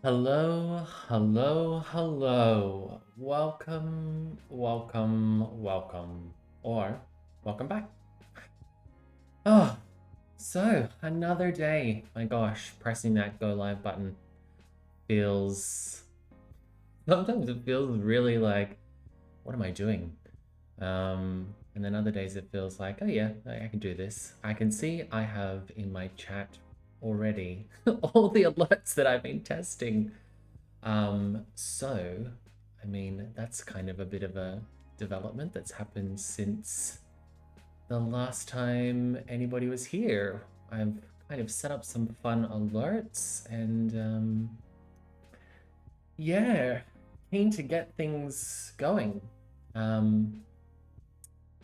Hello, hello, hello. Welcome, or welcome back. Oh, so another day. My gosh, pressing that go live button feels sometimes it feels really like, what am I doing? And then other days it feels like, oh yeah, I can do this. I can see I have in my chat already all the alerts that I've been testing. So, I mean, that's kind of a bit of a development that's happened since the last time anybody was here. I've kind of set up some fun alerts and, yeah, keen to get things going. Um,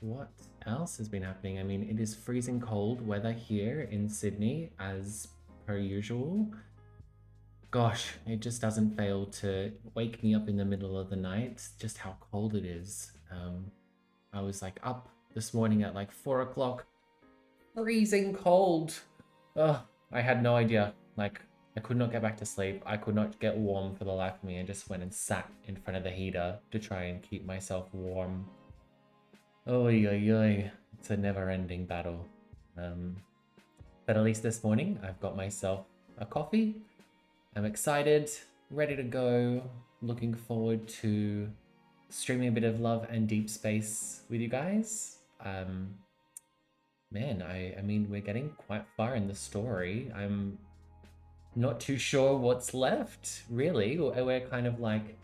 what else has been happening? I mean, it is freezing cold weather here in Sydney as per usual. Gosh, it just doesn't fail to wake me up in the middle of the night, just how cold it is. I was like up this morning at like 4 o'clock, freezing cold. Oh, I had no idea. Like, I could not get back to sleep. I could not get warm for the life of me and just went and sat in front of the heater to try and keep myself warm. Oy, oy, oy. It's a never ending battle. Um, but at least this morning, I've got myself a coffee. I'm excited, ready to go, looking forward to streaming a bit of Love and Deepspace with you guys. Man, I mean, we're getting quite far in the story. I'm not too sure what's left, really. We're kind of like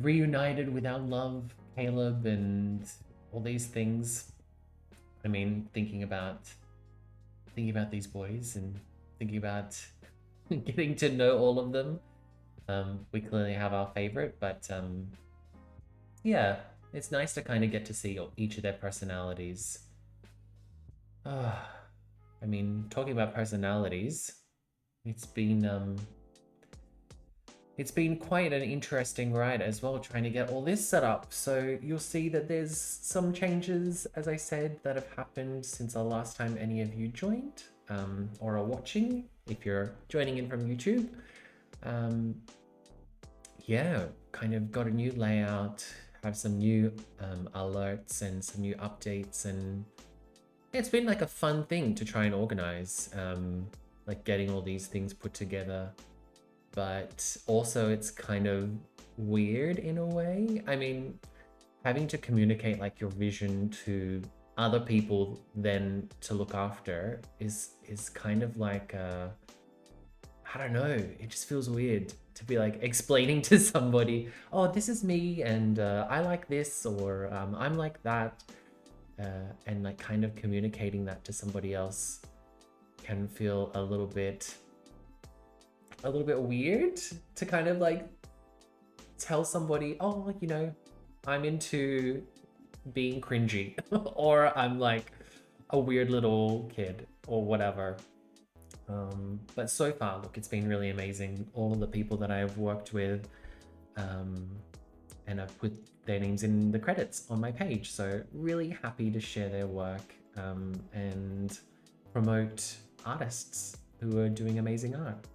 reunited with our love, Caleb, and all these things. I mean, thinking about these boys and thinking about getting to know all of them. We clearly have our favorite, but yeah, it's nice to kind of get to see each of their personalities. I mean, talking about personalities, it's been um, it's been quite an interesting ride as well, trying to get all this set up. So you'll see that there's some changes, as I said, that have happened since the last time any of you joined or are watching. If you're joining in from YouTube, um, yeah, kind of got a new layout, have some new alerts and some new updates, and it's been like a fun thing to try and organize, like getting all these things put together. But also, it's kind of weird in a way. I mean, having to communicate like your vision to other people then to look after is kind of like I don't know. It just feels weird to be like explaining to somebody, "Oh, this is me, and I like this, or I'm like that," and like kind of communicating that to somebody else can feel a little bit weird to kind of like tell somebody, "Oh, I'm into being cringy," or I'm like a weird little kid or whatever. But so far, look, it's been really amazing. All of the people that I've worked with, um, and I've put their names in the credits on my page. So really happy to share their work and promote artists who are doing amazing art.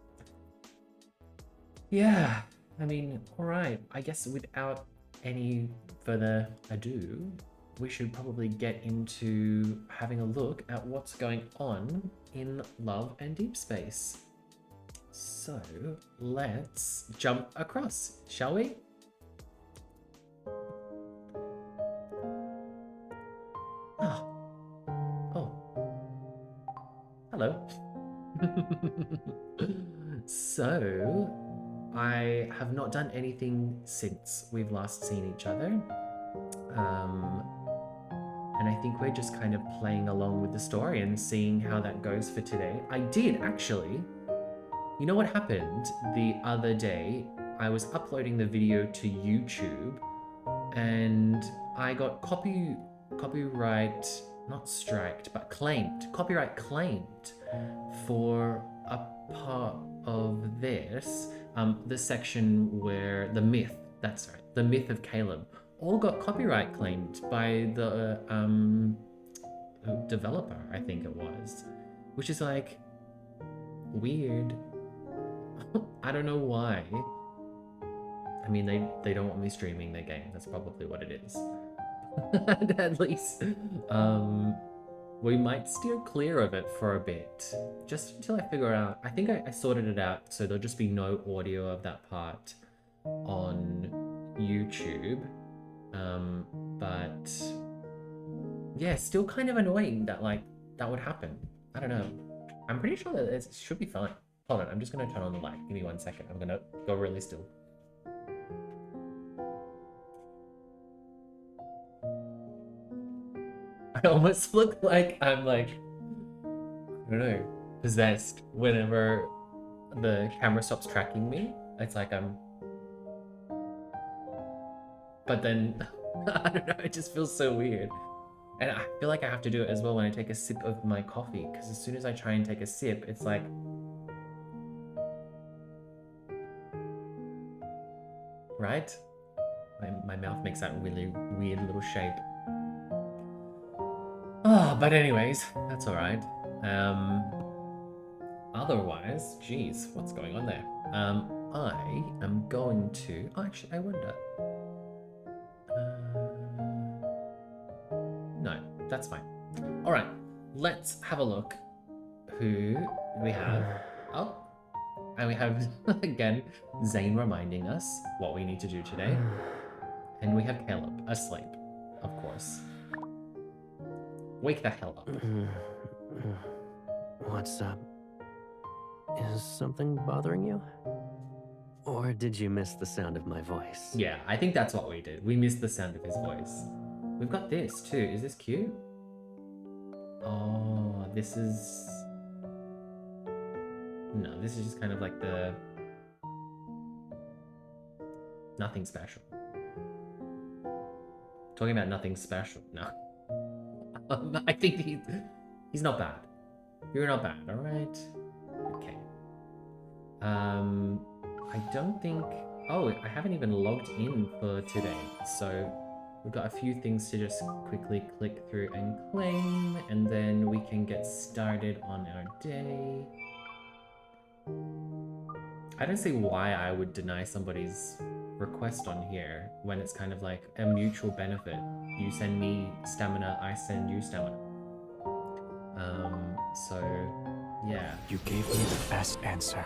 Yeah, I mean, all right. I guess without any further ado, we should probably get into having a look at what's going on in Love and Deepspace. So let's jump across, shall we? Ah, oh, hello. So, I have not done anything since we've last seen each other. Um, and I think we're just kind of playing along with the story and seeing how that goes for today. I did actually. You know what happened the other day? I was uploading the video to YouTube and I got copyright not striked but copyright claimed for a part of this section where the myth of Caleb all got copyright claimed by the developer, I think it was, which is like weird. I don't know why. I mean, they don't want me streaming their game. That's probably what it is. At least, we might steer clear of it for a bit, just until I figure out. I think I sorted it out, so there'll just be no audio of that part on YouTube. But yeah, still kind of annoying that like that would happen. I don't know. I'm pretty sure that it should be fine. Hold on, I'm just gonna turn on the light. Give me 1 second. I'm gonna go really still. I almost look like I'm like, I don't know, possessed whenever the camera stops tracking me. It's like I'm, but then, I don't know, it just feels so weird. And I feel like I have to do it as well when I take a sip of my coffee, because as soon as I try and take a sip, it's like, right? My mouth makes that really weird little shape. Oh, but anyways, that's all right. Otherwise, geez, what's going on there? I am going to, oh, actually, I wonder. No, that's fine. All right, let's have a look. Who we have? Oh, and we have, again, Zane reminding us what we need to do today. And we have Caleb asleep, of course. Wake the hell up. What's up? Is something bothering you? Or did you miss the sound of my voice? Yeah, I think that's what we did. We missed the sound of his voice. We've got this too. Is this cute? Oh, this is... No, this is just kind of like the... Nothing special. Talking about nothing special. No. I think he's not bad. You're not bad, alright? Okay. I don't think... Oh, I haven't even logged in for today, so we've got a few things to just quickly click through and claim, and then we can get started on our day. I don't see why I would deny somebody's request on here when it's kind of like a mutual benefit. You send me stamina, I send you stamina. So yeah. You gave me the best answer.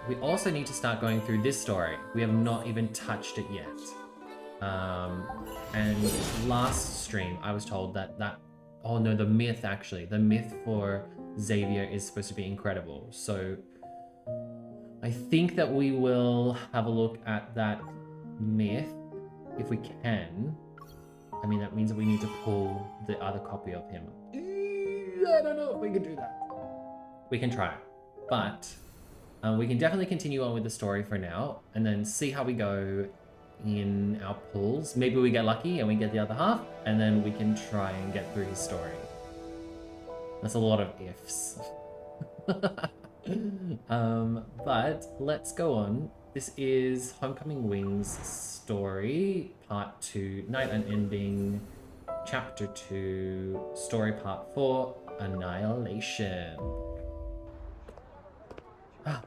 We also need to start going through this story. We have not even touched it yet. And last stream I was told that oh no, the myth actually, the myth for Xavier is supposed to be incredible. So I think that we will have a look at that myth if we can. I mean, that means that we need to pull the other copy of him. I don't know if we can do that. We can try, but we can definitely continue on with the story for now and then see how we go in our pulls. Maybe we get lucky and we get the other half, and then we can try and get through his story. That's a lot of ifs. But let's go on. This is Homecoming Wings story, part 2, Night Unending, chapter 2, story part 4, Annihilation. Ah.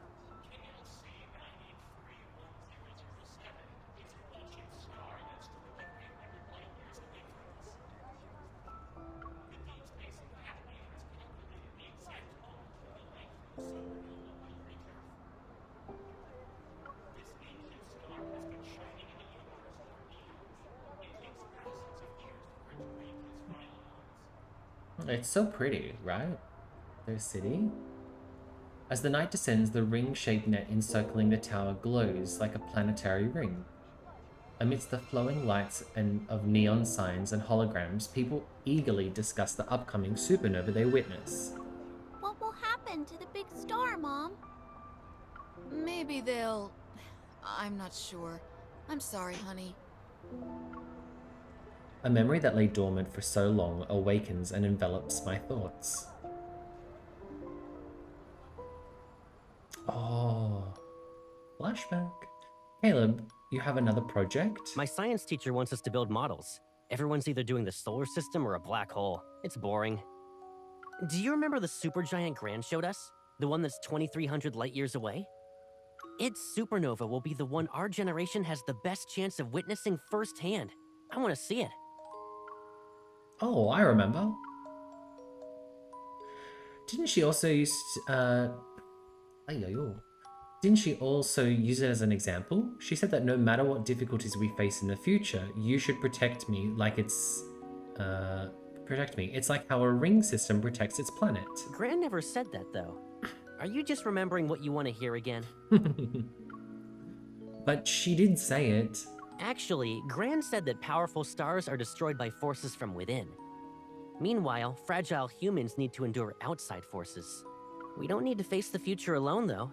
It's so pretty, right? Their city. As the night descends, the ring-shaped net encircling the tower glows like a planetary ring. Amidst the flowing lights and of neon signs and holograms, people eagerly discuss the upcoming supernova they witness. What will happen to the big star, Mom? Maybe they'll... I'm not sure. I'm sorry, honey. A memory that lay dormant for so long awakens and envelops my thoughts. Oh, flashback. Caleb, you have another project? My science teacher wants us to build models. Everyone's either doing the solar system or a black hole. It's boring. Do you remember the supergiant Gran showed us? The one that's 2,300 light years away? Its supernova will be the one our generation has the best chance of witnessing firsthand. I want to see it. Oh, I remember. Didn't she also use Didn't she also use it as an example? She said that no matter what difficulties we face in the future, you should protect me like it's protect me. It's like how a ring system protects its planet. Gran never said that though. Are you just remembering what you want to hear again? But she did say it. Actually, Gran said that powerful stars are destroyed by forces from within. Meanwhile, fragile humans need to endure outside forces. We don't need to face the future alone, though.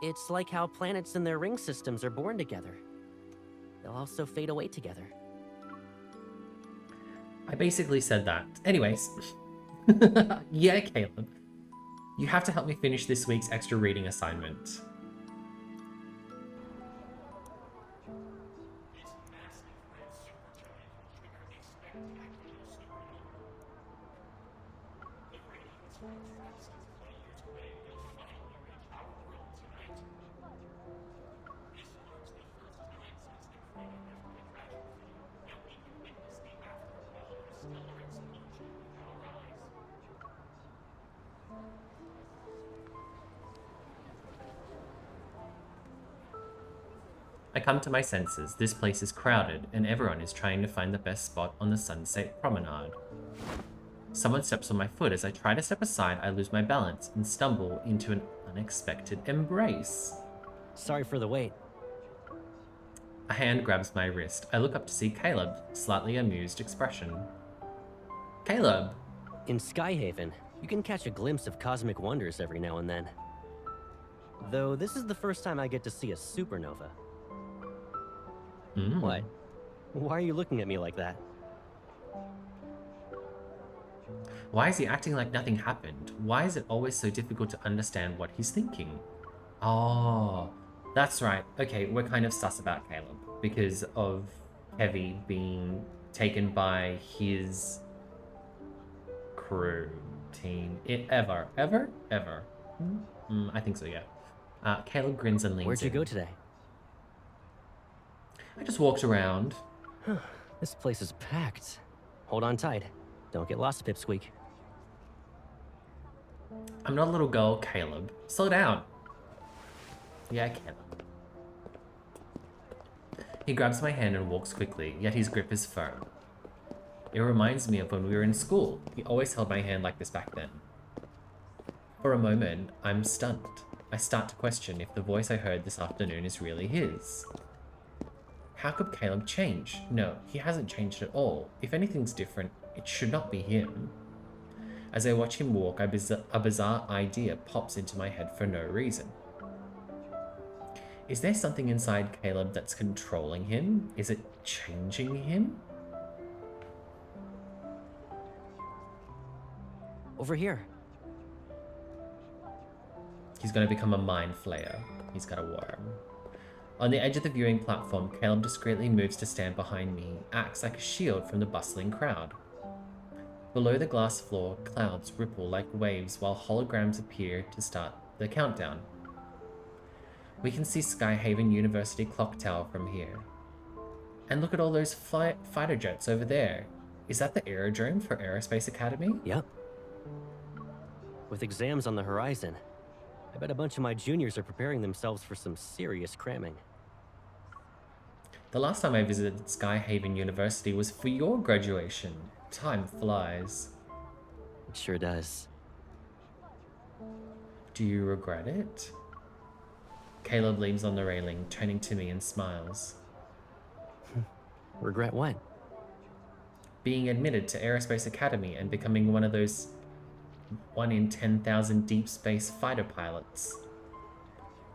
It's like how planets and their ring systems are born together. They'll also fade away together. I basically said that. Anyways. Yeah, Caleb. You have to help me finish this week's extra reading assignment. I come to my senses. This place is crowded, and everyone is trying to find the best spot on the Sunset Promenade. Someone steps on my foot. As I try to step aside, I lose my balance and stumble into an unexpected embrace. Sorry for the wait. A hand grabs my wrist. I look up to see Caleb, slightly amused expression. Caleb! In Skyhaven, you can catch a glimpse of cosmic wonders every now and then. Though this is the first time I get to see a supernova. What? Why are you looking at me like that? Why is he acting like nothing happened? Why is it always so difficult to understand what he's thinking? Oh, that's right. Okay, we're kind of sus about Caleb because of Heavy being taken by his crew, team, ever. I think so, yeah. Caleb grins and leans Where'd you in. go today? I just walked around. This place is packed. Hold on tight. Don't get lost, Pipsqueak. I'm not a little girl, Caleb. Slow down. Yeah, Caleb. He grabs my hand and walks quickly, yet his grip is firm. It reminds me of when we were in school. He always held my hand like this back then. For a moment, I'm stunned. I start to question if the voice I heard this afternoon is really his. How could Caleb change? No, he hasn't changed at all. If anything's different, it should not be him. As I watch him walk, a bizarre idea pops into my head for no reason. Is there something inside Caleb that's controlling him? Is it changing him? Over here. He's going to become a mind flayer. He's got a worm. On the edge of the viewing platform, Caleb discreetly moves to stand behind me, acts like a shield from the bustling crowd. Below the glass floor, clouds ripple like waves while holograms appear to start the countdown. We can see Skyhaven University clock tower from here. And look at all those fighter jets over there. Is that the aerodrome for Aerospace Academy? Yep. With exams on the horizon, I bet a bunch of my juniors are preparing themselves for some serious cramming. The last time I visited Skyhaven University was for your graduation. Time flies. It sure does. Do you regret it? Caleb leans on the railing, turning to me and smiles. Regret what? Being admitted to Aerospace Academy and becoming one of those 1 in 10,000 deep space fighter pilots.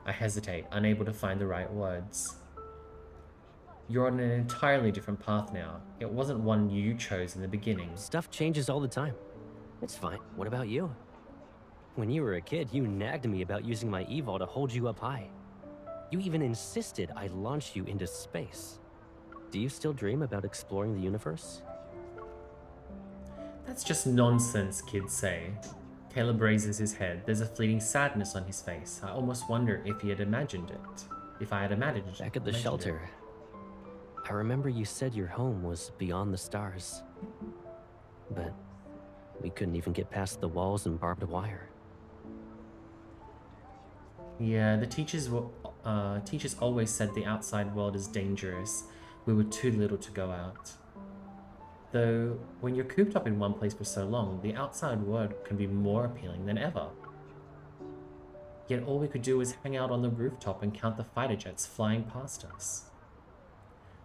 I hesitate, unable to find the right words. You're on an entirely different path now. It wasn't one you chose in the beginning. Stuff changes all the time. It's fine. What about you? When you were a kid, you nagged me about using my evol to hold you up high. You even insisted I launch you into space. Do you still dream about exploring the universe? That's just nonsense, kids say. Caleb raises his head. There's a fleeting sadness on his face. I almost wonder if he had imagined it. If I had imagined it. Back at the shelter, I remember you said your home was beyond the stars. But we couldn't even get past the walls and barbed wire. Yeah, the teachers always said the outside world is dangerous. We were too little to go out. Though, when you're cooped up in one place for so long, the outside world can be more appealing than ever. Yet all we could do was hang out on the rooftop and count the fighter jets flying past us.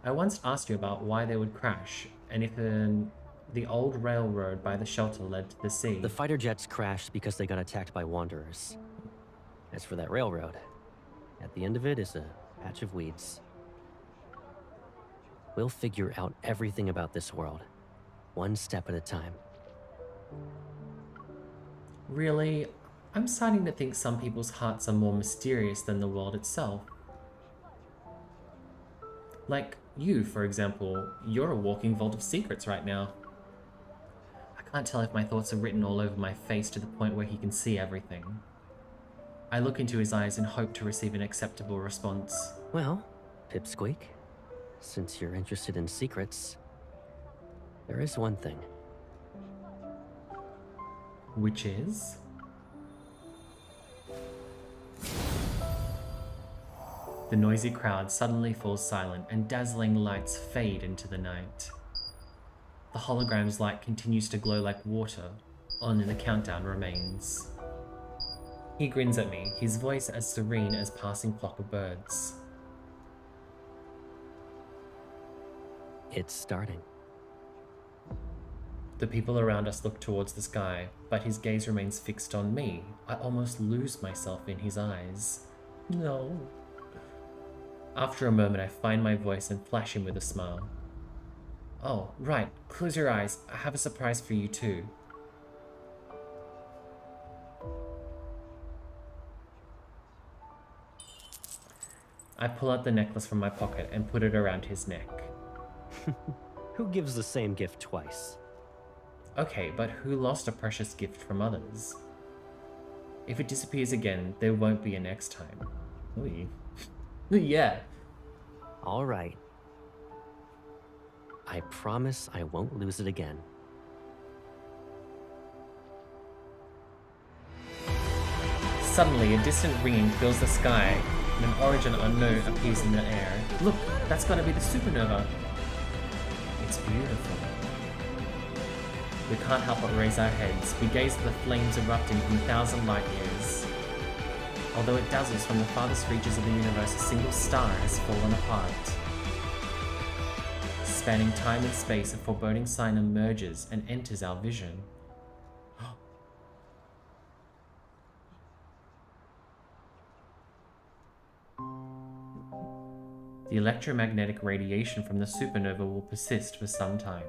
I once asked you about why they would crash, and if the old railroad by the shelter led to the sea. The fighter jets crashed because they got attacked by wanderers. As for that railroad, at the end of it is a patch of weeds. We'll figure out everything about this world, one step at a time. Really? I'm starting to think some people's hearts are more mysterious than the world itself. Like you, for example, you're a walking vault of secrets right now. I can't tell if my thoughts are written all over my face to the point where he can see everything. I look into his eyes and hope to receive an acceptable response. Well, Pipsqueak, since you're interested in secrets, there is one thing. Which is? The noisy crowd suddenly falls silent and dazzling lights fade into the night. The hologram's light continues to glow like water, only the countdown remains. He grins at me, his voice as serene as passing flock of birds. It's starting. The people around us look towards the sky, but his gaze remains fixed on me. I almost lose myself in his eyes. No. After a moment, I find my voice and flash him with a smile. Oh, right. Close your eyes. I have a surprise for you too. I pull out the necklace from my pocket and put it around his neck. Who gives the same gift twice? Okay, but who lost a precious gift from others? If it disappears again, there won't be a next time. Ooh. Yeah. All right. I promise I won't lose it again. Suddenly, a distant ringing fills the sky, and an origin unknown appears in the air. Look, that's gotta be the supernova. It's beautiful. We can't help but raise our heads. We gaze at the flames erupting from 1,000 light years. Although it dazzles from the farthest reaches of the universe, a single star has fallen apart. Spanning time and space, a foreboding sign emerges and enters our vision. The electromagnetic radiation from the supernova will persist for some time.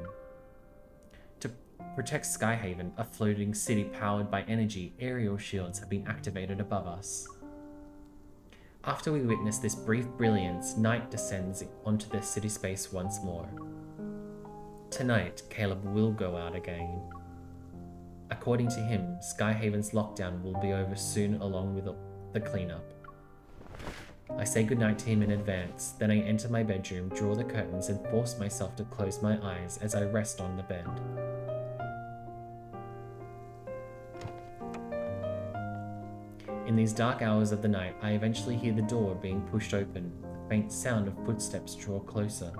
To protect Skyhaven, a floating city powered by energy, aerial shields have been activated above us. After we witness this brief brilliance, night descends onto the city space once more. Tonight, Caleb will go out again. According to him, Skyhaven's lockdown will be over soon along with the cleanup. I say goodnight to him in advance, then I enter my bedroom, draw the curtains, and force myself to close my eyes as I rest on the bed. In these dark hours of the night, I eventually hear the door being pushed open, the faint sound of footsteps draw closer.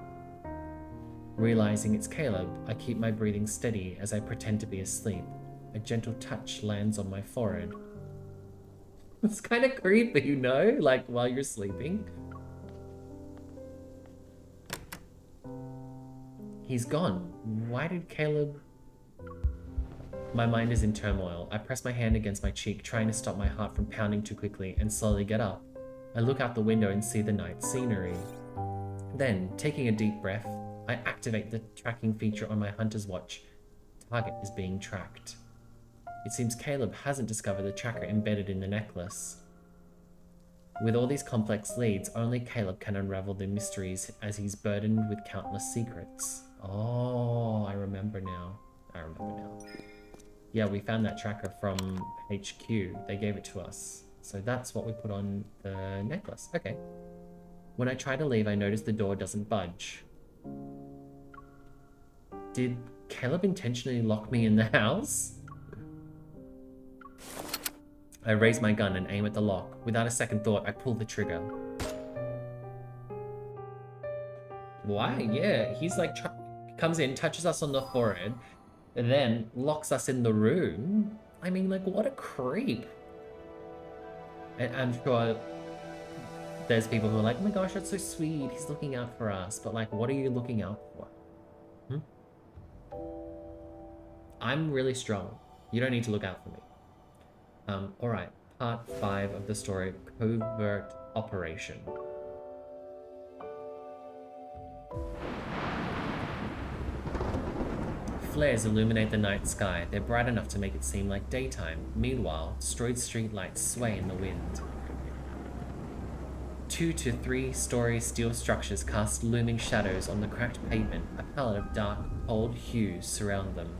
Realizing it's Caleb, I keep my breathing steady as I pretend to be asleep. A gentle touch lands on my forehead. It's kind of creepy, you know, like while you're sleeping. He's gone. Why did Caleb... My mind is in turmoil. I press my hand against my cheek, trying to stop my heart from pounding too quickly, and slowly get up. I look out the window and see the night scenery. Then, taking a deep breath, I activate the tracking feature on my hunter's watch. Target is being tracked. It seems Caleb hasn't discovered the tracker embedded in the necklace. With all these complex leads, only Caleb can unravel the mysteries as he's burdened with countless secrets. Oh, I remember now. Yeah, we found that tracker from HQ. They gave it to us. So that's what we put on the necklace. Okay. When I try to leave, I notice the door doesn't budge. Did Caleb intentionally lock me in the house? I raise my gun and aim at the lock. Without a second thought, I pull the trigger. Why? Yeah, he's like, comes in, touches us on the forehead, and then locks us in the room. I mean, like, what a creep. And I'm sure there's people who are like, oh my gosh, that's so sweet. He's looking out for us. But like, what are you looking out for? I'm really strong. You don't need to look out for me. All right, part 5 of the story, Covert Operation. Flares illuminate the night sky. They're bright enough to make it seem like daytime. Meanwhile, destroyed streetlights sway in the wind. 2 to 3 story steel structures cast looming shadows on the cracked pavement. A palette of dark, cold hues surround them.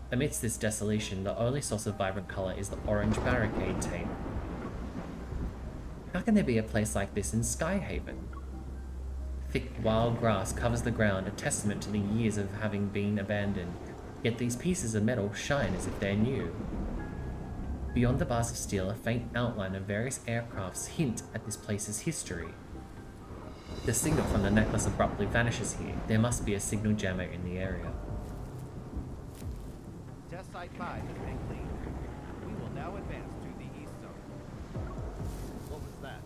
Amidst this desolation, the only source of vibrant color is the orange barricade tape. How can there be a place like this in Skyhaven? Thick wild grass covers the ground, a testament to the years of having been abandoned, yet these pieces of metal shine as if they're new. Beyond the bars of steel, a faint outline of various aircrafts hint at this place's history. The signal from the necklace abruptly vanishes here. There must be a signal jammer in the area. Test Site 5 has been cleaned. We will now advance to the east zone. What was that?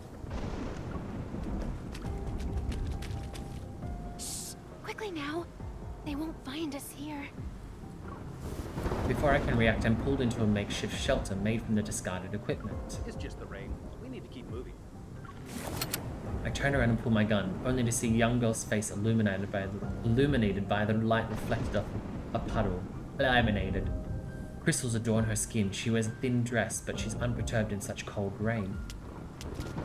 Shh! Quickly now. They won't find us here. Before I can react, I'm pulled into a makeshift shelter made from the discarded equipment. It's just the rain. We need to keep moving. I turn around and pull my gun, only to see a young girl's face illuminated by the light reflected off a puddle. Laminated. Crystals adorn her skin. She wears a thin dress, but she's unperturbed in such cold rain.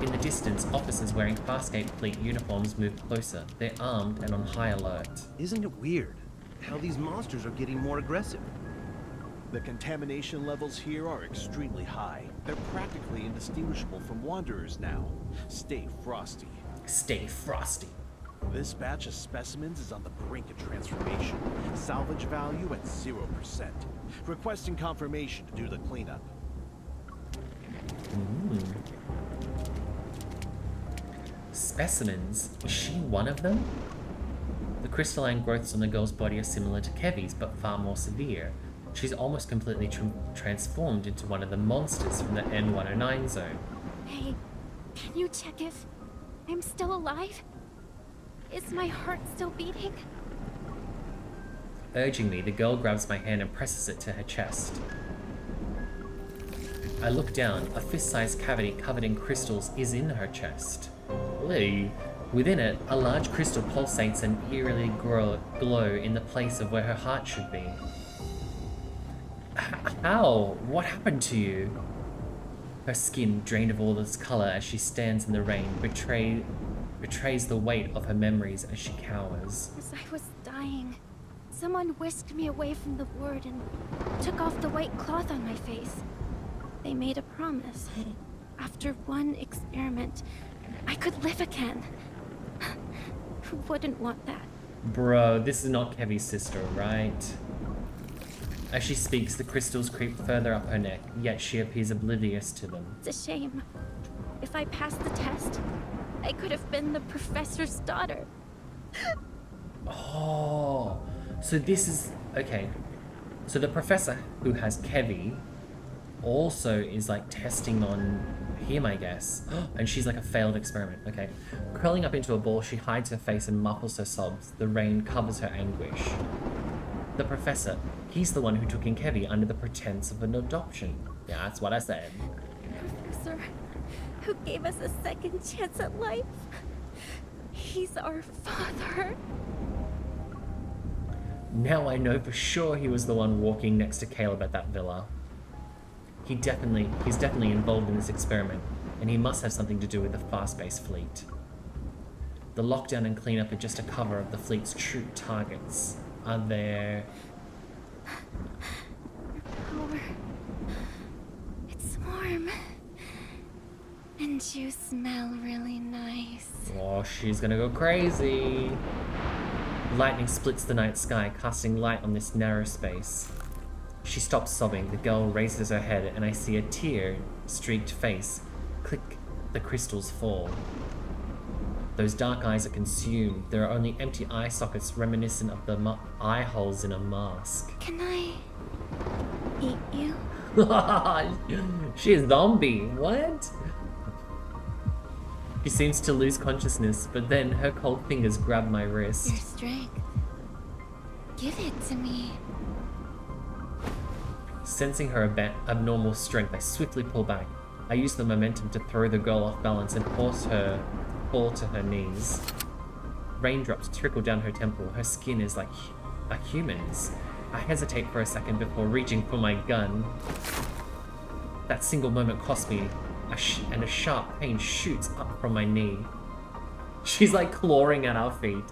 In the distance, officers wearing Farscape Fleet uniforms move closer. They're armed and on high alert. Isn't it weird how these monsters are getting more aggressive? The contamination levels here are extremely high. They're practically indistinguishable from wanderers now. Stay frosty. Stay frosty. This batch of specimens is on the brink of transformation. Salvage value at 0%. Requesting confirmation to do the cleanup. Specimens? Is she one of them? The crystalline growths on the girl's body are similar to Kevy's, but far more severe. She's almost completely transformed into one of the monsters from the N109 zone. Hey, can you check if I'm still alive? Is my heart still beating? Urging me, the girl grabs my hand and presses it to her chest. I look down. A fist-sized cavity covered in crystals is in her chest. Lee. Within it, a large crystal pulsates and eerily glow in the place of where her heart should be. How? What happened to you? Her skin, drained of all its color as she stands in the rain, betrays the weight of her memories as she cowers. As I was dying, someone whisked me away from the ward and took off the white cloth on my face. They made a promise. After one experiment, I could live again. Who wouldn't want that? Bro, this is not Kevy's sister, right? As she speaks, the crystals creep further up her neck, yet she appears oblivious to them. It's a shame. If I passed the test, I could have been the professor's daughter. Oh, so this is... Okay. So the professor who has Kevy also is like testing on him, I guess. And she's like a failed experiment. Okay. Curling up into a ball, she hides her face and muffles her sobs. The rain covers her anguish. The professor, he's the one who took in Kevy under the pretense of an adoption. Yeah, that's what I said. Professor, who gave us a second chance at life. He's our father. Now I know for sure he was the one walking next to Caleb at that villa. He's definitely involved in this experiment, and he must have something to do with the Farspace fleet. The lockdown and cleanup are just a cover of the fleet's true targets. Are there... And you smell really nice. Oh, she's gonna go crazy. Lightning splits the night sky, casting light on this narrow space. She stops sobbing, the girl raises her head, and I see a tear-streaked face. Click, the crystals fall. Those dark eyes are consumed. There are only empty eye sockets reminiscent of the eye holes in a mask. Can I eat you? She's a zombie. What? She seems to lose consciousness, but then her cold fingers grab my wrist. Your strength. Give it to me. Sensing her abnormal strength, I swiftly pull back. I use the momentum to throw the girl off balance and force her fall to her knees. Raindrops trickle down her temple. Her skin is like a human's. I hesitate for a second before reaching for my gun. That single moment cost me, and a sharp pain shoots up from my knee. She's like clawing at our feet.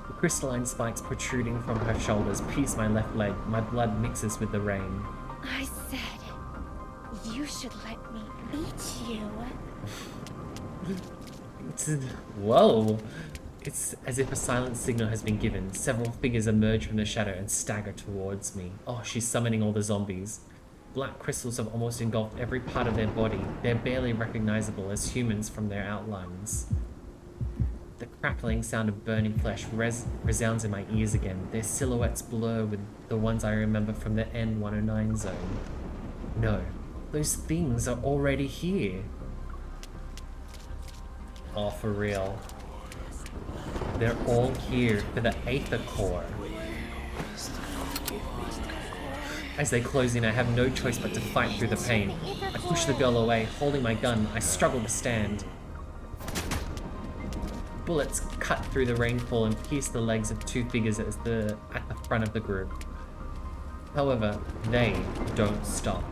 The crystalline spikes protruding from her shoulders pierce my left leg. My blood mixes with the rain. I said you should let me eat you. Whoa! It's as if a silent signal has been given. Several figures emerge from the shadow and stagger towards me. Oh, she's summoning all the zombies. Black crystals have almost engulfed every part of their body. They're barely recognizable as humans from their outlines. The crackling sound of burning flesh resounds in my ears again. Their silhouettes blur with the ones I remember from the N109 zone. No, those things are already here. Oh, for real. They're all here for the Aether Core. As they close in, I have no choice but to fight through the pain. I push the girl away, holding my gun. I struggle to stand. Bullets cut through the rainfall and pierce the legs of two figures at the front of the group. However, they don't stop.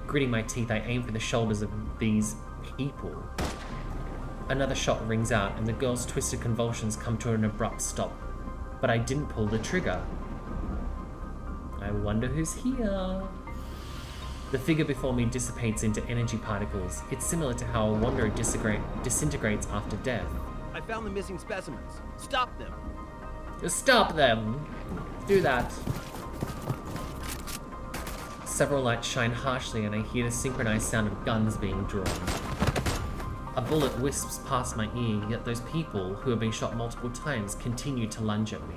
Gritting my teeth, I aim for the shoulders of these people. Another shot rings out, and the girl's twisted convulsions come to an abrupt stop. But I didn't pull the trigger. I wonder who's here. The figure before me dissipates into energy particles. It's similar to how a wanderer disintegrates after death. I found the missing specimens. Stop them. Just stop them! Do that. Several lights shine harshly, and I hear the synchronized sound of guns being drawn. A bullet wisps past my ear, yet those people, who have been shot multiple times, continue to lunge at me.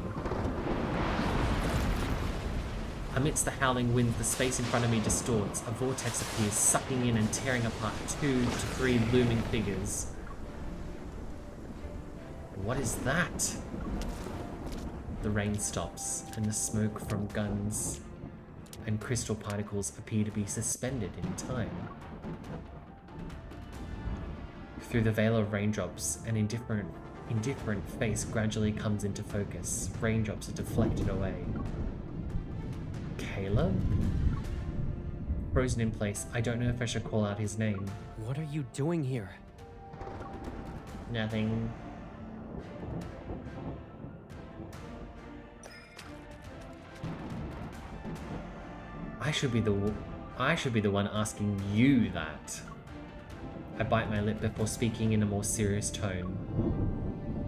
Amidst the howling wind, the space in front of me distorts. A vortex appears, sucking in and tearing apart 2 to 3 looming figures. What is that? The rain stops, and the smoke from guns and crystal particles appear to be suspended in time. Through the veil of raindrops, an indifferent face gradually comes into focus. Raindrops are deflected away. Caleb? Frozen in place, I don't know if I should call out his name. What are you doing here? Nothing. I should be the one asking you that. I bite my lip before speaking in a more serious tone.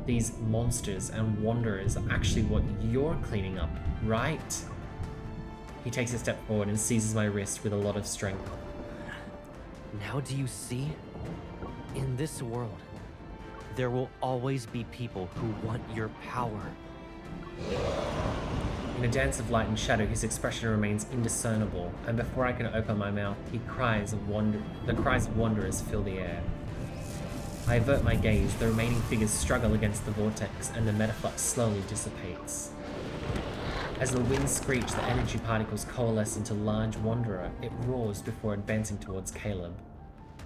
These monsters and wanderers are actually what you're cleaning up, right? He takes a step forward and seizes my wrist with a lot of strength. Now do you see? In this world, there will always be people who want your power. In a dance of light and shadow, his expression remains indiscernible, and before I can open my mouth, the cries of wanderers fill the air. I avert my gaze, the remaining figures struggle against the vortex, and the metaflux slowly dissipates. As the winds screech, the energy particles coalesce into large wanderer. It roars before advancing towards Caleb.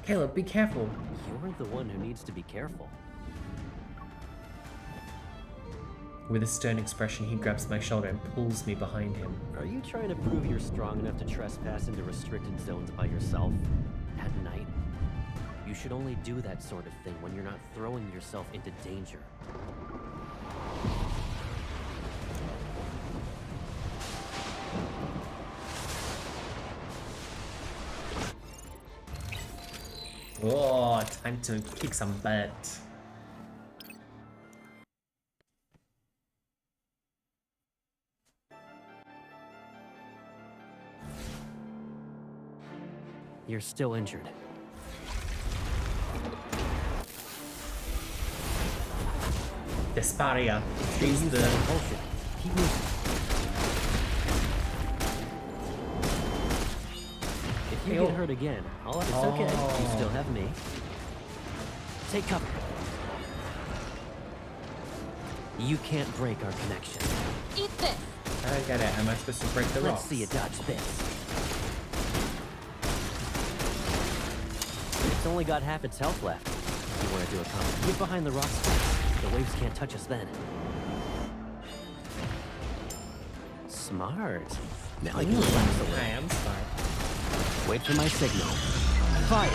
Caleb, be careful! You're the one who needs to be careful. With a stern expression, he grabs my shoulder and pulls me behind him. Are you trying to prove you're strong enough to trespass into restricted zones by yourself? At night? You should only do that sort of thing when you're not throwing yourself into danger. Oh, time to kick some butt. You're still injured. Desparia. Use Use the... that repulsion. Keep moving. If you Hey, get oh. hurt again, it's okay. You Oh. still have me. Take cover. You can't break our connection. Eat this! I don't get it. Am I supposed to break the rocks? Let's see you dodge this. It's only got half its health left. If you want to do a combo, get behind the rocks first. The waves can't touch us then. Smart. Now I can relax a little. I am smart. Wait for my signal. Fire!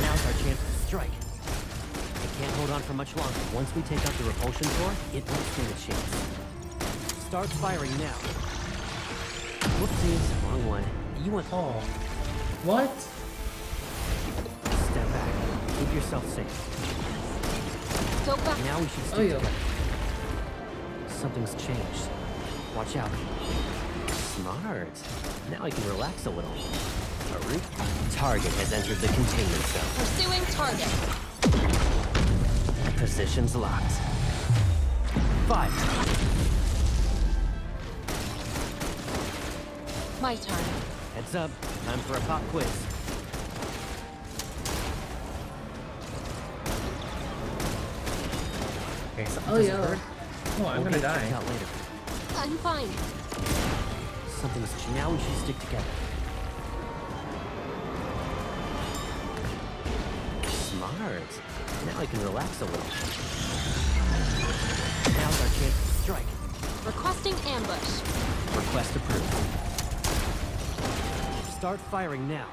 Now's our chance to strike. I can't hold on for much longer. Once we take out the repulsion core, it won't stand a chance. Start firing now. Whoopsies, wrong one. You want... Oh. What? Step back. Keep yourself safe. Go back. Now we should stick Oh, yeah. together. Something's changed. Watch out. Smart. Now I can relax a little. Hurry. Target has entered the containment zone. Pursuing target. Positions locked. Fire. My turn. Heads up. Time for a pop quiz. Okay, so... Does it hurt? Oh, I'm We'll gonna get checked die. out later. I'm fine. Something's... Now we should stick together. Smart. Now I can relax a little. Now's our chance to strike. Requesting ambush. Request approved. Start firing now.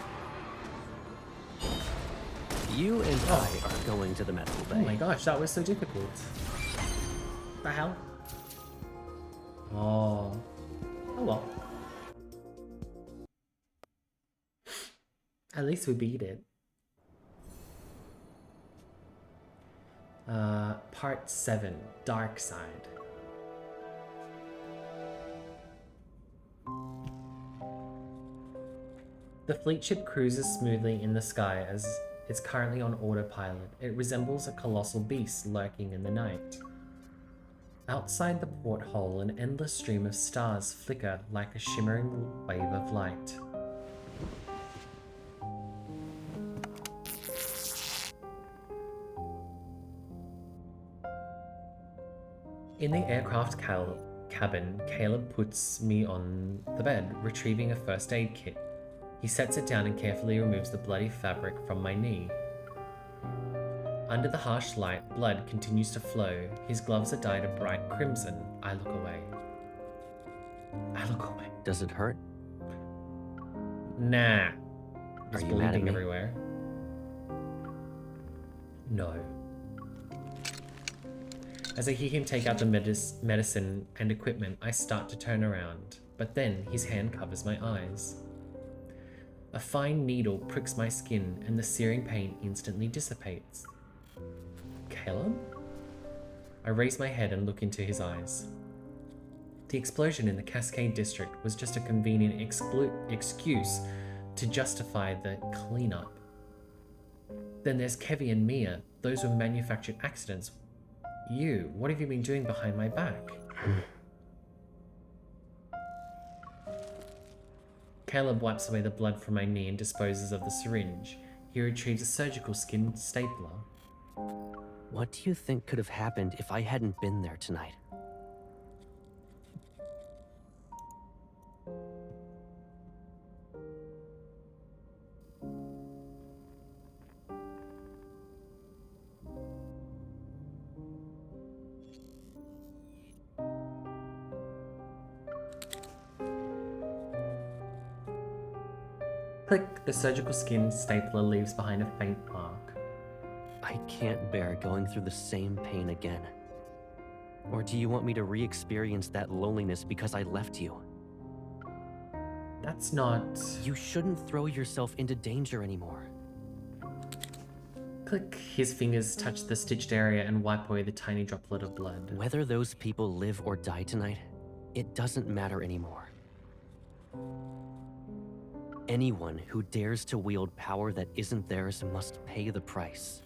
You and I are going to the medical bay. Oh my gosh, that was so difficult. The hell? Oh. Oh well. At least we beat it. Part 7, Dark Side. The fleet ship cruises smoothly in the sky as it's currently on autopilot. It resembles a colossal beast lurking in the night. Outside the porthole, an endless stream of stars flicker like a shimmering wave of light. In the aircraft cabin, Caleb puts me on the bed, retrieving a first aid kit. He sets it down and carefully removes the bloody fabric from my knee. Under the harsh light, blood continues to flow. His gloves are dyed a bright crimson. I look away. Does it hurt? Nah. Are There's you mad at bleeding me? everywhere. No. As I hear him take out the medicine and equipment, I start to turn around, but then his hand covers my eyes. A fine needle pricks my skin and the searing pain instantly dissipates. Caleb? I raise my head and look into his eyes. The explosion in the Cascade District was just a convenient excuse to justify the cleanup. Then there's Kevy and Mia. Those were manufactured accidents. You, what have you been doing behind my back? Caleb wipes away the blood from my knee and disposes of the syringe. He retrieves a surgical skin stapler. What do you think could have happened if I hadn't been there tonight? Click, the surgical skin stapler leaves behind a faint mark. I can't bear going through the same pain again. Or do you want me to re-experience that loneliness because I left you? That's not... You shouldn't throw yourself into danger anymore. Click. His fingers touch the stitched area and wipe away the tiny droplet of blood. Whether those people live or die tonight, it doesn't matter anymore. Anyone who dares to wield power that isn't theirs must pay the price.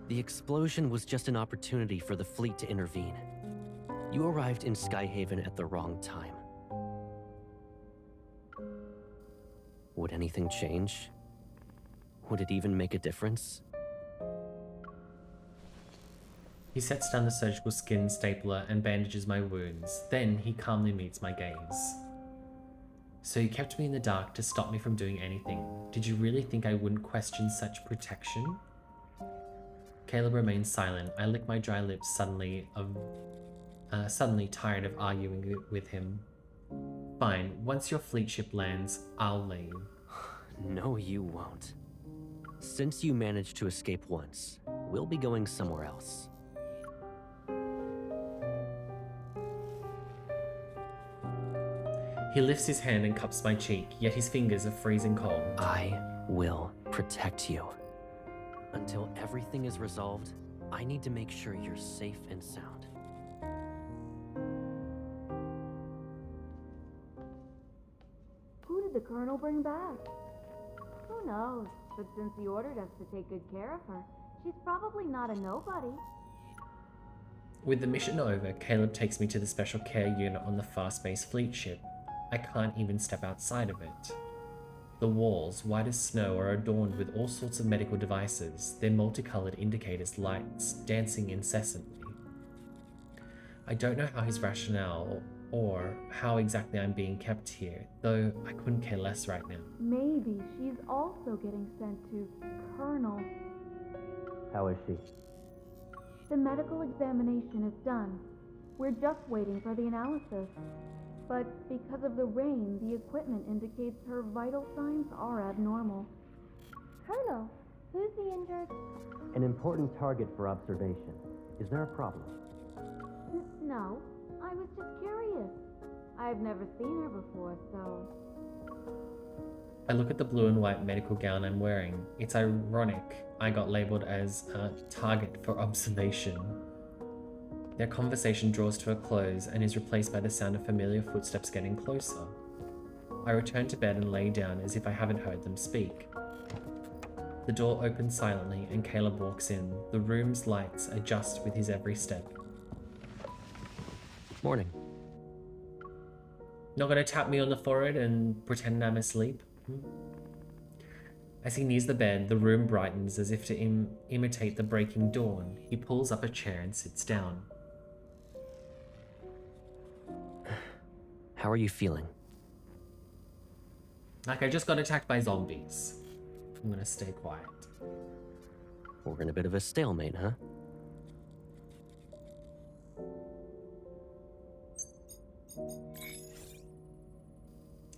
The explosion was just an opportunity for the fleet to intervene. You arrived in Skyhaven at the wrong time. Would anything change? Would it even make a difference? He sets down the surgical skin stapler and bandages my wounds. Then he calmly meets my gaze. So you kept me in the dark to stop me from doing anything. Did you really think I wouldn't question such protection? Caleb remains silent. I lick my dry lips, suddenly tired of arguing with him. Fine, once your fleet ship lands, I'll leave. No, you won't. Since you managed to escape once, we'll be going somewhere else. He lifts his hand and cups my cheek, yet his fingers are freezing cold. I will protect you. Until everything is resolved, I need to make sure you're safe and sound. Who did the Colonel bring back? Who knows? But since he ordered us to take good care of her, she's probably not a nobody. With the mission over, Caleb takes me to the special care unit on the fast-paced fleet ship. I can't even step outside of it. The walls, white as snow, are adorned with all sorts of medical devices, their multicolored indicators lights dancing incessantly. I don't know how his rationale or how exactly I'm being kept here, though I couldn't care less right now. Maybe she's also getting sent to Colonel. How is she? The medical examination is done. We're just waiting for the analysis. But because of the rain, the equipment indicates her vital signs are abnormal. Colonel, who's the injured? An important target for observation. Is there a problem? No, I was just curious. I've never seen her before, so... I look at the blue and white medical gown I'm wearing. It's ironic I got labeled as a target for observation. Their conversation draws to a close and is replaced by the sound of familiar footsteps getting closer. I return to bed and lay down as if I haven't heard them speak. The door opens silently and Caleb walks in. The room's lights adjust with his every step. Morning. Not gonna tap me on the forehead and pretend I'm asleep? As he nears the bed, the room brightens as if to imitate the breaking dawn. He pulls up a chair and sits down. How are you feeling? Like I just got attacked by zombies. I'm gonna stay quiet. We're in a bit of a stalemate, huh?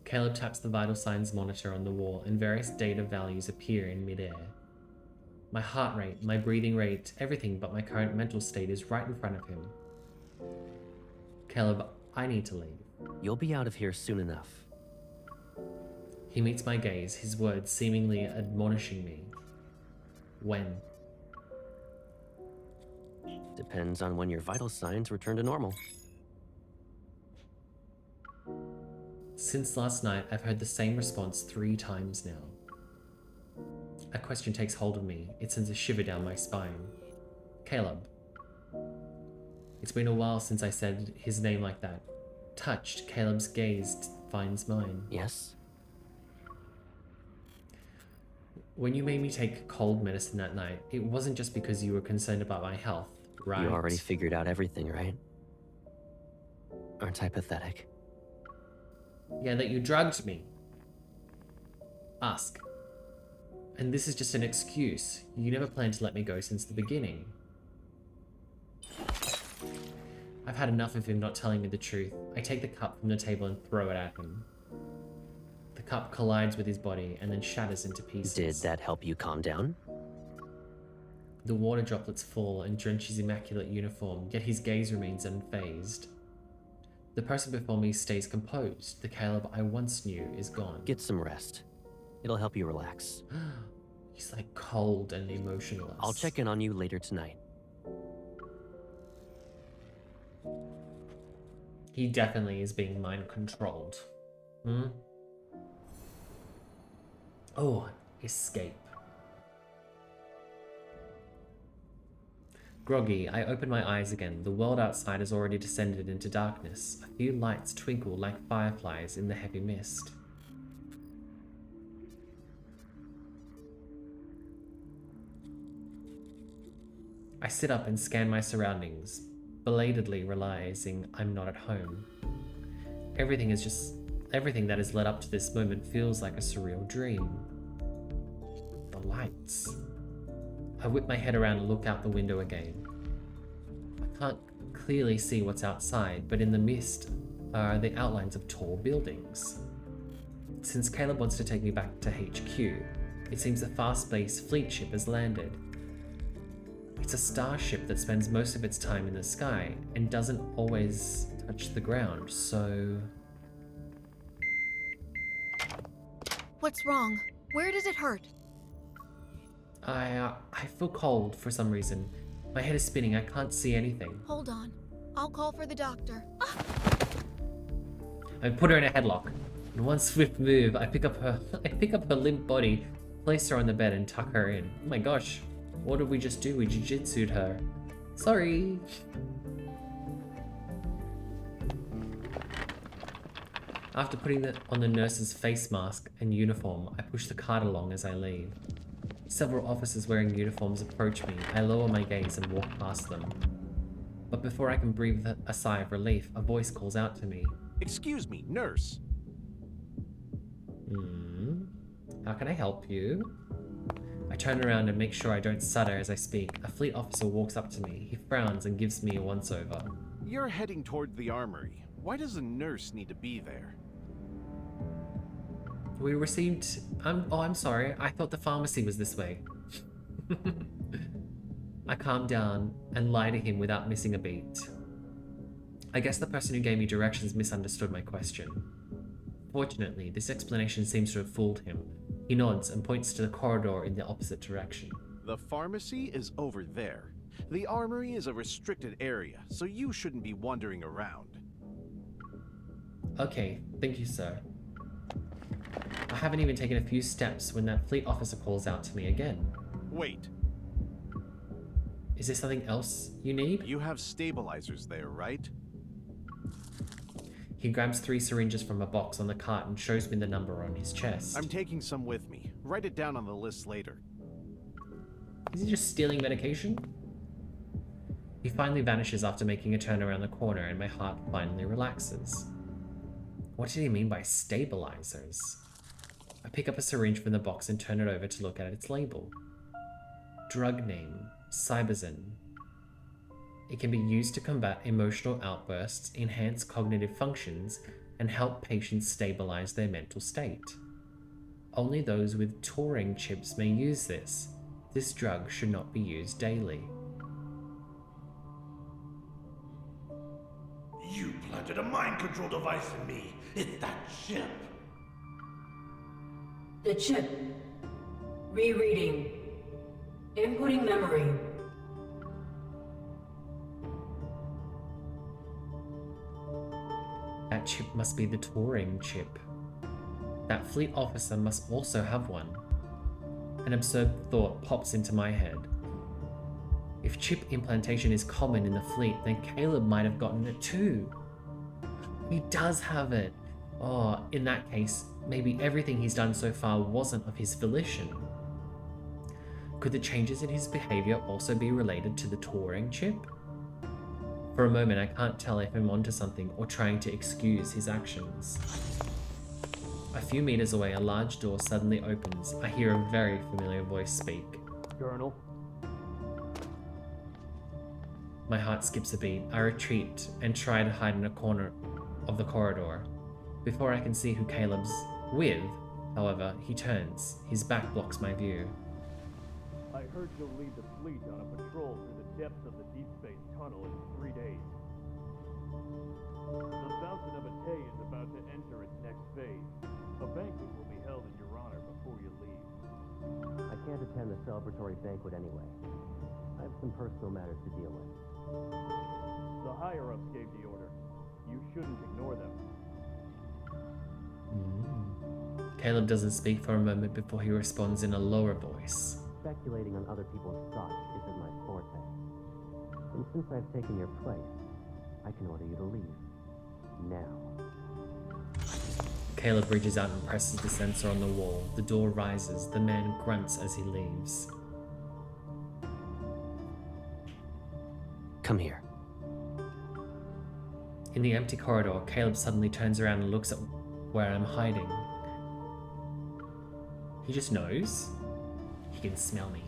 Caleb taps the vital signs monitor on the wall and various data values appear in midair. My heart rate, my breathing rate, everything but my current mental state is right in front of him. Caleb, I need to leave. You'll be out of here soon enough. He meets my gaze, his words seemingly admonishing me. When? Depends on when your vital signs return to normal. Since last night, I've heard the same response 3 times now. A question takes hold of me. It sends a shiver down my spine. Caleb. It's been a while since I said his name like that. Touched, Caleb's gaze finds mine. Yes? When you made me take cold medicine that night, it wasn't just because you were concerned about my health, right? You already figured out everything, right? Aren't I pathetic? Yeah, that you drugged me. Ask. And this is just an excuse. You never planned to let me go since the beginning. I've had enough of him not telling me the truth. I take the cup from the table and throw it at him. The cup collides with his body and then shatters into pieces. Did that help you calm down? The water droplets fall and drench his immaculate uniform, yet his gaze remains unfazed. The person before me stays composed. The Caleb I once knew is gone. Get some rest. It'll help you relax. He's like cold and emotionless. I'll check in on you later tonight. He definitely is being mind controlled. Hmm? Oh, escape. Groggy, I open my eyes again. The world outside has already descended into darkness. A few lights twinkle like fireflies in the heavy mist. I sit up and scan my surroundings, belatedly realizing I'm not at home. Everything that has led up to this moment feels like a surreal dream. The lights. I whip my head around and look out the window again. I can't clearly see what's outside, but in the mist are the outlines of tall buildings. Since Caleb wants to take me back to HQ, it seems a fast-paced fleet ship has landed. It's a starship that spends most of its time in the sky and doesn't always touch the ground, so... What's wrong? Where does it hurt? I feel cold for some reason. My head is spinning, I can't see anything. Hold on. I'll call for the doctor. I put her in a headlock. In one swift move, I pick up her limp body, place her on the bed and tuck her in. Oh my gosh, what did we just do? We jujitsu'd her. Sorry. After putting on the nurse's face mask and uniform, I push the cart along as I leave. Several officers wearing uniforms approach me. I lower my gaze and walk past them. But before I can breathe a sigh of relief, a voice calls out to me. Excuse me, nurse. How can I help you? I turn around and make sure I don't stutter as I speak. A fleet officer walks up to me. He frowns and gives me a once-over. You're heading toward the armory. Why does a nurse need to be there? We received... I'm sorry. I thought the pharmacy was this way. I calm down and lie to him without missing a beat. I guess the person who gave me directions misunderstood my question. Fortunately, this explanation seems to have fooled him. He nods and points to the corridor in the opposite direction. The pharmacy is over there. The armory is a restricted area, so you shouldn't be wandering around. Okay, thank you, sir. I haven't even taken a few steps when that fleet officer calls out to me again. Wait. Is there something else you need? You have stabilizers there, right? He grabs 3 syringes from a box on the cart and shows me the number on his chest. I'm taking some with me. Write it down on the list later. Is he just stealing medication? He finally vanishes after making a turn around the corner and my heart finally relaxes. What did he mean by stabilizers? I pick up a syringe from the box and turn it over to look at its label. Drug name, Cybazin. It can be used to combat emotional outbursts, enhance cognitive functions, and help patients stabilize their mental state. Only those with Turing chips may use this. This drug should not be used daily. You planted a mind control device in me. It's that chip. The chip. Rereading. Inputting memory. That chip must be the Turing chip. That fleet officer must also have one. An absurd thought pops into my head. If chip implantation is common in the fleet, then Caleb might have gotten it too. He does have it. Oh, in that case, maybe everything he's done so far wasn't of his volition. Could the changes in his behavior also be related to the Turing chip? For a moment, I can't tell if I'm onto something or trying to excuse his actions. A few meters away, a large door suddenly opens. I hear a very familiar voice speak. Journal. My heart skips a beat. I retreat and try to hide in a corner of the corridor. Before I can see who Caleb's with, however, he turns. His back blocks my view. I heard you'll lead the fleet on a patrol through the depths of the deep space tunnel in 3 days. The Fountain of Atay is about to enter its next phase. A banquet will be held in your honor before you leave. I can't attend the celebratory banquet anyway. I have some personal matters to deal with. The higher-ups gave the order. You shouldn't ignore them. Caleb doesn't speak for a moment before he responds in a lower voice. Speculating on other people's thoughts isn't my forte. And since I've taken your place, I can order you to leave. Now. Caleb reaches out and presses the sensor on the wall. The door rises. The man grunts as he leaves. Come here. In the empty corridor, Caleb suddenly turns around and looks at where I'm hiding. He just knows. He can smell me.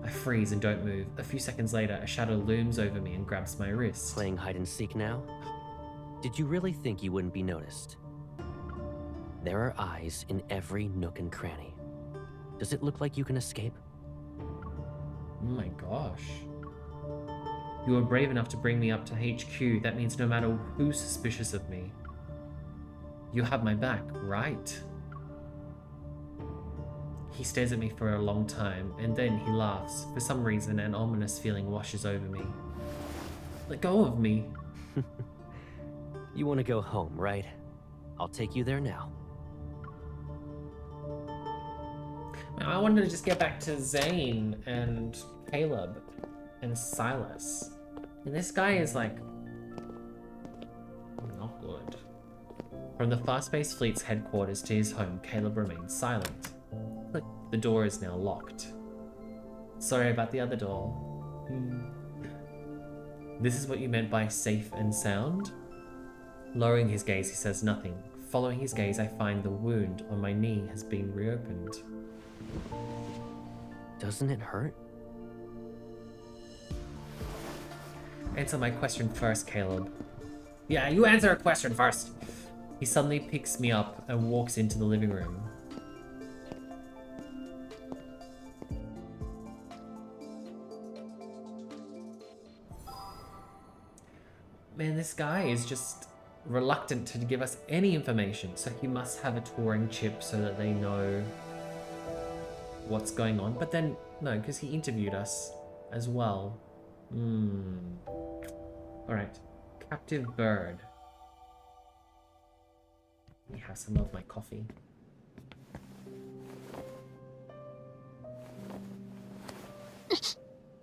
I freeze and don't move. A few seconds later, a shadow looms over me and grabs my wrist. Playing hide and seek now? Did you really think you wouldn't be noticed? There are eyes in every nook and cranny. Does it look like you can escape? Oh my gosh. You were brave enough to bring me up to HQ. That means no matter who's suspicious of me, you have my back, right? He stares at me for a long time, and then he laughs. For some reason, an ominous feeling washes over me. Let go of me. You want to go home, right? I'll take you there now. I wanted to just get back to Zane and Caleb and Silas. And this guy is like... not good. From the fast-paced fleet's headquarters to his home, Caleb remains silent. Look, the door is now locked. Sorry about the other door. This is what you meant by safe and sound? Lowering his gaze, he says nothing. Following his gaze, I find the wound on my knee has been reopened. Doesn't it hurt? Answer my question first, Caleb. Yeah, you answer a question first. He suddenly picks me up and walks into the living room. Man, this guy is just reluctant to give us any information, so he must have a touring chip so that they know what's going on. But then, no, because he interviewed us as well. Alright. Captive bird. Let me have some of my coffee.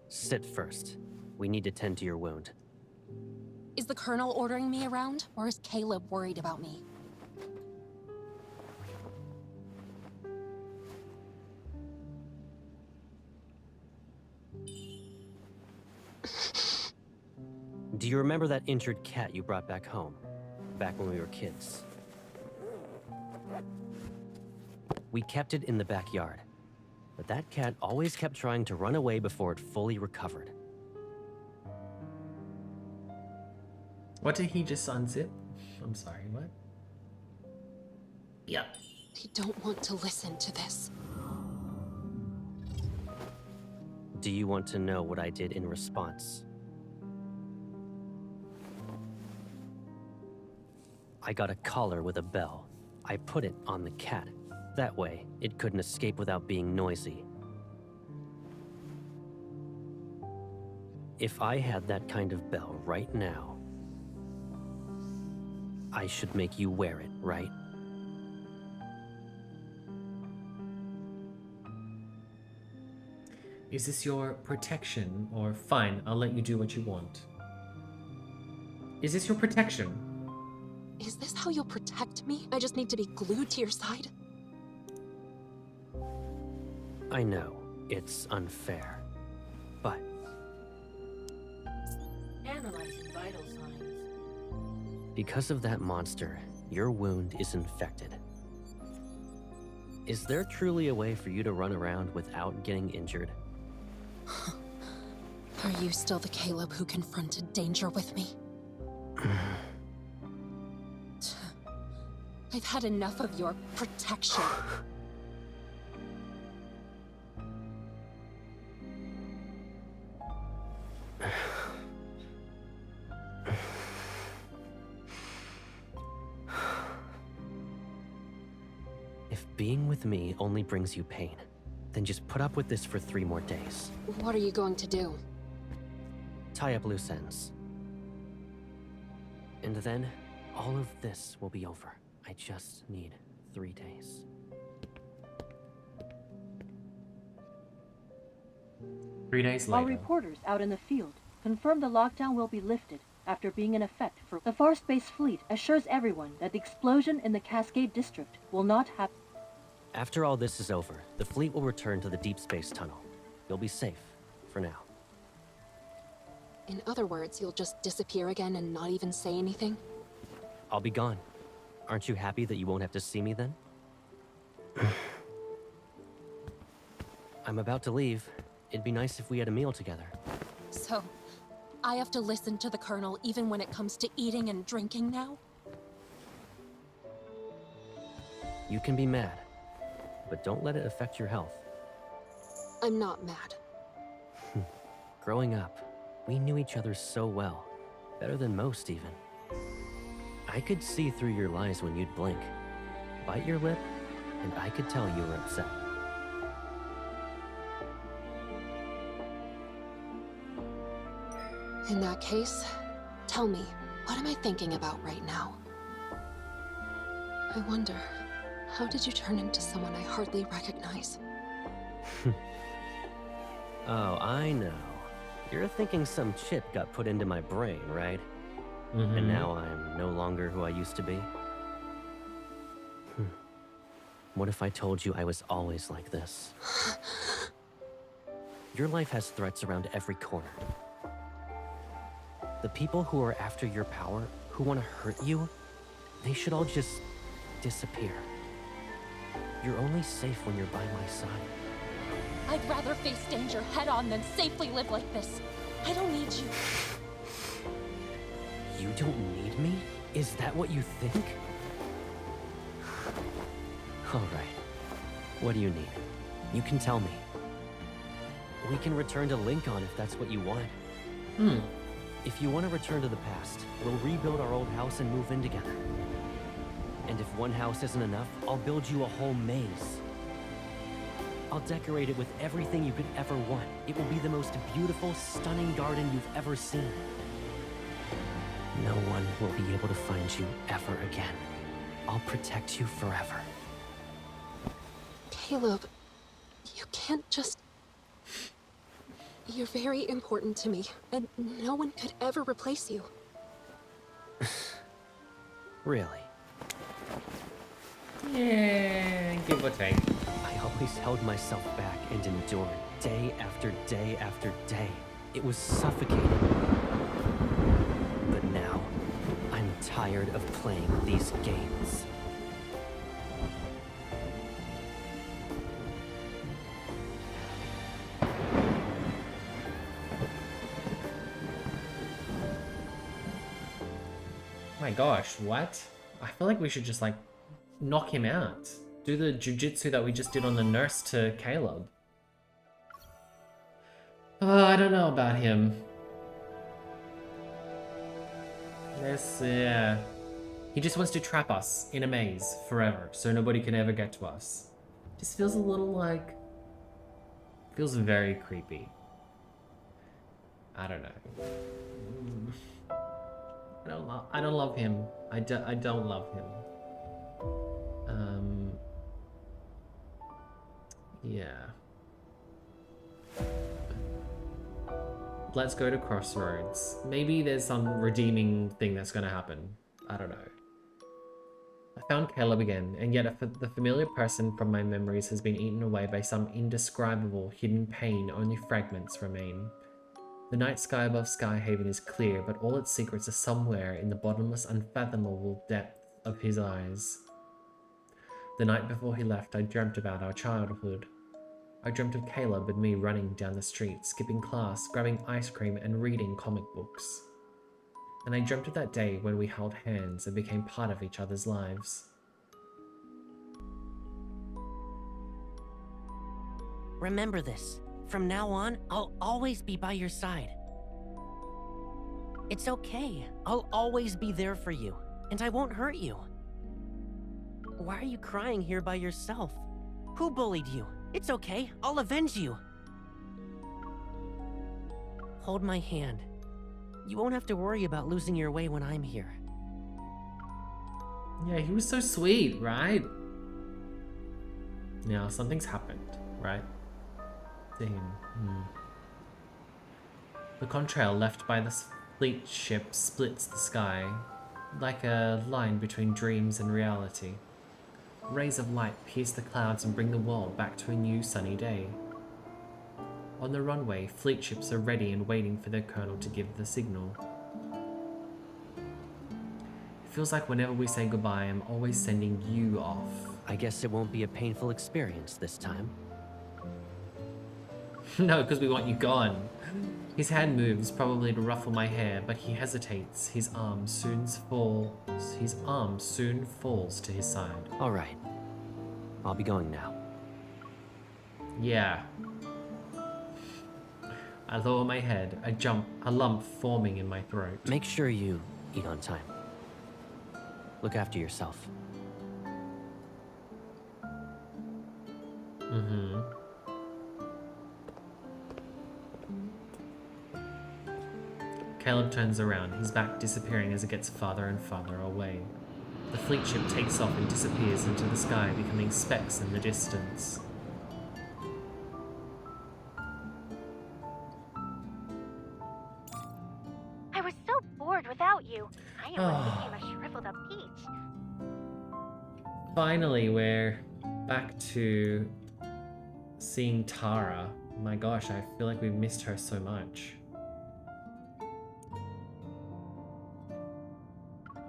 Sit first. We need to tend to your wound. Is the Colonel ordering me around, or is Caleb worried about me? Do you remember that injured cat you brought back home? Back when we were kids? We kept it in the backyard. But that cat always kept trying to run away before it fully recovered. What did he just unzip? I'm sorry, what? Yeah. I don't want to listen to this. Do you want to know what I did in response? I got a collar with a bell. I put it on the cat. That way, it couldn't escape without being noisy. If I had that kind of bell right now, I should make you wear it, right? Is this your protection? Or fine, I'll let you do what you want. Is this your protection? Is this how you'll protect me? I just need to be glued to your side? I know, it's unfair, but... Analyzing vital signs. Because of that monster, your wound is infected. Is there truly a way for you to run around without getting injured? Are you still the Caleb who confronted danger with me? I've had enough of your protection. If being with me only brings you pain, then just put up with this for 3 more days. What are you going to do? Tie up loose ends. And then, all of this will be over. I just need 3 days. Three days Our later. reporters out in the field confirm the lockdown will be lifted after being in effect for the Far-Space Fleet assures everyone that the explosion in the Cascade District will not happen. After all this is over, the fleet will return to the deep space tunnel. You'll be safe, for now. In other words, you'll just disappear again and not even say anything? I'll be gone. Aren't you happy that you won't have to see me then? I'm about to leave. It'd be nice if we had a meal together. So, I have to listen to the Colonel even when it comes to eating and drinking now? You can be mad, but don't let it affect your health. I'm not mad. Growing up, we knew each other so well. Better than most, even. I could see through your lies when you'd blink. Bite your lip, and I could tell you were upset. In that case, tell me, what am I thinking about right now? I wonder, how did you turn into someone I hardly recognize? Oh, I know. You're thinking some chip got put into my brain, right? Mm-hmm. And now I'm no longer who I used to be? What if I told you I was always like this? Your life has threats around every corner. The people who are after your power, who want to hurt you, they should all just disappear. You're only safe when you're by my side. I'd rather face danger head-on than safely live like this. I don't need you. You don't need me? Is that what you think? All right. What do you need? You can tell me. We can return to Lincoln if that's what you want. If you want to return to the past, we'll rebuild our old house and move in together. And if one house isn't enough, I'll build you a whole maze. I'll decorate it with everything you could ever want. It will be the most beautiful, stunning garden you've ever seen. No one will be able to find you ever again. I'll protect you forever. Caleb, you can't just... You're very important to me, and no one could ever replace you. Really? Yeah, give or take. I always held myself back and endured, day after day after day. It was suffocating. But now, I'm tired of playing these games. My gosh, what? I feel like we should just like knock him out. Do the jujitsu that we just did on the nurse to Caleb. Oh, I don't know about him. This, yeah. He just wants to trap us in a maze forever, so nobody can ever get to us. Just feels a little like... Feels very creepy. I don't know. I don't love him. I don't love him. Yeah. Let's go to Crossroads. Maybe there's some redeeming thing that's gonna happen. I don't know. I found Caleb again, and yet the familiar person from my memories has been eaten away by some indescribable hidden pain. Only fragments remain. The night sky above Skyhaven is clear, but all its secrets are somewhere in the bottomless, unfathomable depth of his eyes. The night before he left, I dreamt about our childhood. I dreamt of Caleb and me running down the street, skipping class, grabbing ice cream, and reading comic books. And I dreamt of that day when we held hands and became part of each other's lives. Remember this. From now on, I'll always be by your side. It's okay. I'll always be there for you, and I won't hurt you. Why are you crying here by yourself? Who bullied you? It's okay. I'll avenge you. Hold my hand. You won't have to worry about losing your way when I'm here. Yeah, he was so sweet, right? Now, something's happened, right? To him. The contrail left by the fleet ship splits the sky, like a line between dreams and reality. Rays of light pierce the clouds and bring the world back to a new sunny day. On the runway, fleet ships are ready and waiting for their colonel to give the signal. It feels like whenever we say goodbye, I'm always sending you off. I guess it won't be a painful experience this time. No, because we want you gone. His hand moves, probably to ruffle my hair, but he hesitates. His arm soon falls to his side. All right. I'll be going now. Yeah. I lower my head, a lump forming in my throat. Make sure you eat on time. Look after yourself. Caleb turns around, his back disappearing as it gets farther and farther away. The fleet ship takes off and disappears into the sky, becoming specks in the distance. I was so bored without you. I almost became a shriveled up peach. Finally, we're back to seeing Tara. My gosh, I feel like we've missed her so much.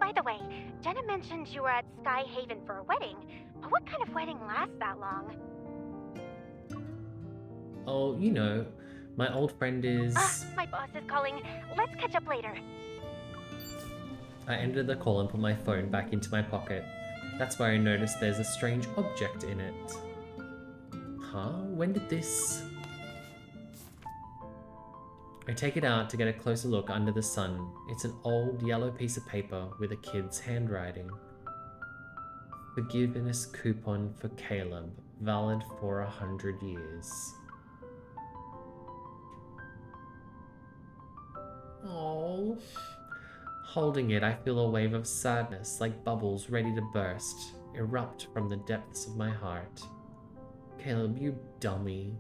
By the way, Jenna mentioned you were at Sky Haven for a wedding, but what kind of wedding lasts that long? Oh, you know, my old friend is... My boss is calling. Let's catch up later. I ended the call and put my phone back into my pocket. That's where I noticed there's a strange object in it. Huh? When did this... I take it out to get a closer look under the sun. It's an old yellow piece of paper with a kid's handwriting. Forgiveness coupon for Caleb, valid for 100 years. Oh. Holding it, I feel a wave of sadness, like bubbles ready to burst, erupt from the depths of my heart. Caleb, you dummy.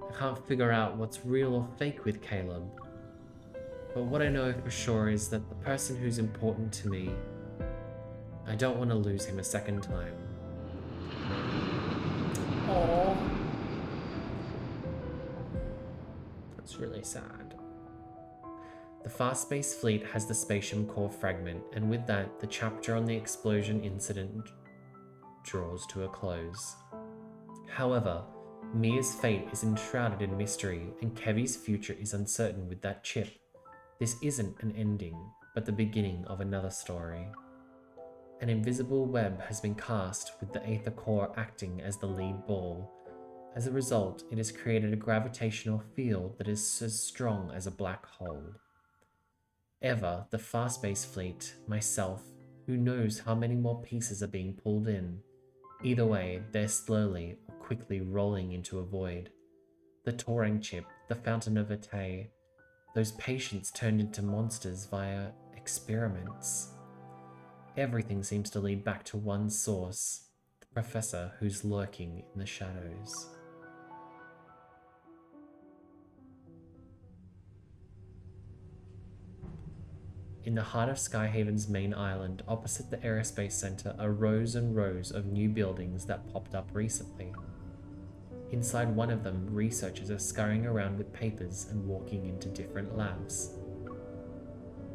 I can't figure out what's real or fake with Caleb. But what I know for sure is that the person who's important to me, I don't want to lose him a second time. Oh. That's really sad. The fast-paced fleet has the spatium core fragment, and with that, the chapter on the explosion incident draws to a close. However, Mia's fate is enshrouded in mystery, and Kevy's future is uncertain with that chip. This isn't an ending, but the beginning of another story. An invisible web has been cast with the Aether Core acting as the lead ball. As a result, it has created a gravitational field that is as strong as a black hole. Eva, the fast-paced fleet, myself, who knows how many more pieces are being pulled in. Either way, they're slowly or quickly rolling into a void. The Turing chip, the Fountain of Vitae, those patients turned into monsters via experiments. Everything seems to lead back to one source, the professor who's lurking in the shadows. In the heart of Skyhaven's main island, opposite the Aerospace Center, are rows and rows of new buildings that popped up recently. Inside one of them, researchers are scurrying around with papers and walking into different labs.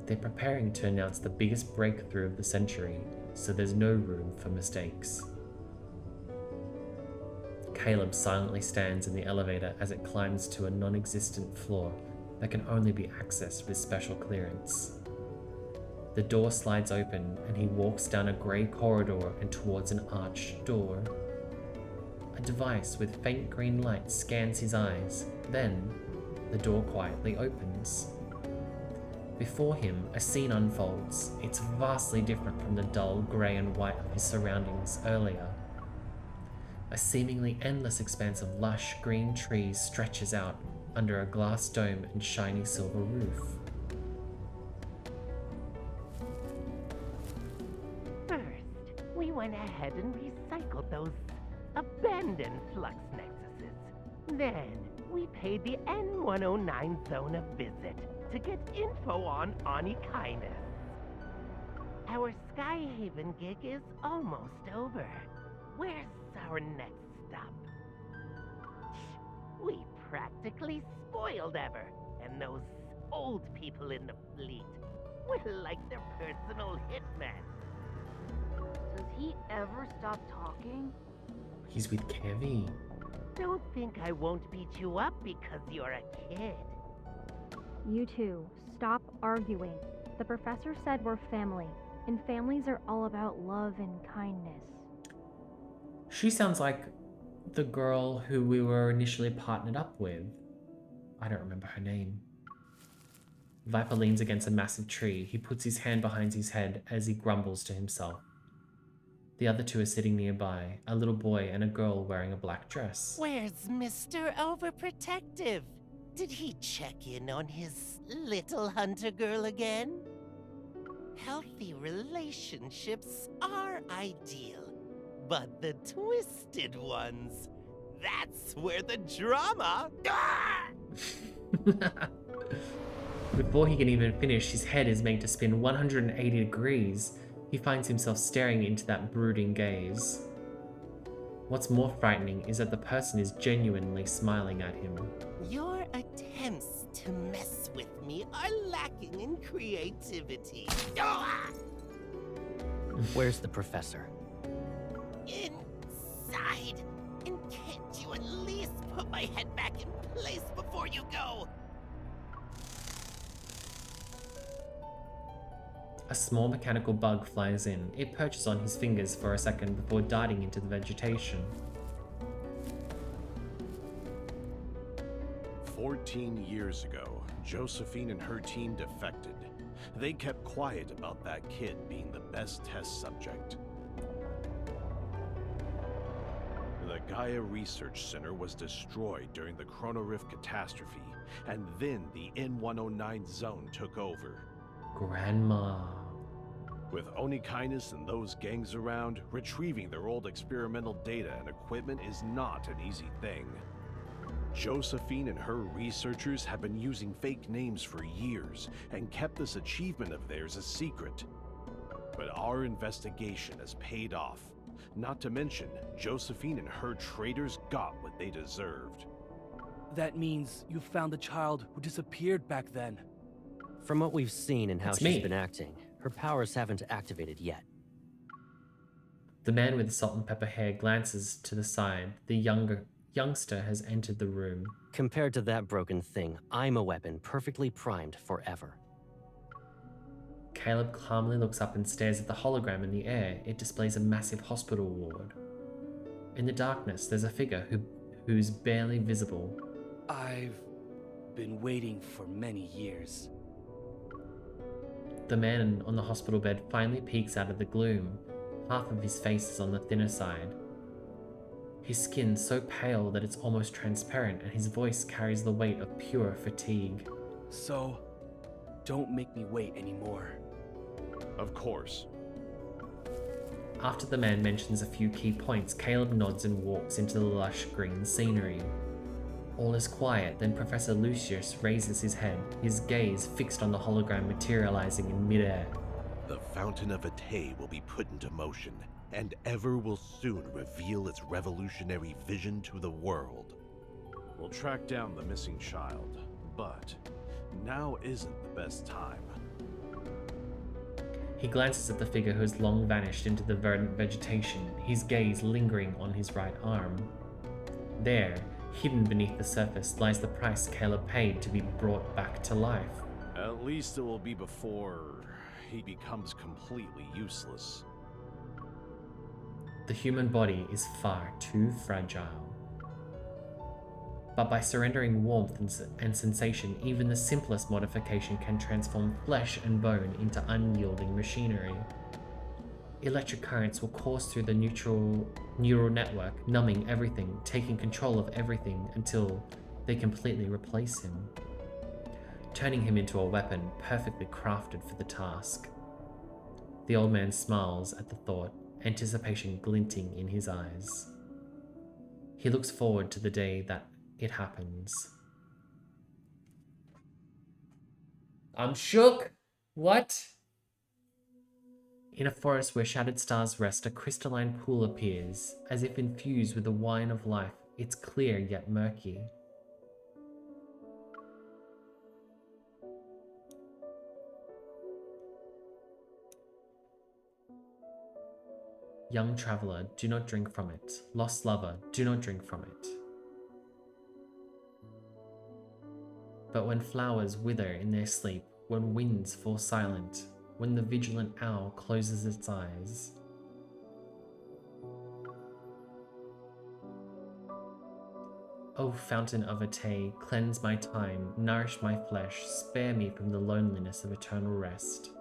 They're preparing to announce the biggest breakthrough of the century, so there's no room for mistakes. Caleb silently stands in the elevator as it climbs to a non-existent floor that can only be accessed with special clearance. The door slides open and he walks down a grey corridor and towards an arched door. A device with faint green light scans his eyes. Then, the door quietly opens. Before him, a scene unfolds. It's vastly different from the dull grey and white of his surroundings earlier. A seemingly endless expanse of lush green trees stretches out under a glass dome and shiny silver roof. First, we went ahead and recycled those abandoned flux nexuses. Then, we paid the N109 zone a visit to get info on Onikinus. Our Skyhaven gig is almost over. Where's our next stop? We practically spoiled Ever, and those old people in the fleet were like their personal hitmen. Does he ever stop talking? He's with Kevy. Don't think I won't beat you up because you're a kid. You two, stop arguing. The professor said we're family, and families are all about love and kindness. She sounds like the girl who we were initially partnered up with. I don't remember her name. Viper leans against a massive tree. He puts his hand behind his head as he grumbles to himself. The other two are sitting nearby, a little boy and a girl wearing a black dress. Where's Mr. Overprotective? Did he check in on his little hunter girl again? Healthy relationships are ideal, but the twisted ones, that's where the drama... Before he can even finish, his head is made to spin 180 degrees. He finds himself staring into that brooding gaze. What's more frightening is that the person is genuinely smiling at him. Your attempts to mess with me are lacking in creativity. Where's the professor? Inside. And can't you at least put my head back in place before you go? A small mechanical bug flies in. It perches on his fingers for a second before darting into the vegetation. 14 years ago, Josephine and her team defected. They kept quiet about that kid being the best test subject. The Gaia Research Center was destroyed during the Chronorift catastrophe, and then the N109 zone took over. Grandma. With Onikinus and those gangs around, retrieving their old experimental data and equipment is not an easy thing. Josephine and her researchers have been using fake names for years and kept this achievement of theirs a secret. But our investigation has paid off. Not to mention, Josephine and her traitors got what they deserved. That means you found the child who disappeared back then. From what we've seen and how It's she's me. been acting, her powers haven't activated yet. The man with the salt and pepper hair glances to the side. The youngster has entered the room. Compared to that broken thing, I'm a weapon perfectly primed forever. Caleb calmly looks up and stares at the hologram in the air. It displays a massive hospital ward. In the darkness, there's a figure who's barely visible. I've been waiting for many years. The man on the hospital bed finally peeks out of the gloom. Half of his face is on the thinner side. His skin so pale that it's almost transparent, and his voice carries the weight of pure fatigue. So, don't make me wait anymore. Of course. After the man mentions a few key points, Caleb nods and walks into the lush green scenery. All is quiet, then Professor Lucius raises his head, his gaze fixed on the hologram materializing in midair. The Fountain of Atay will be put into motion, and Ever will soon reveal its revolutionary vision to the world. We'll track down the missing child, but now isn't the best time. He glances at the figure who has long vanished into the verdant vegetation, his gaze lingering on his right arm. There, hidden beneath the surface, lies the price Caleb paid to be brought back to life. At least it will be before he becomes completely useless. The human body is far too fragile. But by surrendering warmth and sensation, even the simplest modification can transform flesh and bone into unyielding machinery. Electric currents will course through the neural network, numbing everything, taking control of everything until they completely replace him, turning him into a weapon perfectly crafted for the task. The old man smiles at the thought, anticipation glinting in his eyes. He looks forward to the day that it happens. I'm shook! What? In a forest where shattered stars rest, a crystalline pool appears, as if infused with the wine of life. It's clear yet murky. Young traveler, do not drink from it. Lost lover, do not drink from it. But when flowers wither in their sleep, when winds fall silent, when the vigilant owl closes its eyes, O fountain of Ate, cleanse my time, nourish my flesh, spare me from the loneliness of eternal rest.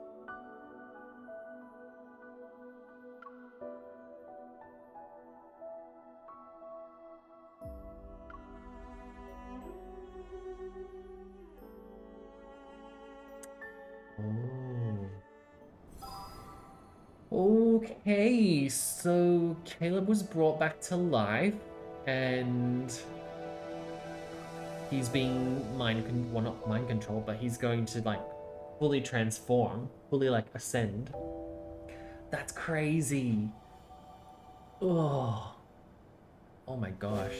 Okay, so Caleb was brought back to life, and he's being well, not mind controlled, but he's going to like fully transform, fully like ascend. That's crazy. Oh my gosh.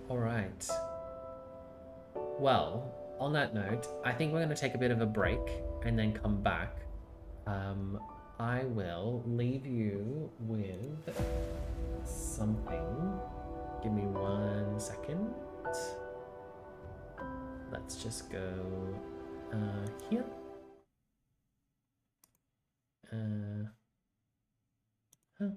All right. Well, on that note, I think we're going to take a bit of a break and then come back. I will leave you with something. Give me 1 second. Let's just go here. Huh.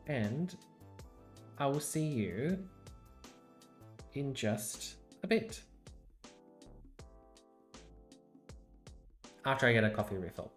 And I will see you in just a bit. After I get a coffee refill.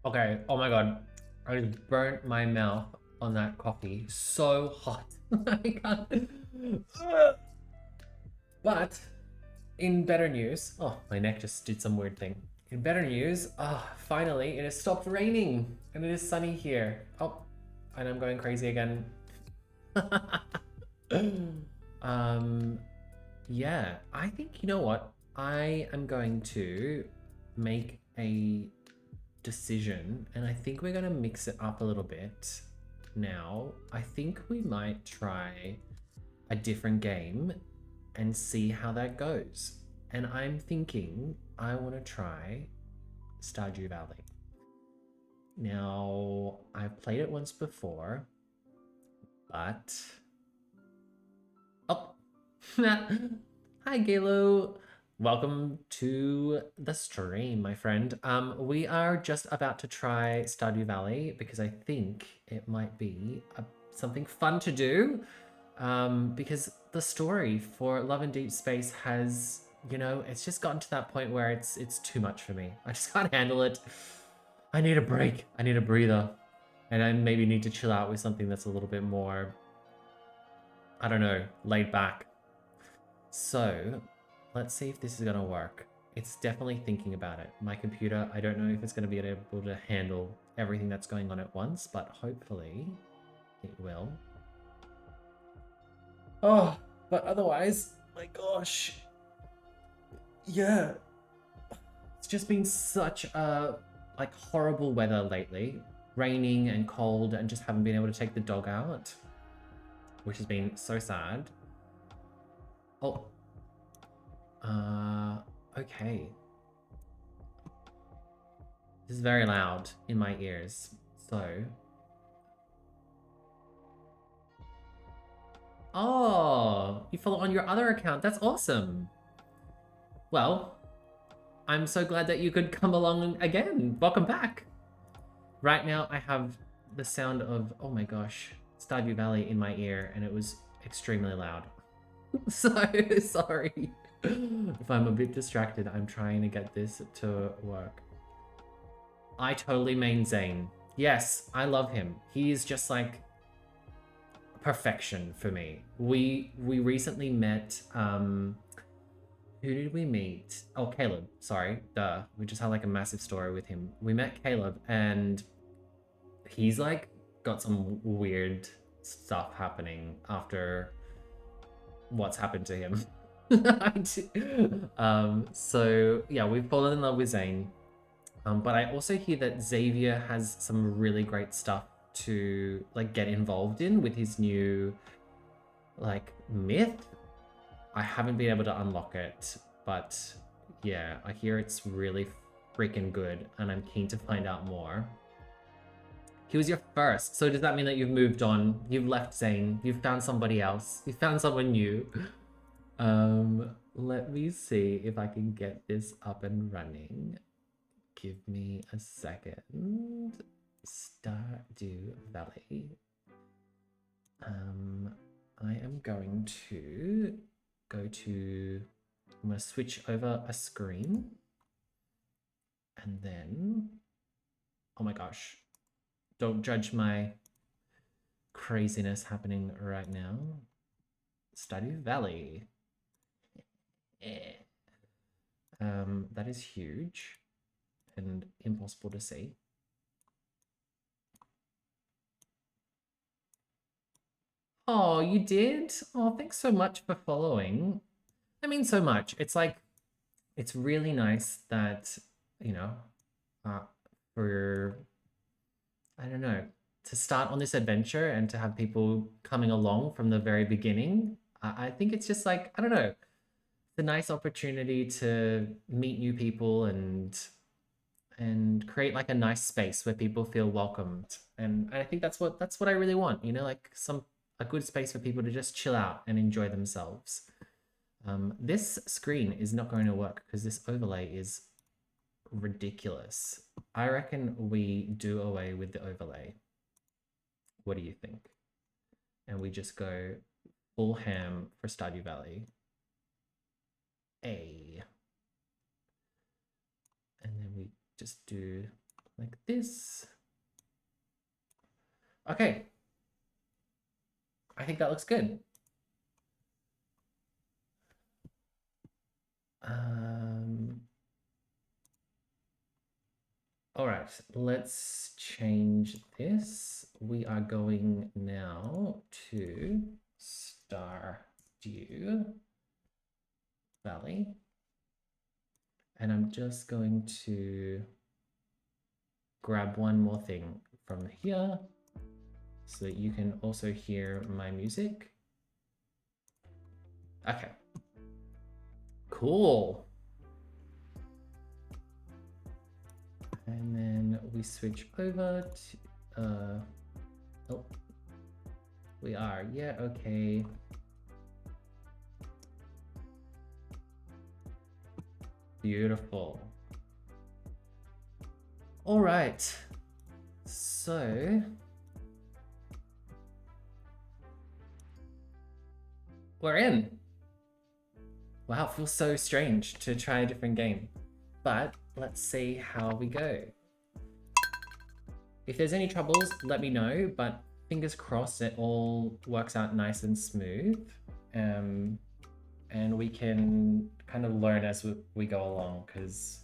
Okay, oh my god. I just burnt my mouth on that coffee. So hot. I can't. But in better news, oh, my neck just did some weird thing. In better news, finally it has stopped raining and it is sunny here. Oh, and I'm going crazy again. Yeah, I think, you know what? I am going to make a decision and I think we're going to mix it up a little bit now. I think we might try a different game and see how that goes. And I'm thinking I want to try Stardew Valley. Now, I've played it once before, but... Oh! Hi, Galo! Welcome to the stream, my friend. We are just about to try Stardew Valley because I think it might be something fun to do. Because the story for Love and Deepspace has, you know, it's just gotten to that point where it's too much for me. I just can't handle it. I need a break. I need a breather. And I maybe need to chill out with something that's a little bit more, I don't know, laid back. So let's see if this is going to work. It's definitely thinking about it. My computer, I don't know if it's going to be able to handle everything that's going on at once, but hopefully it will. Oh, but otherwise, my gosh. Yeah. It's just been such a, like, horrible weather lately. Raining and cold and just haven't been able to take the dog out. Which has been so sad. Oh. Okay. This is very loud in my ears. So. Oh, you follow on your other account. That's awesome. Well, I'm so glad that you could come along again. Welcome back. Right now, I have the sound of, oh my gosh, Stardew Valley in my ear, and it was extremely loud. So sorry. If I'm a bit distracted, I'm trying to get this to work. I totally main Zane. Yes, I love him. He is just like perfection for me. We recently met, who did we meet? Oh, Caleb, sorry, duh. We just had like a massive story with him. We met Caleb and he's like got some weird stuff happening after what's happened to him. So yeah, we've fallen in love with Zane. But I also hear that Xavier has some really great stuff to like get involved in with his new like myth. I haven't been able to unlock it, but yeah, I hear it's really freaking good and I'm keen to find out more. He was your first, so does that mean that you've moved on? You've left Zane, you've found somebody else, you found someone new. Let me see if I can get this up and running. Give me a second. Stardew Valley. I am going to go to, I'm going to switch over a screen. And then, oh my gosh, don't judge my craziness happening right now. Stardew Valley. That is huge and impossible to see. Oh, you did? Oh, thanks so much for following. I mean, so much. It's like, it's really nice that, you know, for, I don't know, to start on this adventure and to have people coming along from the very beginning. I think it's just like, I don't know, it's a nice opportunity to meet new people and create like a nice space where people feel welcomed. And I think that's what I really want, you know, like a good space for people to just chill out and enjoy themselves. This screen is not going to work because this overlay is ridiculous. I reckon we do away with the overlay. What do you think? And we just go full ham for Stardew Valley. And then we just do like this. Okay. I think that looks good. All right, let's change this. We are going now to Stardew Valley. And I'm just going to grab one more thing from here so that you can also hear my music. Okay. Cool. And then we switch over to, oh, we are, yeah, okay. Beautiful. All right, so we're in. Wow, it feels so strange to try a different game, but let's see how we go. If there's any troubles, let me know, but fingers crossed it all works out nice and smooth. And we can kind of learn as we go along, because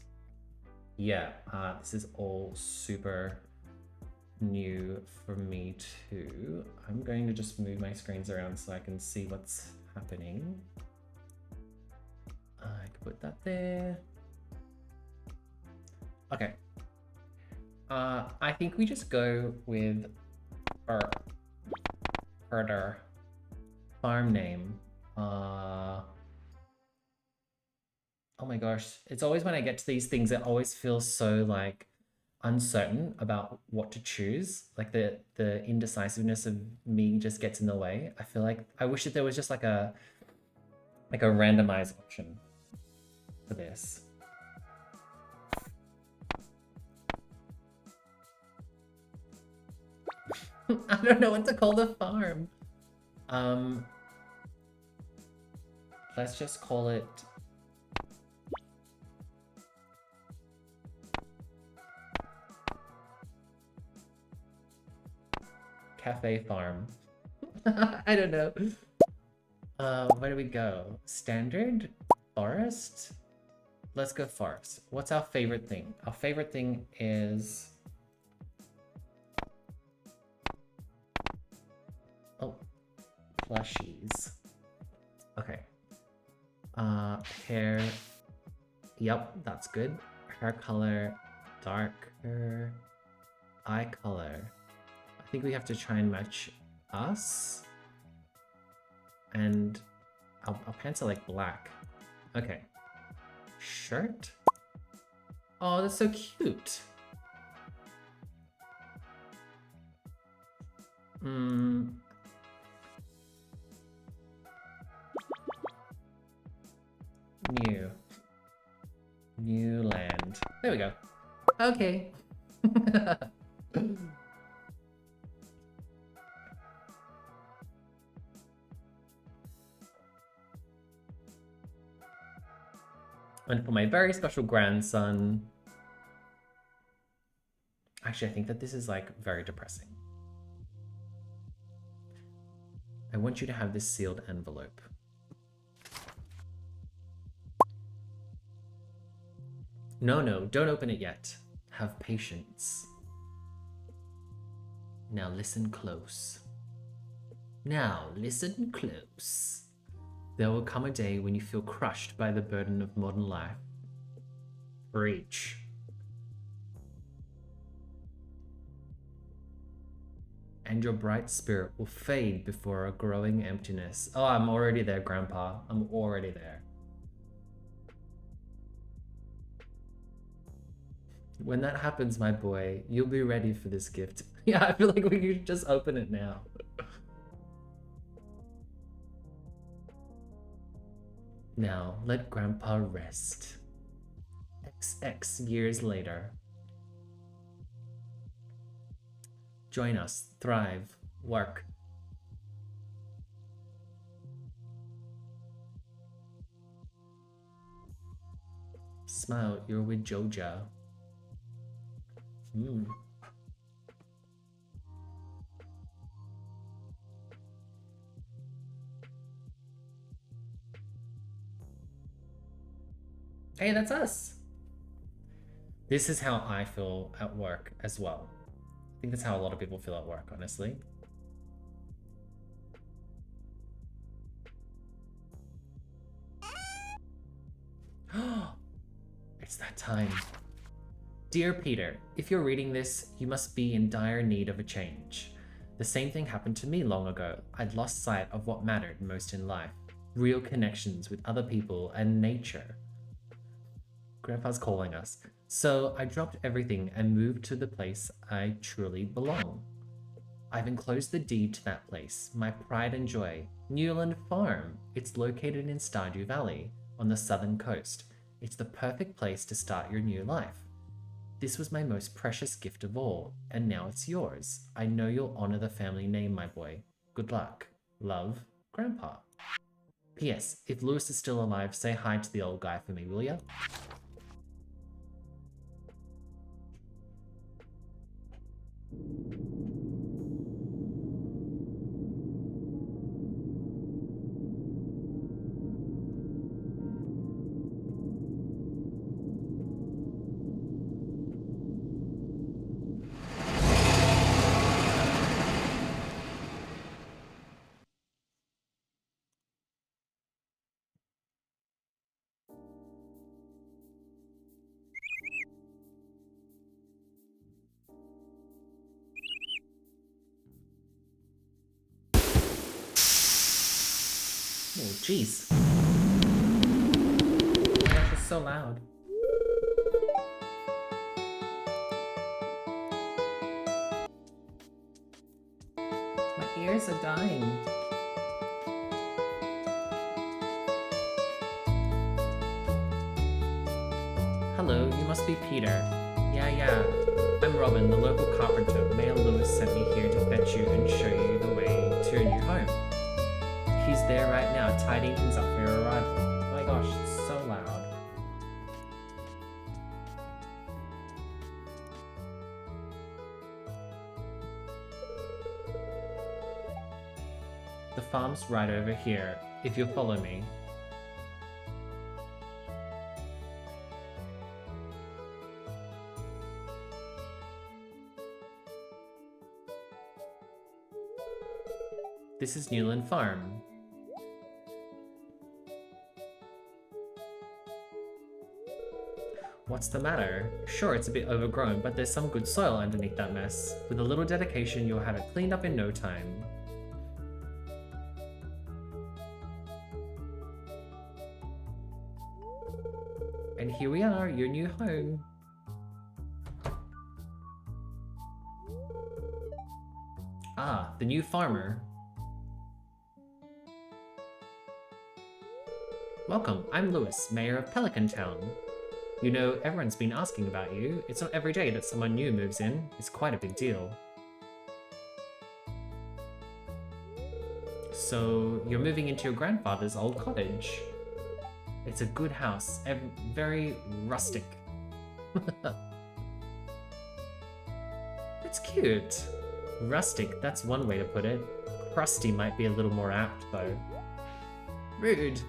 yeah, this is all super new for me too. I'm going to just move my screens around so I can see what's happening. I can put that there. Okay. I think we just go with our farm name. Oh my gosh, it's always when I get to these things, it always feels so like uncertain about what to choose. Like the indecisiveness of me just gets in the way. I feel like I wish that there was just like a randomized option for this. I don't know what to call the farm. Let's just call it Cafe Farm. I don't know. Where do we go? Standard? Forest? Let's go forest. What's our favorite thing? Our favorite thing is... oh, plushies. Okay. Hair. Yep, that's good. Hair color, darker. Eye color. I think we have to try and match us. And our pants are like black. Okay. Shirt? Oh, that's so cute. New land. There we go. Okay. And for my very special grandson... actually, I think that this is like very depressing. I want you to have this sealed envelope. No, don't open it yet. Have patience. Now listen close. Now listen close. There will come a day when you feel crushed by the burden of modern life. Preach. And your bright spirit will fade before a growing emptiness. Oh, I'm already there, Grandpa. I'm already there. When that happens, my boy, you'll be ready for this gift. Yeah, I feel like we could just open it now. Now, let Grandpa rest. XX years later. Join us, thrive, work. Smile, you're with Joja. Hmm. Hey, that's us. This is how I feel at work as well. I think that's how a lot of people feel at work, honestly. It's that time. Dear Peter, if you're reading this, you must be in dire need of a change. The same thing happened to me long ago. I'd lost sight of what mattered most in life. Real connections with other people and nature. Grandpa's calling us. So I dropped everything and moved to the place I truly belong. I've enclosed the deed to that place, my pride and joy, Newland Farm. It's located in Stardew Valley, on the southern coast. It's the perfect place to start your new life. This was my most precious gift of all, and now it's yours. I know you'll honor the family name, my boy. Good luck. Love, Grandpa. P.S. If Lewis is still alive, say hi to the old guy for me, will ya? Oh, jeez. Oh my gosh, it's so loud. My ears are dying. Hello, you must be Peter. Yeah. I'm Robin, the local carpenter. Mayor Lewis sent me here to fetch you and show you the way to your new home. He's there right now, tidying things up for your arrival. Oh my gosh, it's so loud. The farm's right over here, if you'll follow me. This is Newland Farm. What's the matter? Sure, it's a bit overgrown, but there's some good soil underneath that mess. With a little dedication, you'll have it cleaned up in no time. And here we are, your new home. Ah, the new farmer. Welcome, I'm Lewis, mayor of Pelican Town. You know, everyone's been asking about you. It's not every day that someone new moves in. It's quite a big deal. So, you're moving into your grandfather's old cottage. It's a good house, very rustic. It's cute. Rustic, that's one way to put it. Crusty might be a little more apt, though. Rude.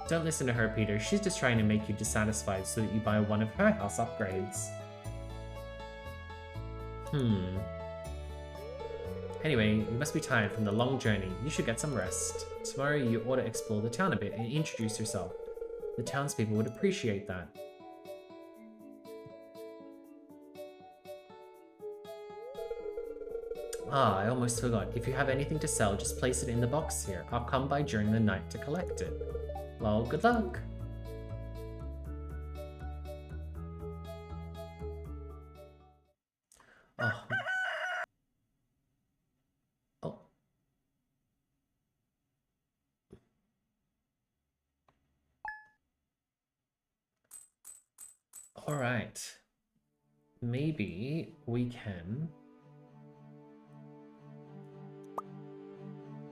Don't listen to her, Peter. She's just trying to make you dissatisfied so that you buy one of her house upgrades. Anyway, you must be tired from the long journey. You should get some rest. Tomorrow you ought to explore the town a bit and introduce yourself. The townspeople would appreciate that. Ah, I almost forgot. If you have anything to sell, just place it in the box here. I'll come by during the night to collect it. Well, good luck. Oh. Oh. All right. Maybe we can...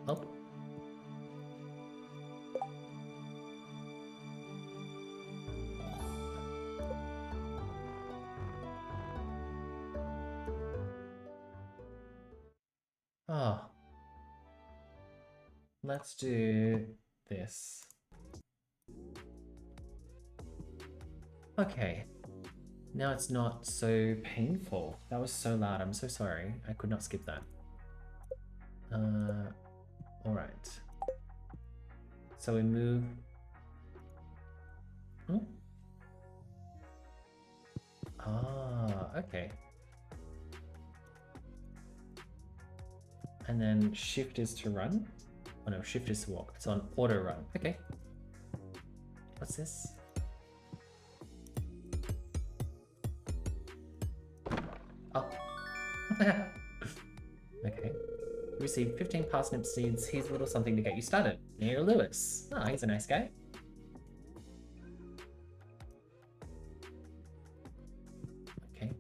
Oh. Oh. Let's do this. Okay. Now it's not so painful. That was so loud. I'm so sorry. I could not skip that. Alright. So we move... Oh. Ah, okay. And then shift is to run? Oh no, shift is to walk. It's on auto run. Okay. What's this? Oh. Okay. Receive 15 parsnip seeds. Here's a little something to get you started. Near Lewis. Oh, he's a nice guy. Okay.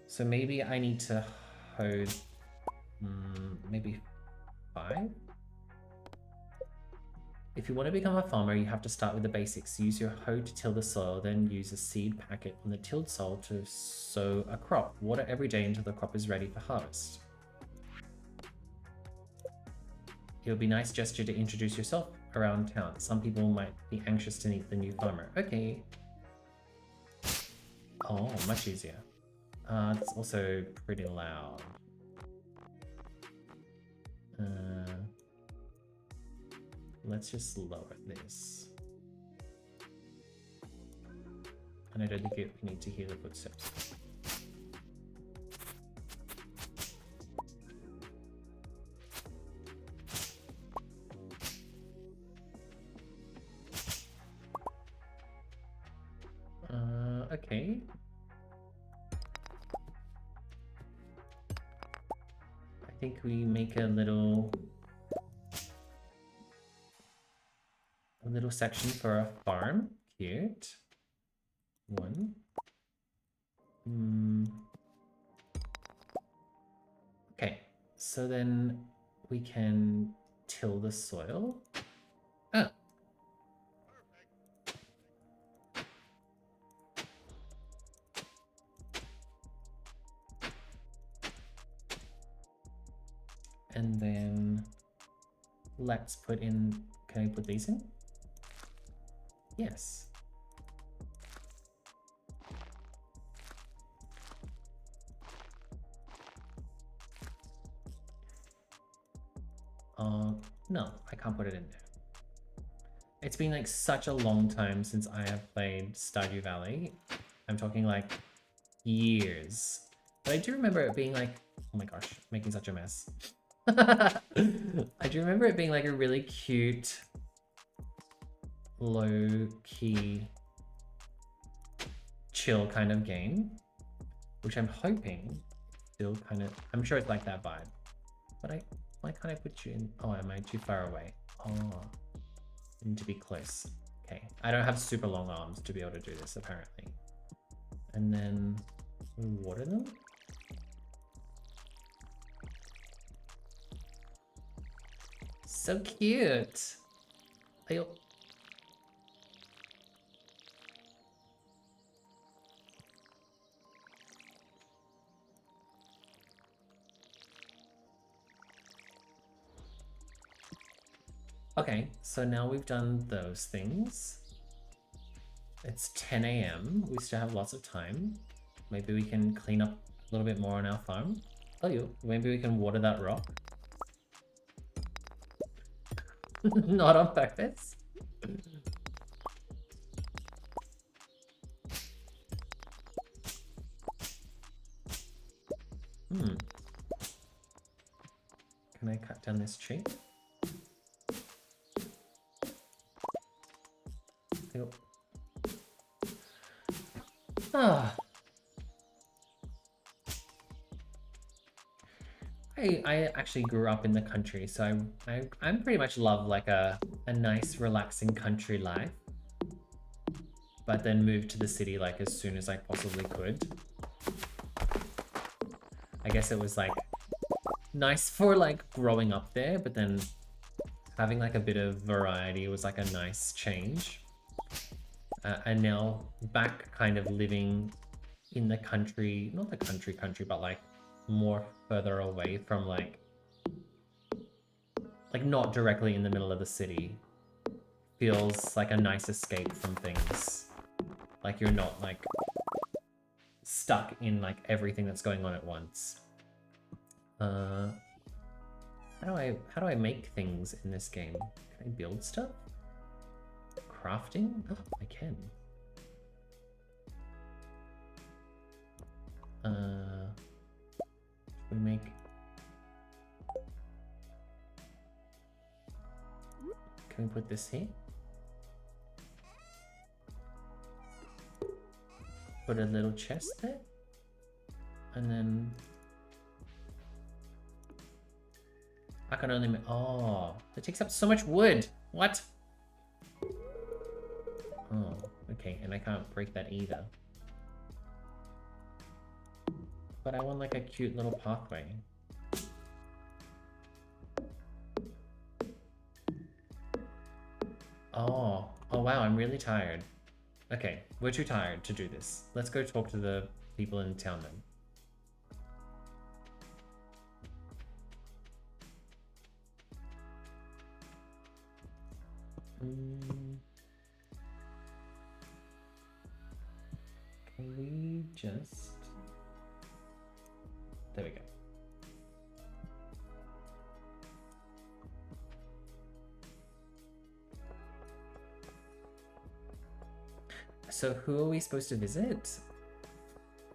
So maybe I need to hoe... maybe 5? If you want to become a farmer, you have to start with the basics. Use your hoe to till the soil, then use a seed packet on the tilled soil to sow a crop. Water every day until the crop is ready for harvest. It would be a nice gesture to introduce yourself around town. Some people might be anxious to meet the new farmer. Okay. Oh, much easier. It's also pretty loud. Let's just lower this. And I don't think we need to hear the footsteps. Okay. I think we make a little section for a farm. Cute. 1. Okay, so then we can till the soil. Oh. And then let's put in, can I put these in? Yes. No, I can't put it in there. It's been like such a long time since I have played Stardew Valley. I'm talking like years. But I do remember it being like, oh my gosh, making such a mess. I do remember it being like a really cute, low-key, chill kind of game, which I'm hoping still kind of, I'm sure it's like that vibe. But why can't I put you in? Oh, am I too far away? Oh, I need to be close. Okay, I don't have super long arms to be able to do this apparently. And then we water them. So cute. Okay, so now we've done those things. It's 10 AM. We still have lots of time. Maybe we can clean up a little bit more on our farm. Oh, maybe we can water that rock. Not on purpose. Can I cut down this tree? Yep. Ah. I actually grew up in the country, so I'm pretty much love like a nice relaxing country life. But then moved to the city like as soon as I possibly could. I guess it was like nice for like growing up there, but then having like a bit of variety was like a nice change. are now back kind of living in the country, not the country, but like more further away from like not directly in the middle of the city. Feels like a nice escape from things. Like you're not like stuck in like everything that's going on at once. How do I make things in this game? Can I build stuff? Crafting? Oh, I can. We make. Can we put this here? Put a little chest there, and then I can only make. Oh, that takes up so much wood. What? Oh, okay, and I can't break that either. But I want like a cute little pathway. Oh, oh wow, I'm really tired. Okay, we're too tired to do this. Let's go talk to the people in town then. Can we just... There we go. So who are we supposed to visit?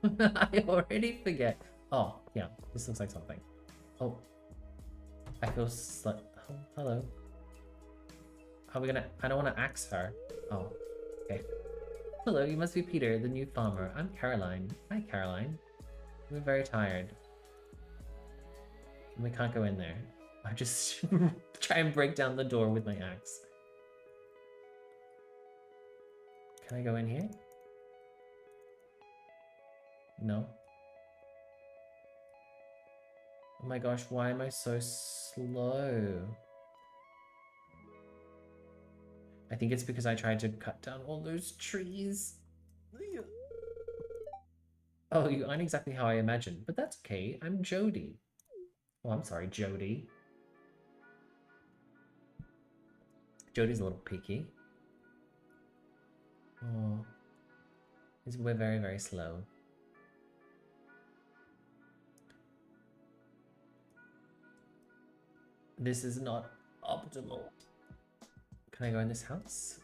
I already forget. Oh, yeah, this looks like something. Oh, I feel oh, hello. Are we gonna... I don't want to axe her. Oh, okay. Hello, you must be Peter, the new farmer. I'm Caroline. Hi, Caroline. We're very tired. We can't go in there. I just try and break down the door with my axe. Can I go in here? No. Oh my gosh, why am I so slow? I think it's because I tried to cut down all those trees. Oh, you aren't exactly how I imagined, but that's okay. I'm Jody. Oh, I'm sorry, Jody. Jody's a little picky. Oh, we're very, very slow. This is not optimal. Can I go in this house?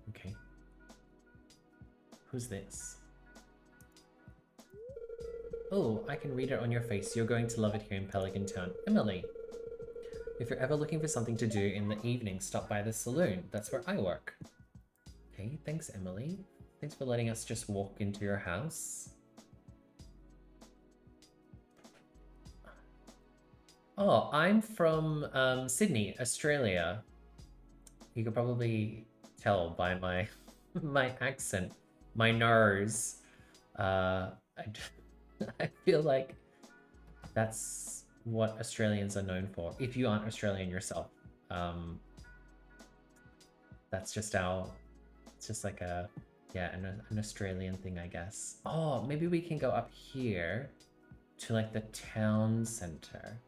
Okay. Who's this? Oh, I can read it on your face. You're going to love it here in Pelican Town. Emily. If you're ever looking for something to do in the evening, stop by the saloon. That's where I work. Okay, thanks, Emily. Thanks for letting us just walk into your house. Oh, I'm from Sydney, Australia. You could probably tell by my my accent, my nose. I feel like that's what Australians are known for. If you aren't Australian yourself, that's just it's just like a, yeah, an Australian thing, I guess. Oh, maybe we can go up here to like the town center.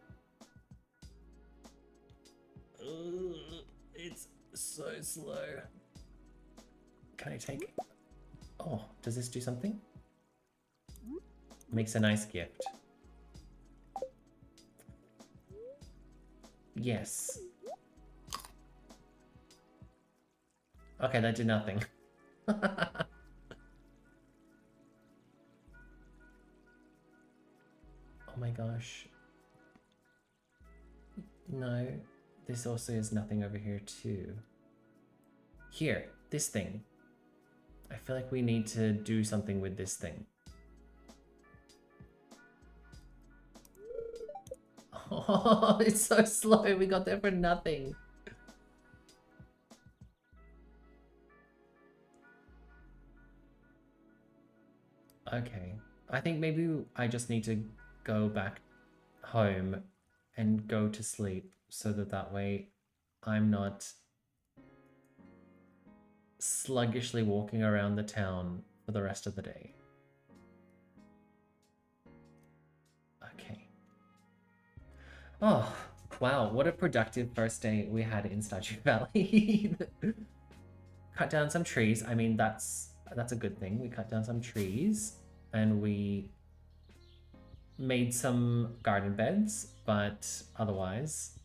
It's so slow. Can I take... Oh, does this do something? Makes a nice gift. Yes. Okay, that did nothing. Oh my gosh. No, this also is nothing over here too. Here, this thing. I feel like we need to do something with this thing. Oh, it's so slow. We got there for nothing. Okay. I think maybe I just need to go back home and go to sleep so that way I'm not sluggishly walking around the town for the rest of the day. Okay. Oh, wow, what a productive first day we had in Stardew Valley. Cut down some trees. I mean, that's a good thing. We cut down some trees and we made some garden beds, but otherwise,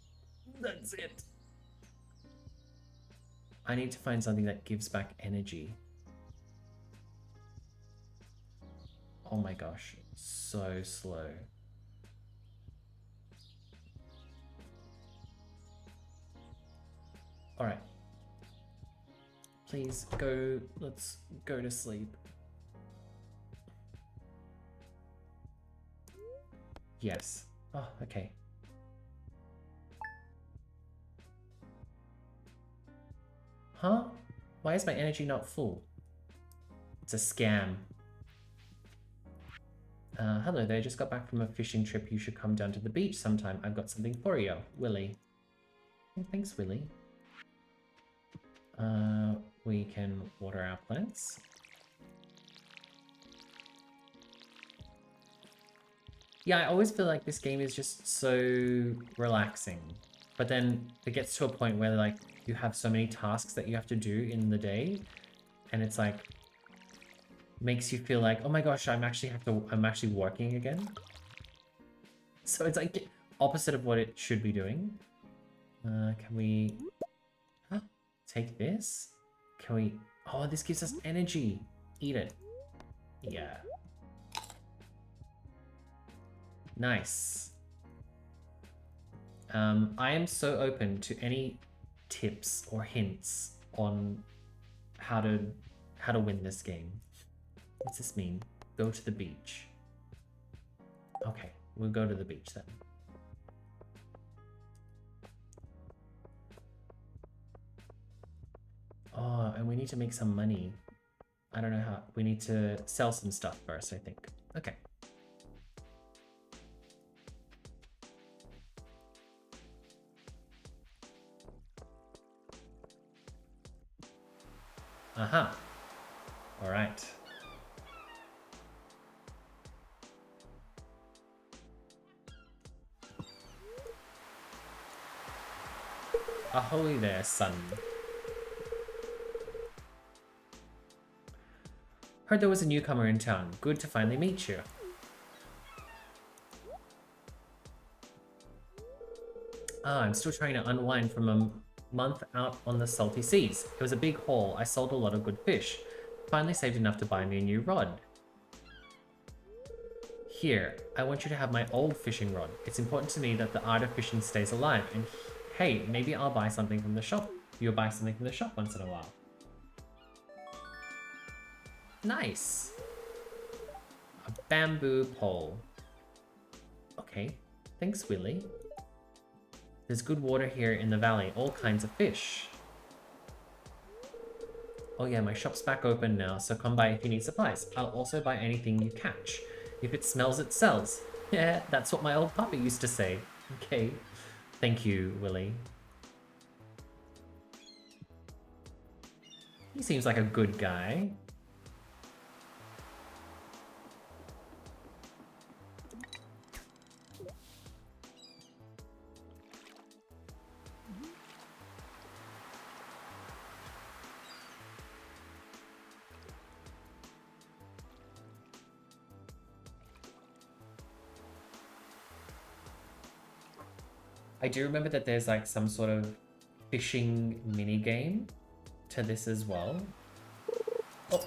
that's it. I need to find something that gives back energy. Oh my gosh, so slow. All right. Please go, let's go to sleep. Yes. Oh, okay. Huh? Why is my energy not full? It's a scam. Hello there, just got back from a fishing trip. You should come down to the beach sometime. I've got something for you. Willy. Oh, thanks, Willy. We can water our plants. Yeah, I always feel like this game is just so relaxing. But then it gets to a point where like you have so many tasks that you have to do in the day, and it's like makes you feel like, oh my gosh, I'm actually working again. So it's like opposite of what it should be doing. Can we take this? Can we? Oh, this gives us energy. Eat it. Yeah. Nice. I am so open to any tips or hints on how to win this game. What's this mean? Go to the beach. Okay, we'll go to the beach then. Oh, and we need to make some money. I don't know how. We need to sell some stuff first, I think. Okay. Aha. All right. Ahoy there, son. Heard there was a newcomer in town. Good to finally meet you. Ah, I'm still trying to unwind from a month out on the salty seas. It was a big haul. I sold a lot of good fish. Finally saved enough to buy me a new rod. Here, I want you to have my old fishing rod. It's important to me that the art of fishing stays alive, and hey, maybe I'll buy something from the shop. You'll buy something from the shop once in a while. Nice. A bamboo pole. Okay, thanks, Willy. There's good water here in the valley, all kinds of fish. Oh yeah, my shop's back open now, so come by if you need supplies. I'll also buy anything you catch. If it smells, it sells. Yeah, that's what my old puppy used to say. Okay, thank you, Willy. He seems like a good guy. I do remember that there's like some sort of fishing mini game to this as well. Oh.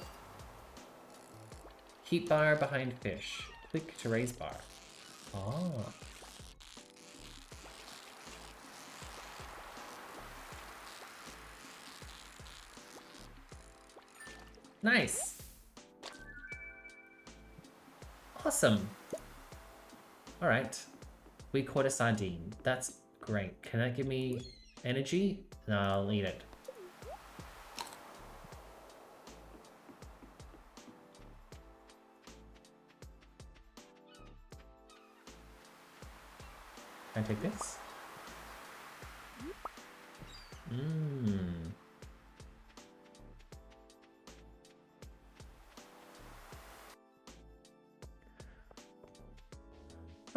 Keep bar behind fish. Click to raise bar. Oh. Nice. Awesome. All right. We caught a sardine. That's great. Can that give me energy? No, I'll eat it. Can I take this? Mmm.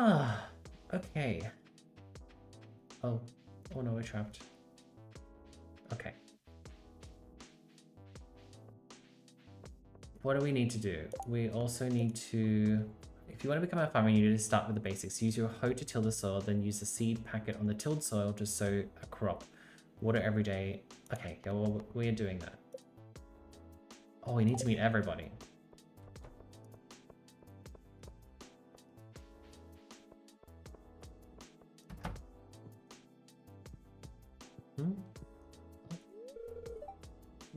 Ah, okay. Oh, oh no, we're trapped. Okay. What do we need to do? We also need to, if you want to become a farmer, you need to start with the basics. Use your hoe to till the soil, then use the seed packet on the tilled soil to sow a crop. Water every day. Okay, yeah, well, we're doing that. Oh, we need to meet everybody.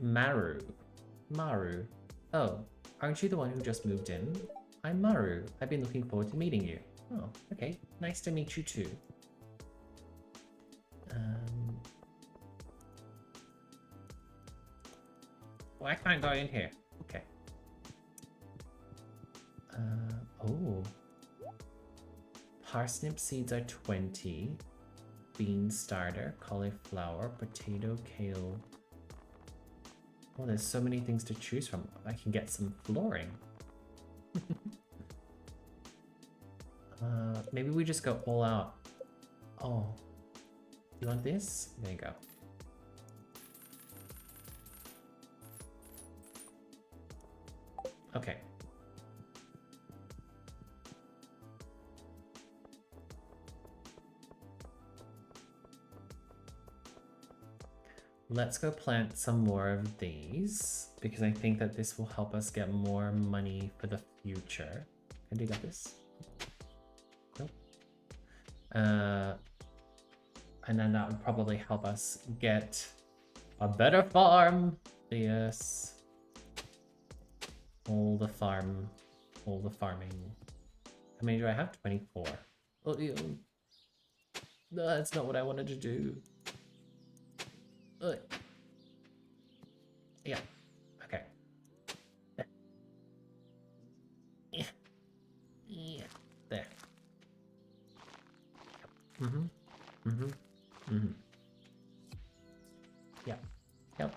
Maru. Maru. Oh, aren't you the one who just moved in? I'm Maru. I've been looking forward to meeting you. Oh, okay. Nice to meet you too. Oh, I can't go in here. Okay. Oh. Parsnip seeds are 20. Bean starter, cauliflower, potato, kale. Oh, there's so many things to choose from. I can get some flooring. Maybe we just go all out. Oh. You want this? There you go. Okay. Let's go plant some more of these because I think that this will help us get more money for the future. Can I dig up this? Nope. And then that would probably help us get a better farm. Yes. All the farming. How many do I have? 24. Oh, ew. No, that's not what I wanted to do. Yeah. Okay. Yeah. Yeah. There. Yep. Yep.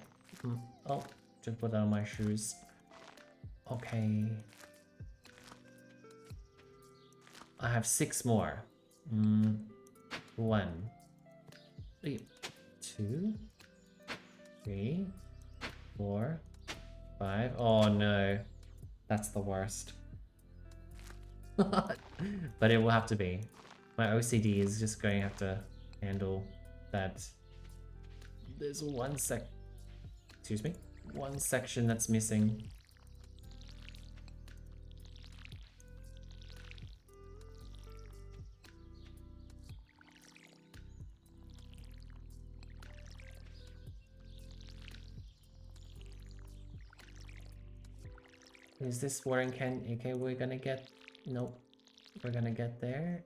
Oh, just put on my shoes. Okay. I have 6 more. 1. 2. 3, 4, 5. Oh no, that's the worst. But it will have to be. My OCD is just going to have to handle that. There's one section that's missing. Is this watering can? Okay, we're gonna get... Nope. We're gonna get there.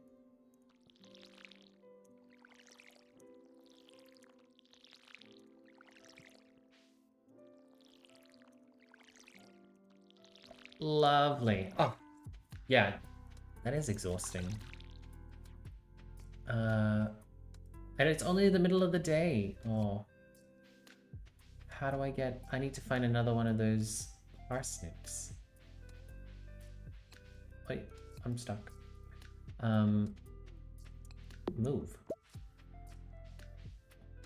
Lovely. Oh, yeah. That is exhausting. And it's only the middle of the day. Oh. How do I get... I need to find another one of those parsnips. Wait, I'm stuck. Move.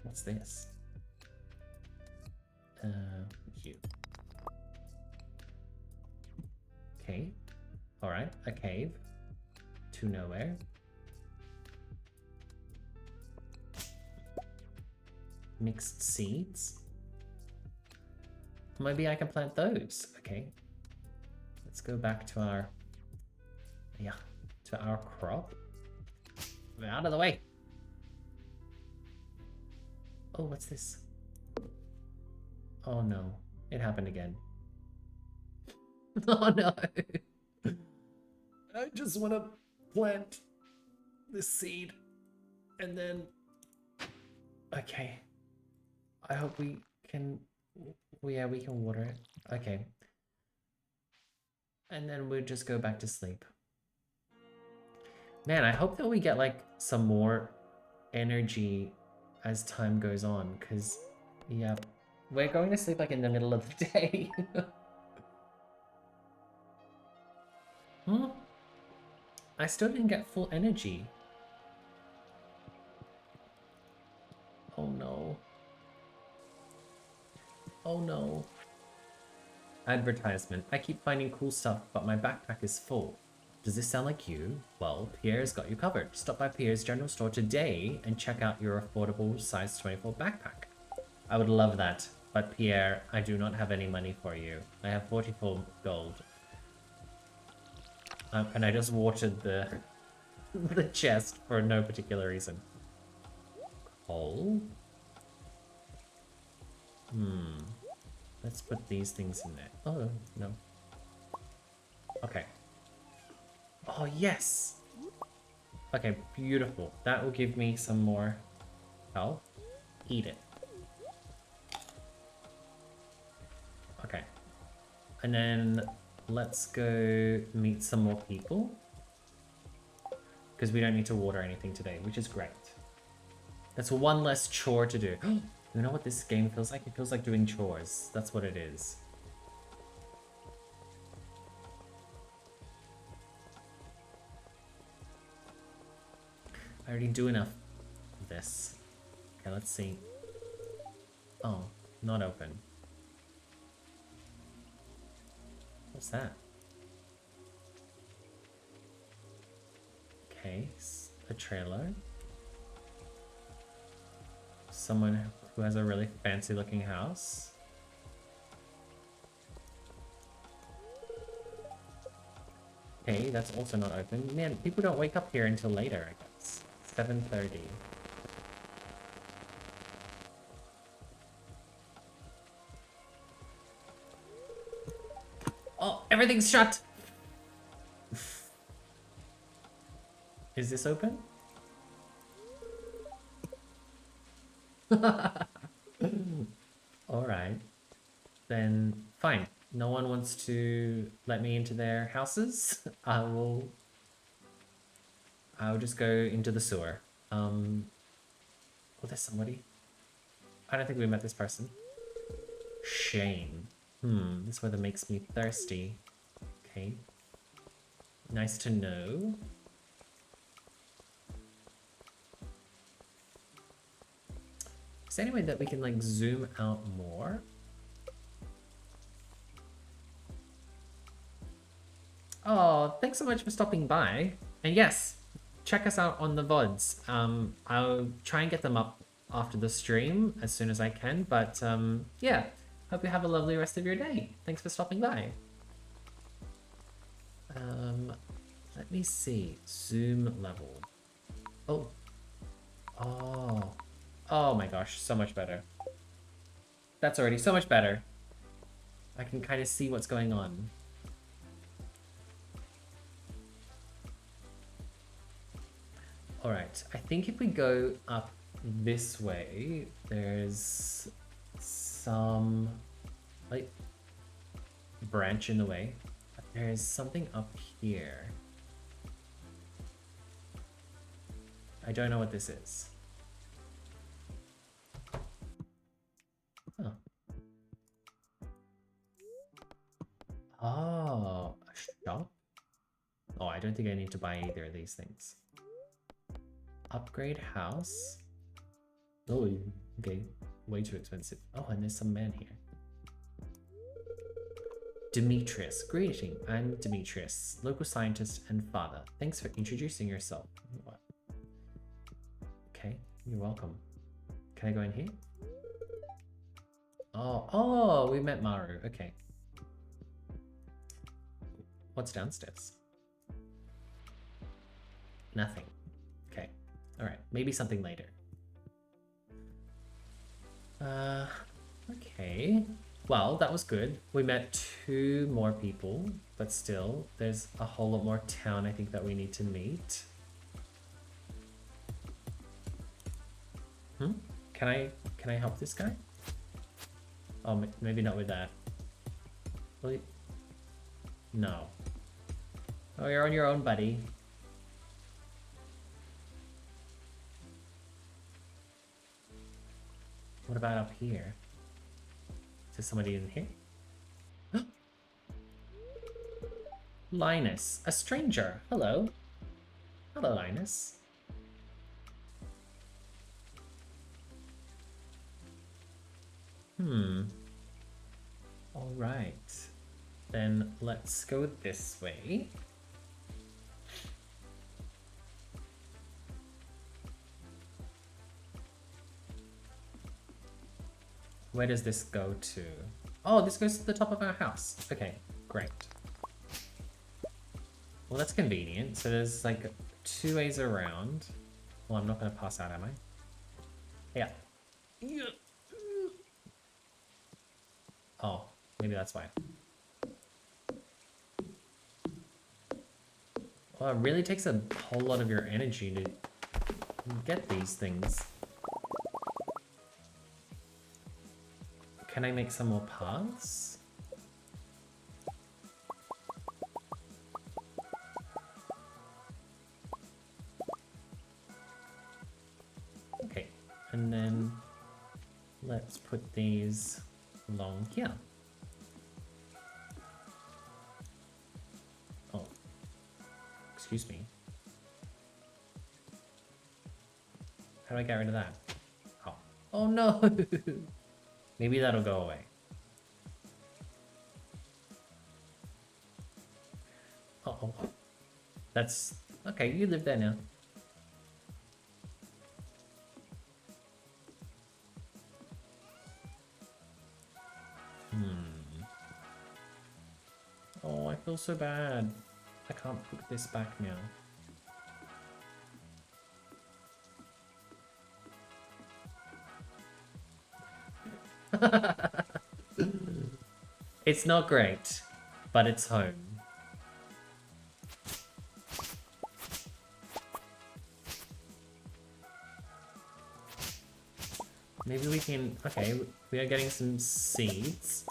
What's this? You. Okay. Alright, a cave. To nowhere. Mixed seeds. Maybe I can plant those. Okay. Let's go back to our... Yeah, to our crop. Out of the way. Oh, what's this? Oh no, it happened again. Oh no. I just want to plant this seed and then... Okay. I hope we can... Yeah, we can water it. Okay. And then we'll just go back to sleep. Man, I hope that we get like some more energy as time goes on, because yeah, we're going to sleep like in the middle of the day. I still didn't get full energy. Oh no. Oh no. Advertisement. I keep finding cool stuff, but my backpack is full. Does this sound like you? Well, Pierre's got you covered. Stop by Pierre's general store today and check out your affordable size 24 backpack. I would love that, but Pierre, I do not have any money for you. I have 44 gold. And I just watered the the chest for no particular reason. Coal? Let's put these things in there. Oh, no. Okay. Oh, yes! Okay, beautiful. That will give me some more health. Eat it. Okay. And then let's go meet some more people. Because we don't need to water anything today, which is great. That's one less chore to do. You know what this game feels like? It feels like doing chores. That's what it is. I already do enough of this. Okay, let's see. Oh, not open. What's that? Okay, a trailer. Someone who has a really fancy looking house. Okay, that's also not open. Man, people don't wake up here until later, I guess. 7:30. Oh, everything's shut! Is this open? Alright. Then, fine. No one wants to let me into their houses. I'll just go into the sewer. Oh, there's somebody. I don't think we met this person. Shame. This weather makes me thirsty. Okay. Nice to know. Is there any way that we can, like, zoom out more? Oh, thanks so much for stopping by. And yes, check us out on the VODs. I'll try and get them up after the stream as soon as I can. But yeah, hope you have a lovely rest of your day. Thanks for stopping by. Let me see. Zoom level. Oh. Oh. Oh my gosh, so much better. That's already so much better. I can kind of see what's going on. Alright, I think if we go up this way, there's some, like, branch in the way. But there's something up here. I don't know what this is. Huh. Oh, a shop? Oh, I don't think I need to buy either of these things. Upgrade house. Oh, okay. Way too expensive. Oh, and there's some man here. Demetrius. Greeting. I'm Demetrius, local scientist and father. Thanks for introducing yourself. What? Okay, you're welcome. Can I go in here? Oh, we met Maru. Okay. What's downstairs? Nothing. Okay. Alright, maybe something later. Okay. Well, that was good. We met 2 more people, but still, there's a whole lot more town I think that we need to meet. Can I help this guy? Oh, maybe not with that. Really? No. Oh, you're on your own, buddy. What about up here? Is there somebody in here? Linus, a stranger. Hello. Hello, Linus. Alright. Then let's go this way. Where does this go to? Oh, this goes to the top of our house. Okay, great. Well, that's convenient. So there's like 2 ways around. Well, I'm not going to pass out, am I? Yeah. Oh, maybe that's why. Well, it really takes a whole lot of your energy to get these things. Can I make some more paths? Okay, and then let's put these along here. Oh, excuse me. How do I get rid of that? Oh, oh no! Maybe that'll go away. Uh-oh. That's... okay, you live there now. Oh, I feel so bad. I can't put this back now. It's not great, but it's home. Maybe we can... okay, we are getting some seeds.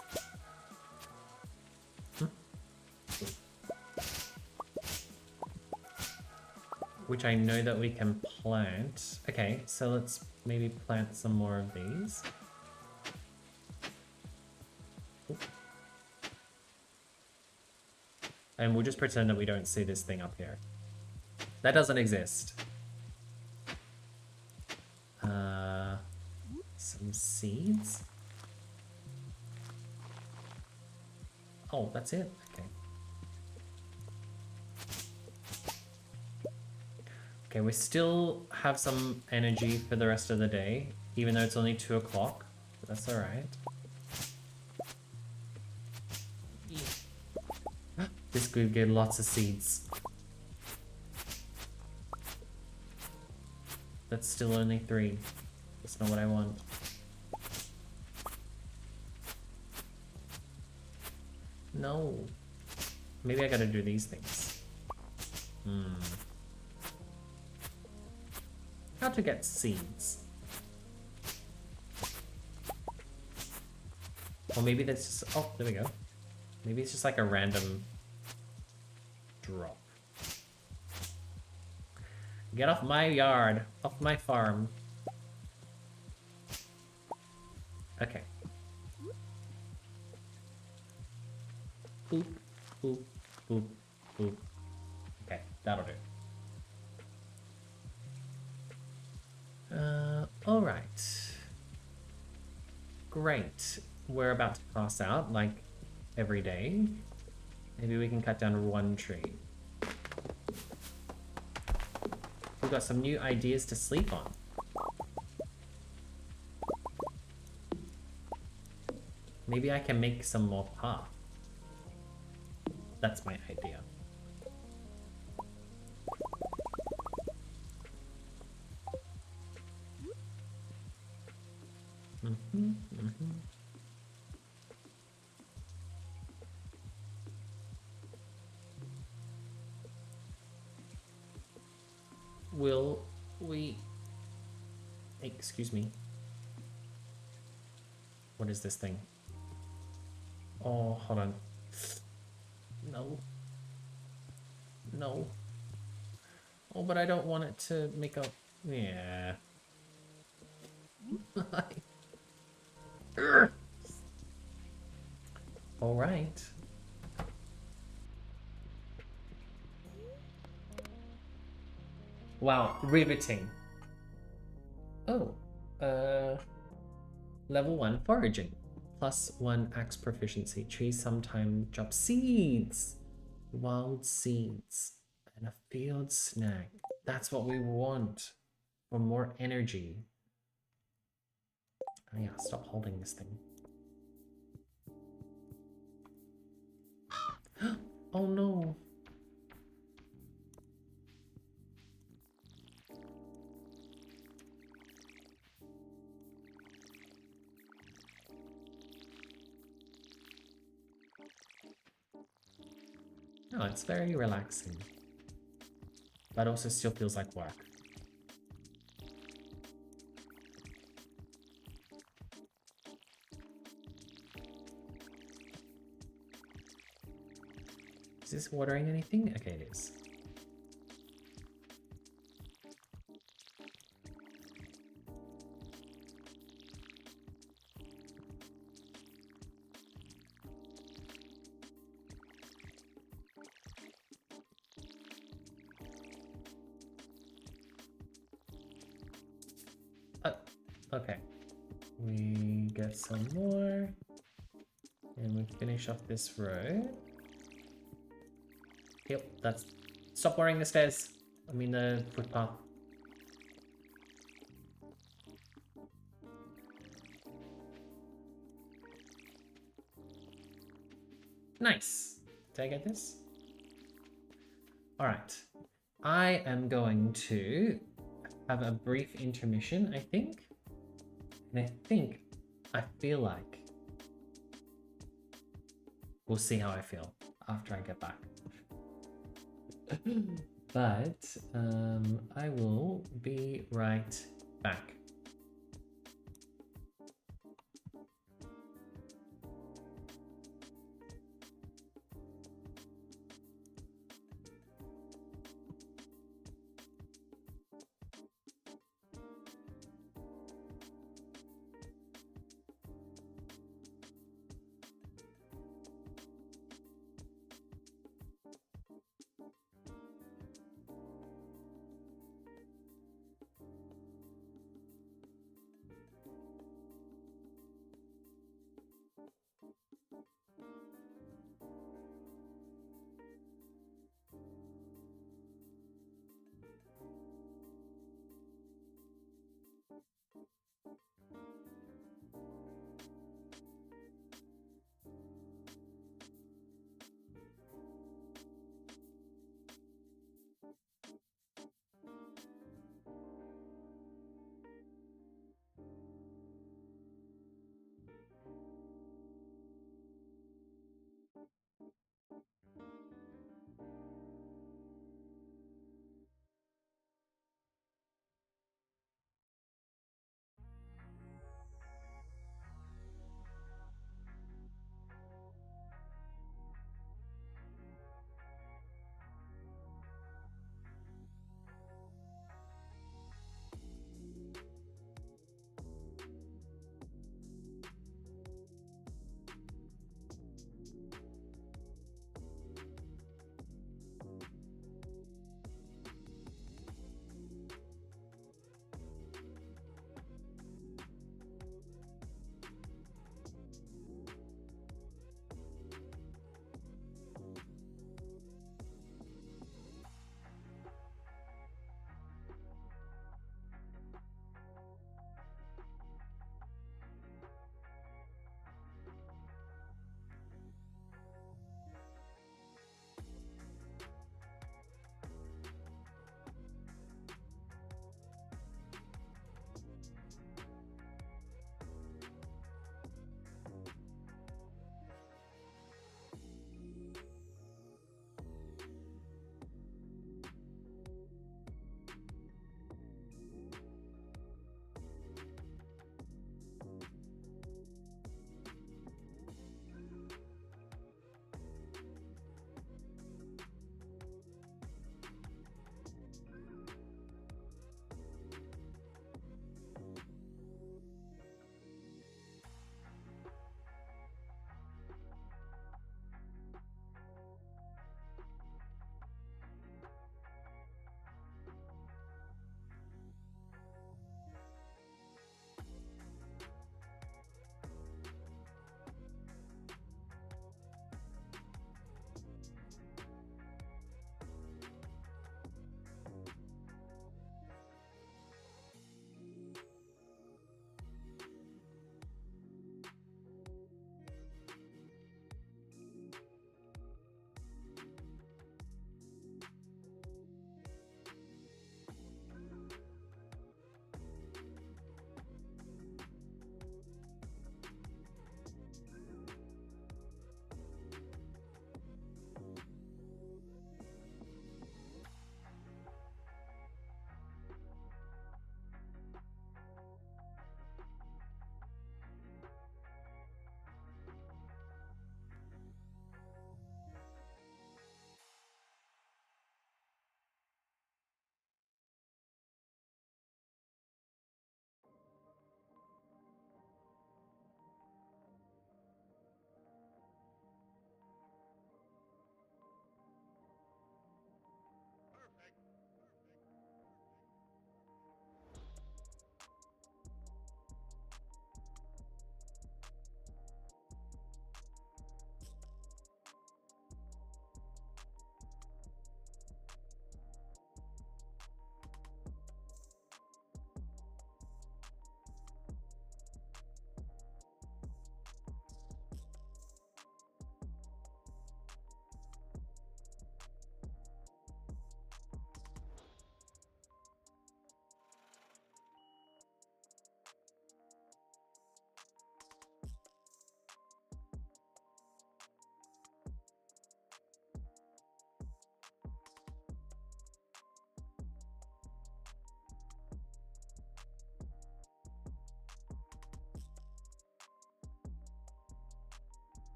Which I know that we can plant. Okay, so let's maybe plant some more of these. And we'll just pretend that we don't see this thing up here. That doesn't exist. Some seeds. Oh, that's it? Okay. Okay, we still have some energy for the rest of the day, even though it's only 2 o'clock. But that's alright. This could get lots of seeds. That's still only 3. That's not what I want. No. Maybe I gotta do these things. How to get seeds. Or maybe that's just... oh, there we go. Maybe it's just like a random drop. Get off my yard. Off my farm. Okay. Boop, boop, boop, boop. Okay, that'll do. Alright. Great. We're about to pass out, like, every day. Maybe we can cut down 1 tree. We've got some new ideas to sleep on. Maybe I can make some more path. That's my idea. Will we... excuse me. What is this thing? Oh, hold on. No. No. Oh, but I don't want it to make a... yeah. All right. Wow, riveting. Oh, level 1 foraging. +1 axe proficiency. Trees sometimes drop seeds. Wild seeds. And a field snack. That's what we want. For more energy. Oh yeah, stop holding this thing. Oh no. No, it's very relaxing. But also still feels like work. Is this watering anything? Okay, it is. Okay. We get some more. And we finish off this row. Yep, that's... Stop watering the stairs. I mean the footpath. Nice. Did I get this? Alright. I am going to have a brief intermission, I think. And I feel like we'll see how I feel after I get back. But I will be right back.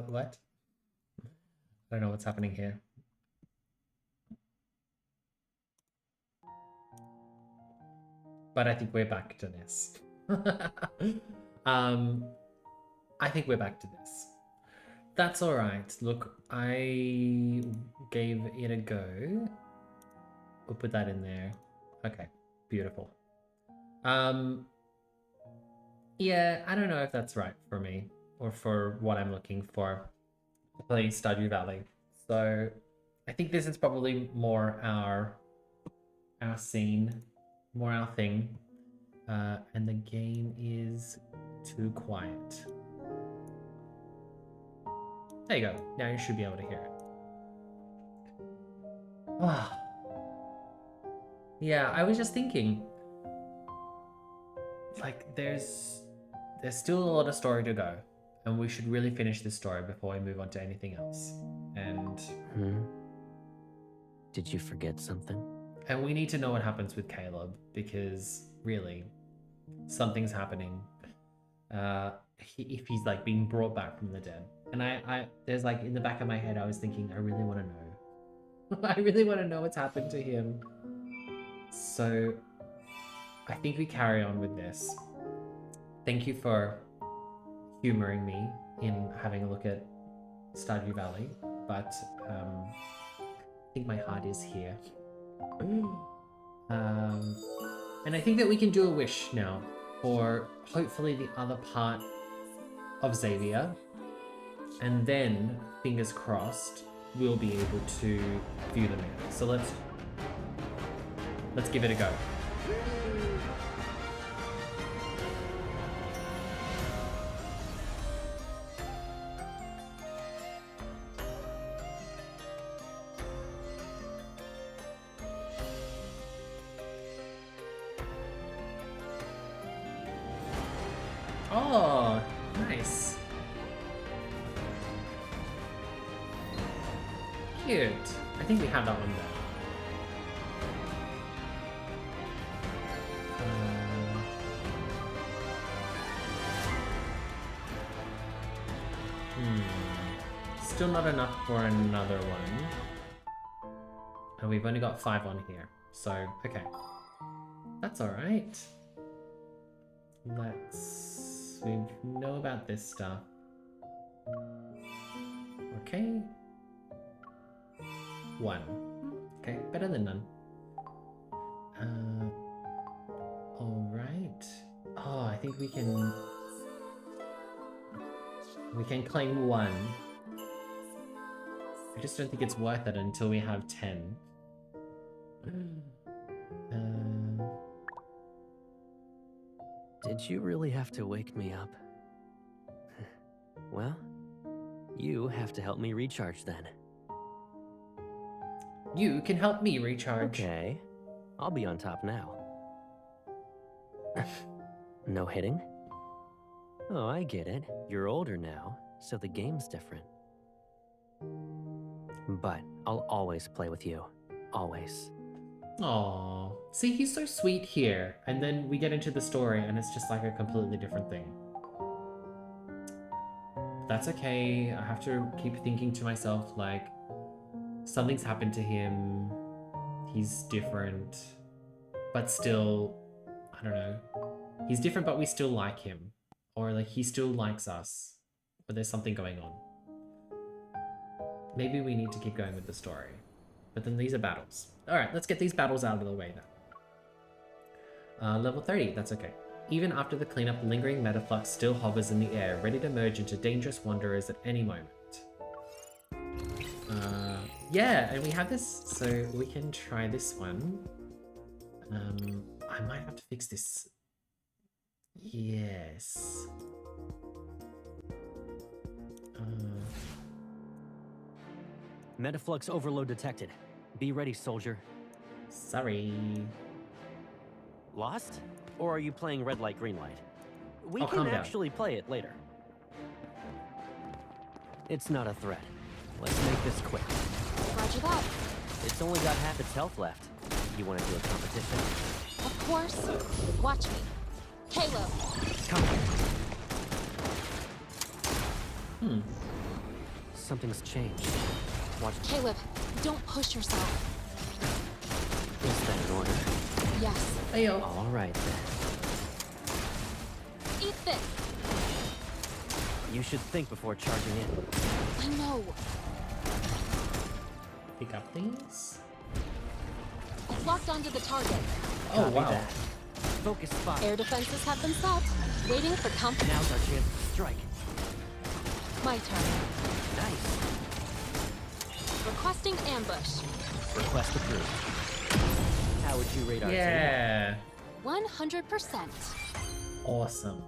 What? I don't know what's happening here. But I think we're back to this. I think we're back to this. That's all right. Look, I gave it a go. We'll put that in there. Okay, beautiful. Yeah, I don't know if that's right for me or for what I'm looking for to play Stardew Valley. So I think this is probably more our scene, more our thing. And the game is too quiet. There you go. Now you should be able to hear it. Ah. Yeah, I was just thinking, like, there's still a lot of story to go, and we should really finish this story before we move on to anything else. And Did you forget something? And we need to know what happens with Caleb, because really, something's happening. If he's like being brought back from the dead, and I there's like in the back of my head, I was thinking, I really want to know. I really want to know what's happened to him. So I think we carry on with this. Thank you for humoring me in having a look at Stardew Valley, but I think my heart is here. And I think that we can do a wish now for hopefully the other part of Xavier, and then, fingers crossed, we'll be able to view the mirror. So let's give it a go. Oh, nice. Cute. I think we have that one there. Still not enough for another one. And we've only got 5 on here. So, okay. That's alright. We know about this stuff. Okay. 1. Okay, better than none. Alright. Oh, I think we can claim 1. I just don't think it's worth it until we have 10. Did you really have to wake me up? Well, you have to help me recharge then. You can help me recharge. Okay, I'll be on top now. No hitting? Oh, I get it. You're older now, so the game's different. But I'll always play with you. Always. Aww. See, he's so sweet here, and then we get into the story and it's just like a completely different thing. That's okay. I have to keep thinking to myself, like, something's happened to him. He's different, but still, I don't know. He's different, but we still like him. Or like, he still likes us, but there's something going on. Maybe we need to keep going with the story. But then these are battles. Alright, let's get these battles out of the way now. Level 30, that's okay. Even after the cleanup, lingering metaflux still hovers in the air, ready to merge into dangerous wanderers at any moment. Yeah, and we have this, so we can try this one. I might have to fix this. Yes. Metaflux overload detected. Be ready, soldier. Sorry. Lost? Or are you playing red light, green light? We Oh, can calm down. actually play it later. It's not a threat. Let's make this quick. Roger that. It's only got half its health left. You want to do a competition? Of course. Watch me. Caleb. Come on. Something's changed. Watch. Caleb, don't push yourself. Is that an order? Yes. Ayo. All right then. Eat this. You should think before charging in. I know. Pick up these. It's locked onto the target. Oh, Copy wow. that. Focus spot. Air defenses have been set. Waiting for company. Now's our chance to strike. My turn. Nice. Requesting ambush. Request approved. How would you rate our team? Yeah. 100%. Awesome.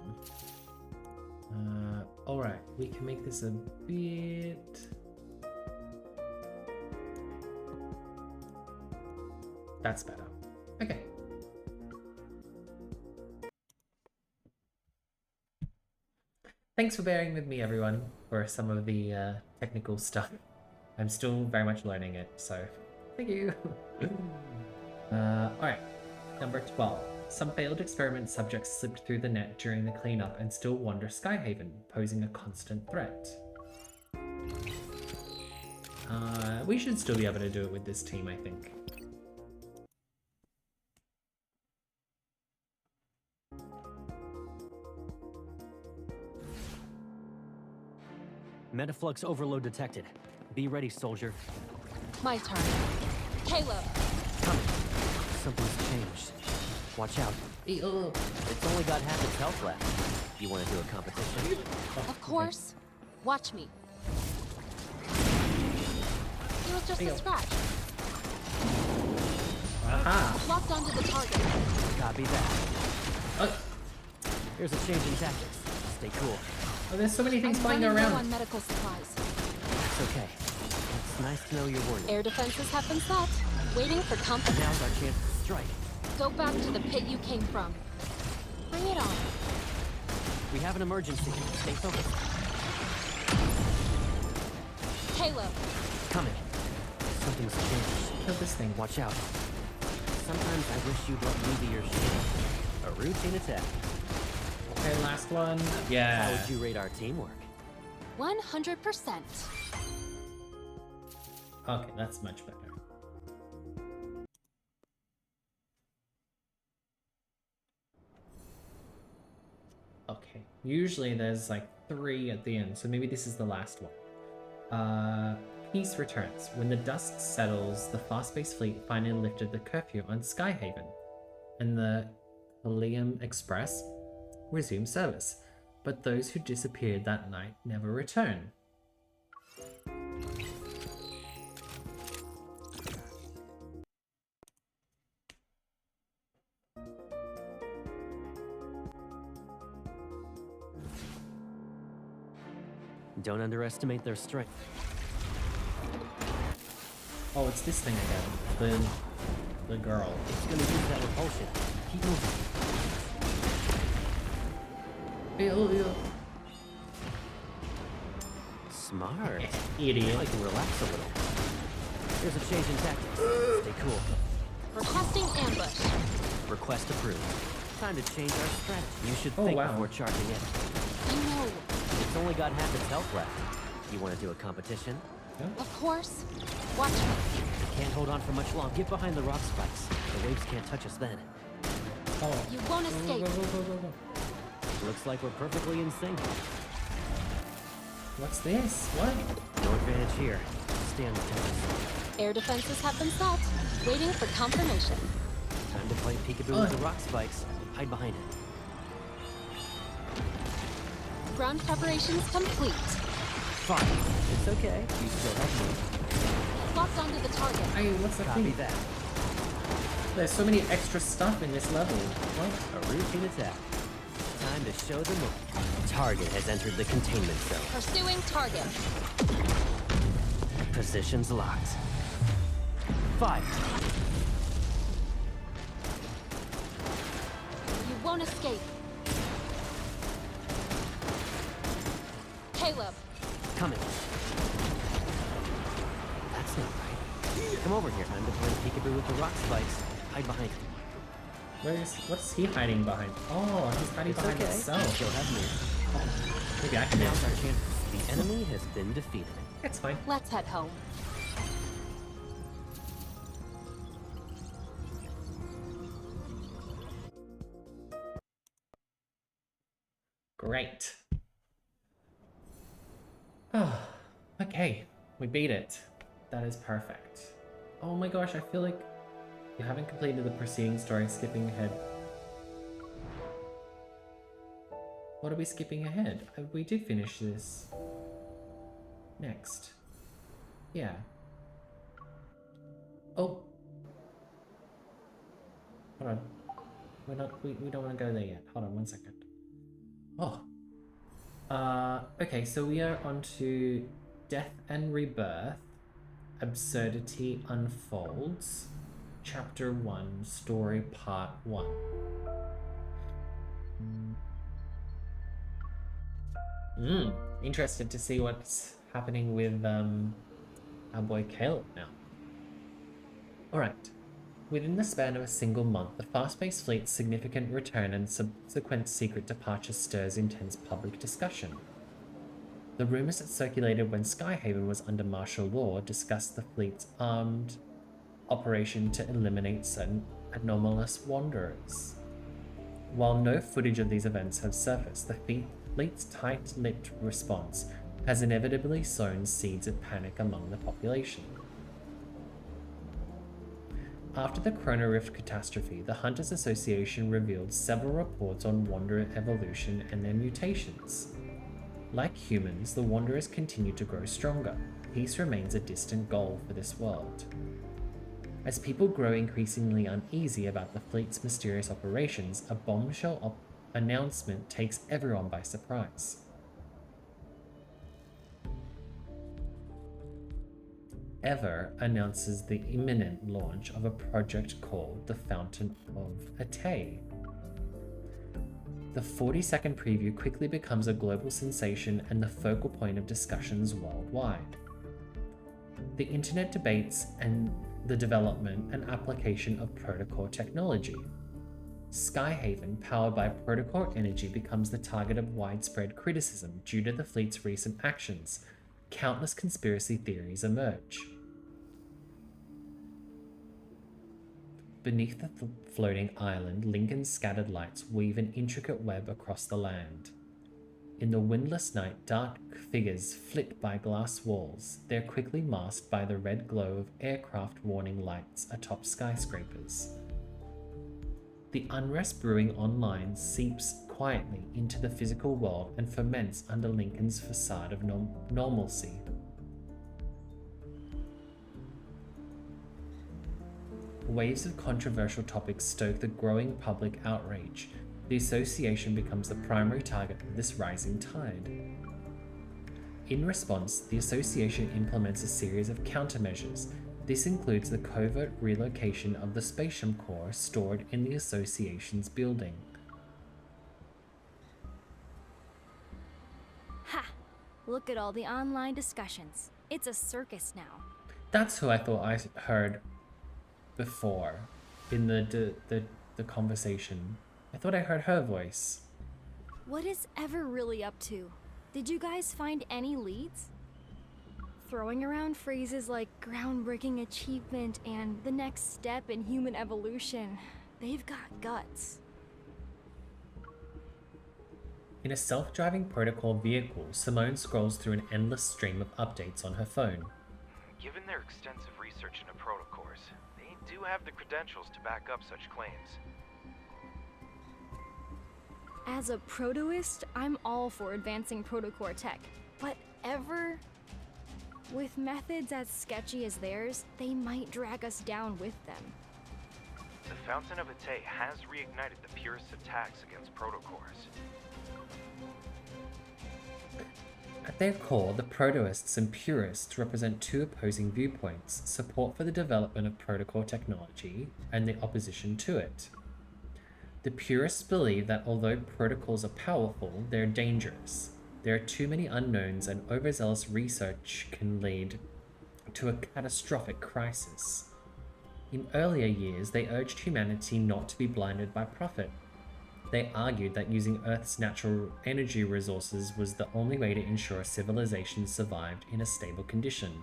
Alright, we can make this a bit... That's better. Okay. Thanks for bearing with me, everyone, for some of the technical stuff. I'm still very much learning it, so thank you. Alright, number 12. Some failed experiment subjects slipped through the net during the cleanup and still wander Skyhaven, posing a constant threat. We should still be able to do it with this team, I think. Metaflux overload detected. Be ready, soldier. My turn. Caleb. Coming. Something's changed. Watch out. It's only got half its health left. You want to do a competition? Of course. Watch me. It was just a scratch. Aha. Locked onto the target. Copy that. Here's a change in tactics. Stay cool. Oh, there's so many things flying I'm running around. low on medical supplies. It's okay. It's nice to know you're warning. Air defenses have been set. Waiting for company. Now's our chance to strike. Go back to the pit you came from. Bring it on. We have an emergency. Stay focused. Caleb. Coming. Something's changed. Kill this thing. Watch out. Sometimes I wish you'd let me be your shield. A routine attack. Okay, last one. Yeah. How would you rate our teamwork? 100%. Okay, that's much better. Okay, usually there's like 3 at the end, so maybe this is the last one. Peace returns. When the dust settles, the fast-paced fleet finally lifted the curfew on Skyhaven, and the Helium Express resumed service. But those who disappeared that night never return. Don't underestimate their strength. Oh, it's this thing again. The girl. It's gonna use that repulsion. Keep moving. Ew. Smart. Idiot. I can relax a little. Here's a change in tactics. Stay cool. Requesting ambush. Request approved. Time to change our strategy. You should Oh, think wow. before charging in. I know. It's only got half its health left. You want to do a competition? Of course. Watch me. Can't hold on for much long. Get behind the rock spikes. The waves can't touch us then. Oh. You won't escape. Go. Looks like we're perfectly in sync. What's this? What? No advantage here. Stay on the toes. Air defenses have been set. Waiting for confirmation. Time to play peekaboo with the rock spikes. Hide behind it. Ground preparations complete. Fine. It's okay. You still have me. Locked onto the target. Hey, what's the Copy thing? that. There's so many extra stuff in this level. What? A routine attack. Time to show them what. Target has entered the containment zone. Pursuing target. Positions locked. Fight. You won't escape. Caleb. Coming. That's not right. Come over here. Time to play peekaboo with the rock spikes. Hide behind it. What's he hiding behind? Oh, he's hiding It's behind okay. himself. You'll have me. Maybe I can Now's our answer. chance to The enemy has been defeated. It's fine. Let's head home. Great. Oh, okay. We beat it. That is perfect. Oh my gosh, I feel like you haven't completed the preceding story, skipping ahead. What are we skipping ahead? We did finish this. Next. Yeah. Oh. Hold on. We don't want to go there yet. Hold on 1 second. Oh. Okay, so we are on to Death and Rebirth. Absurdity Unfolds. Chapter 1, Story Part 1. Interested to see what's happening with our boy Caleb now. Alright. Within the span of a single month, the fast-paced fleet's significant return and subsequent secret departure stirs intense public discussion. The rumors that circulated when Skyhaven was under martial law discussed the fleet's armed operation to eliminate certain anomalous wanderers. While no footage of these events have surfaced, the fleet's tight-lipped response has inevitably sown seeds of panic among the population. After the Chrono Rift catastrophe, the Hunters Association revealed several reports on Wanderer evolution and their mutations. Like humans, the Wanderers continue to grow stronger. Peace remains a distant goal for this world. As people grow increasingly uneasy about the fleet's mysterious operations, a bombshell announcement takes everyone by surprise. Ever announces the imminent launch of a project called the Fountain of Atay. The 40-second preview quickly becomes a global sensation and the focal point of discussions worldwide. The internet debates and the development and application of protocol technology. Skyhaven, powered by protocol energy, becomes the target of widespread criticism due to the fleet's recent actions. Countless conspiracy theories emerge. Beneath the floating island, Lincoln's scattered lights weave an intricate web across the land. In the windless night, dark figures flit by glass walls. They're quickly masked by the red glow of aircraft warning lights atop skyscrapers. The unrest brewing online seeps quietly into the physical world and ferments under Lincoln's facade of normalcy. Waves of controversial topics stoke the growing public outrage. The association becomes the primary target of this rising tide. In response, the association implements a series of countermeasures. This includes the covert relocation of the Spatium Core stored in the association's building. Ha! Look at all the online discussions. It's a circus now. That's who I thought I heard before in the conversation. I thought I heard her voice. What is Ever really up to? Did you guys find any leads? Throwing around phrases like groundbreaking achievement and the next step in human evolution. They've got guts. In a self-driving protocol vehicle, Simone scrolls through an endless stream of updates on her phone. Given their extensive research into protocores, they do have the credentials to back up such claims. As a protoist, I'm all for advancing protocore tech, but Ever? With methods as sketchy as theirs, they might drag us down with them. The Fountain of Atay has reignited the purest attacks against protocores. At their core, the protoists and purists represent two opposing viewpoints: support for the development of protocol technology and the opposition to it. The purists believe that although protocols are powerful, they're dangerous. There are too many unknowns, and overzealous research can lead to a catastrophic crisis. In earlier years, they urged humanity not to be blinded by profit. They argued that using Earth's natural energy resources was the only way to ensure civilization survived in a stable condition.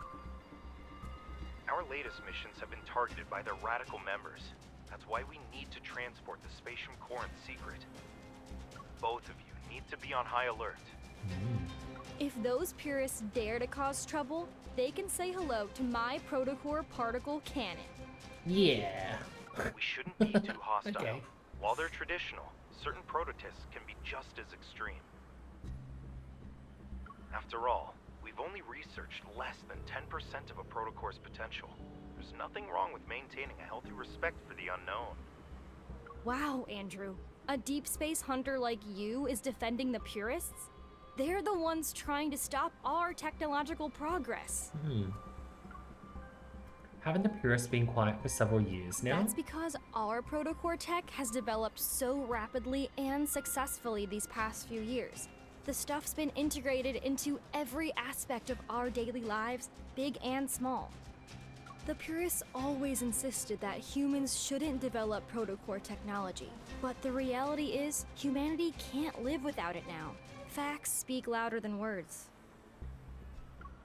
Our latest missions have been targeted by their radical members. That's why we need to transport the Spatium Core in secret. Both of you need to be on high alert. If those purists dare to cause trouble, they can say hello to my protocore particle cannon. Yeah. We shouldn't be too hostile. Okay. While they're traditional, certain prototypes can be just as extreme. After all, we've only researched less than 10% of a protocore's potential. There's nothing wrong with maintaining a healthy respect for the unknown. Wow, Andrew. A deep space hunter like you is defending the purists? They're the ones trying to stop our technological progress. Haven't the purists been quiet for several years now? That's because our protocore tech has developed so rapidly and successfully these past few years. The stuff's been integrated into every aspect of our daily lives, big and small. The purists always insisted that humans shouldn't develop protocore technology, but the reality is humanity can't live without it now. Facts speak louder than words.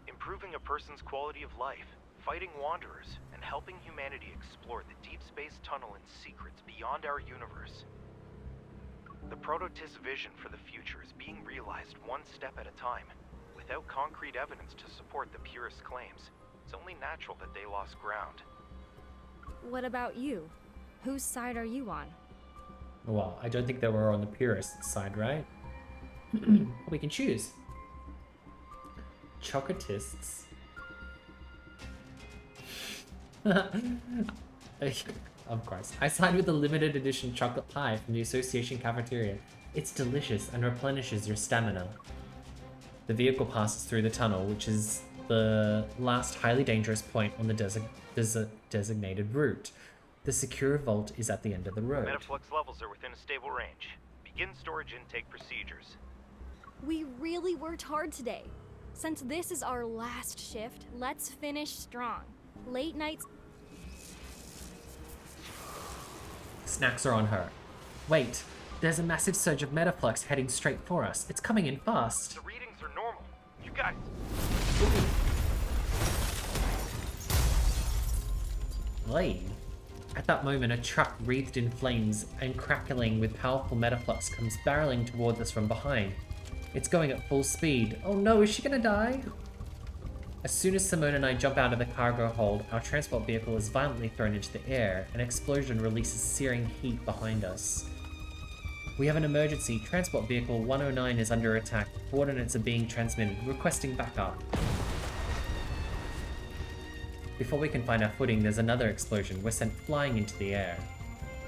Improving a person's quality of life, fighting wanderers, and helping humanity explore the deep space tunnel and secrets beyond our universe. The Prototist's vision for the future is being realized one step at a time. Without concrete evidence to support the purist claims, it's only natural that they lost ground. What about you? Whose side are you on? Well, I don't think they were on the purist side, right? We can choose. Chocolatists. Of course. I side with the limited edition chocolate pie from the Association cafeteria. It's delicious and replenishes your stamina. The vehicle passes through the tunnel, which is the last highly dangerous point on the designated route. The secure vault is at the end of the road. Metaflux levels are within a stable range. Begin storage intake procedures. We really worked hard today. Since this is our last shift, let's finish strong. Late nights... Snacks are on her. Wait, there's a massive surge of metaflux heading straight for us. It's coming in fast. The readings are normal. You guys... Lane. At that moment, a truck wreathed in flames and crackling with powerful metaflux comes barreling towards us from behind. It's going at full speed. Oh no, is she gonna die? As soon as Simone and I jump out of the cargo hold, our transport vehicle is violently thrown into the air. An explosion releases searing heat behind us. We have an emergency. Transport vehicle 109 is under attack. Coordinates are being transmitted, requesting backup. Before we can find our footing, there's another explosion. We're sent flying into the air.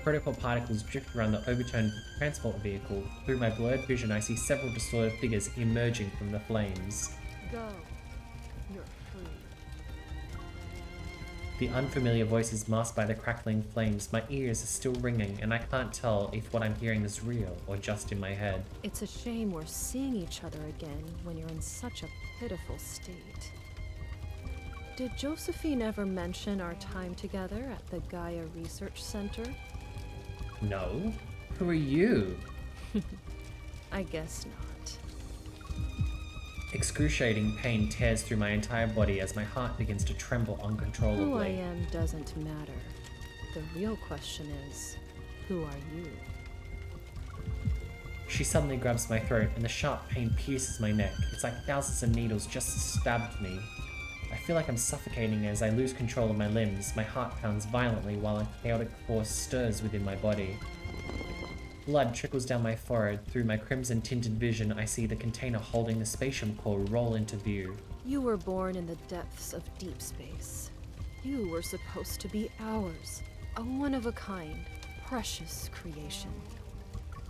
Protocol particles drift around the overturned transport vehicle. Through my blurred vision, I see several distorted figures emerging from the flames. Go. You're free. The unfamiliar voice is masked by the crackling flames. My ears are still ringing, and I can't tell if what I'm hearing is real or just in my head. It's a shame we're seeing each other again when you're in such a pitiful state. Did Josephine ever mention our time together at the Gaia Research Center? No. Who are you? I guess not. Excruciating pain tears through my entire body as my heart begins to tremble uncontrollably. Who I am doesn't matter. The real question is, who are you? She suddenly grabs my throat and the sharp pain pierces my neck. It's like thousands of needles just stabbed me. I feel like I'm suffocating as I lose control of my limbs. My heart pounds violently while a chaotic force stirs within my body. Blood trickles down my forehead. Through my crimson-tinted vision, I see the container holding the spatium core roll into view. You were born in the depths of deep space. You were supposed to be ours, a one-of-a-kind, precious creation.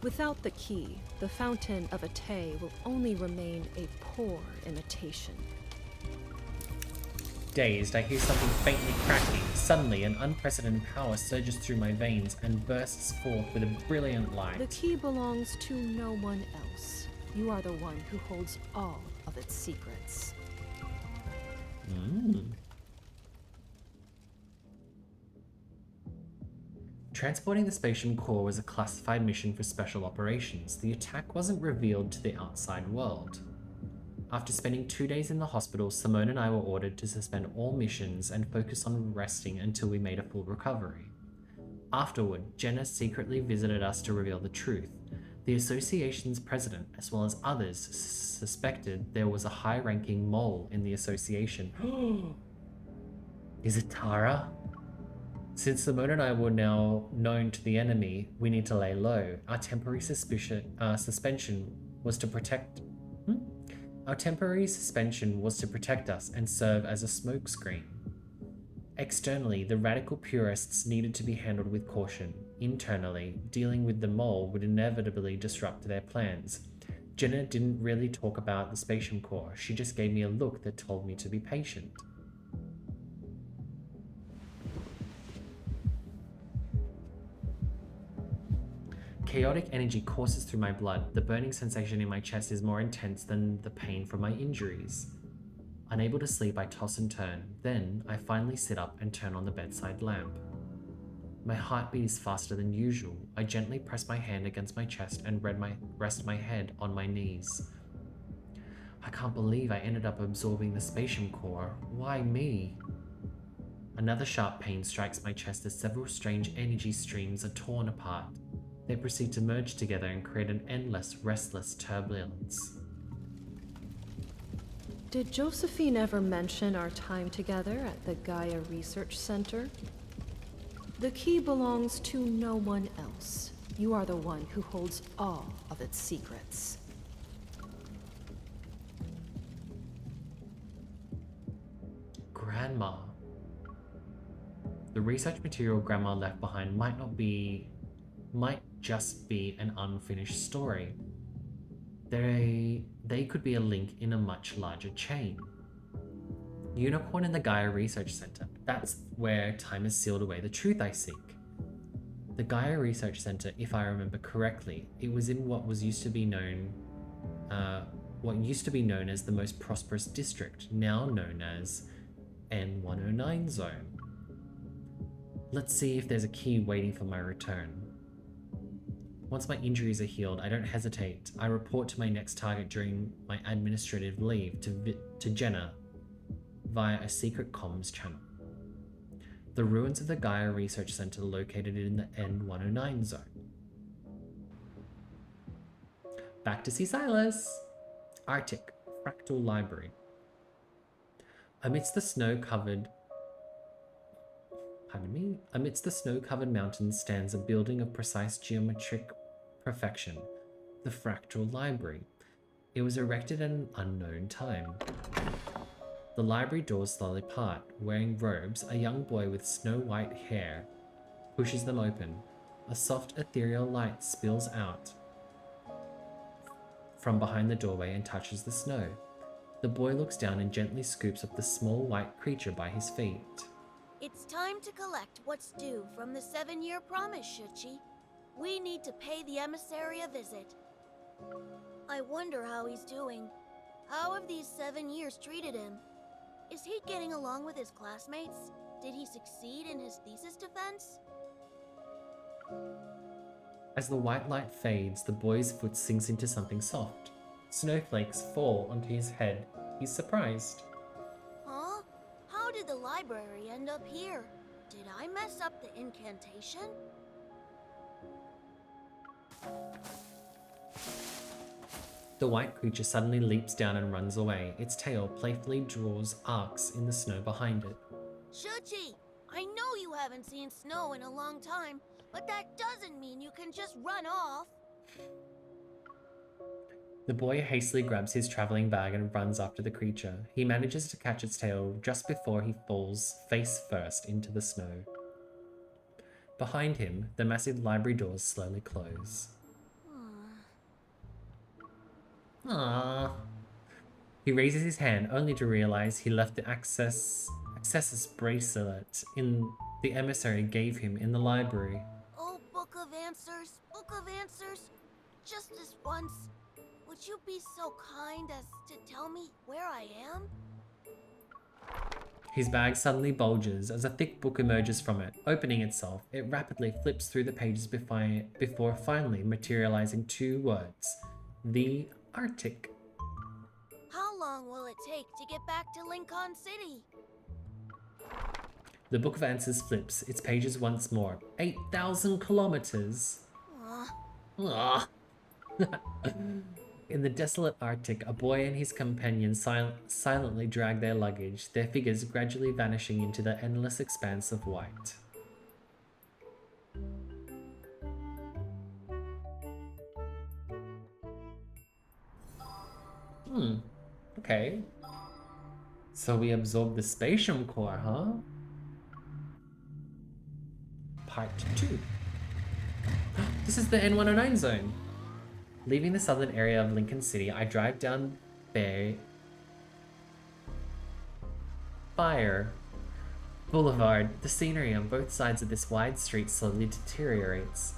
Without the key, the fountain of Ate will only remain a poor imitation. Dazed, I hear something faintly cracking. Suddenly, an unprecedented power surges through my veins and bursts forth with a brilliant light. The key belongs to no one else. You are the one who holds all of its secrets. Transporting the spatium core was a classified mission for special operations. The attack wasn't revealed to the outside world. After spending 2 days in the hospital, Simone and I were ordered to suspend all missions and focus on resting until we made a full recovery. Afterward, Jenna secretly visited us to reveal the truth. The association's president, as well as others, suspected there was a high-ranking mole in the association. Is it Tara? Since Simone and I were now known to the enemy, we need to lay low. Our temporary suspension was to protect us and serve as a smokescreen. Externally, the radical purists needed to be handled with caution. Internally, dealing with the mole would inevitably disrupt their plans. Jenna didn't really talk about the spatium core. She just gave me a look that told me to be patient. Chaotic energy courses through my blood. The burning sensation in my chest is more intense than the pain from my injuries. Unable to sleep, I toss and turn. Then, I finally sit up and turn on the bedside lamp. My heartbeat is faster than usual. I gently press my hand against my chest and rest my head on my knees. I can't believe I ended up absorbing the spatium core. Why me? Another sharp pain strikes my chest as several strange energy streams are torn apart. They proceed to merge together and create an endless, restless turbulence. Did Josephine ever mention our time together at the Gaia Research Center? The key belongs to no one else. You are the one who holds all of its secrets. Grandma. The research material Grandma left behind might just be an unfinished story. They could be a link in a much larger chain. Unicorn and the Gaia Research Center. That's where time has sealed away the truth I seek. The Gaia Research Center, if I remember correctly, it was in what used to be known as the most prosperous district, now known as N109 Zone. Let's see if there's a key waiting for my return. Once my injuries are healed, I don't hesitate. I report to my next target during my administrative leave to Jenna via a secret comms channel. The ruins of the Gaia Research Center located in the N109 zone. Back to see Silas. Arctic Fractal Library. Amidst the snow-covered mountains stands a building of precise geometric perfection, the Fractal Library. It was erected at an unknown time. The library doors slowly part. Wearing robes, a young boy with snow-white hair pushes them open. A soft, ethereal light spills out from behind the doorway and touches the snow. The boy looks down and gently scoops up the small white creature by his feet. It's time to collect what's due from the 7-year promise, Shuchi. We need to pay the emissary a visit. I wonder how he's doing. How have these 7 years treated him? Is he getting along with his classmates? Did he succeed in his thesis defense? As the white light fades, the boy's foot sinks into something soft. Snowflakes fall onto his head. He's surprised. Huh? How did the library end up here? Did I mess up the incantation? The white creature suddenly leaps down and runs away. Its tail playfully draws arcs in the snow behind it. Shuchi, I know you haven't seen snow in a long time, but that doesn't mean you can just run off. The boy hastily grabs his traveling bag and runs after the creature. He manages to catch its tail just before he falls face first into the snow. Behind him, the massive library doors slowly close. Aww. He raises his hand only to realize he left the access bracelet the emissary gave him in the library. Oh, Book of Answers, just this once. Would you be so kind as to tell me where I am? His bag suddenly bulges as a thick book emerges from it. Opening itself, it rapidly flips through the pages before finally materializing 2 words. The Arctic. How long will it take to get back to Lincoln City? The Book of Answers flips its pages once more. 8,000 kilometers. Ugh. In the desolate Arctic, a boy and his companion silently drag their luggage, their figures gradually vanishing into the endless expanse of white. Okay. So we absorbed the spatium core, huh? Part 2. This is the N109 zone. Leaving the southern area of Lincoln City, I drive down Fire Boulevard. The scenery on both sides of this wide street slowly deteriorates.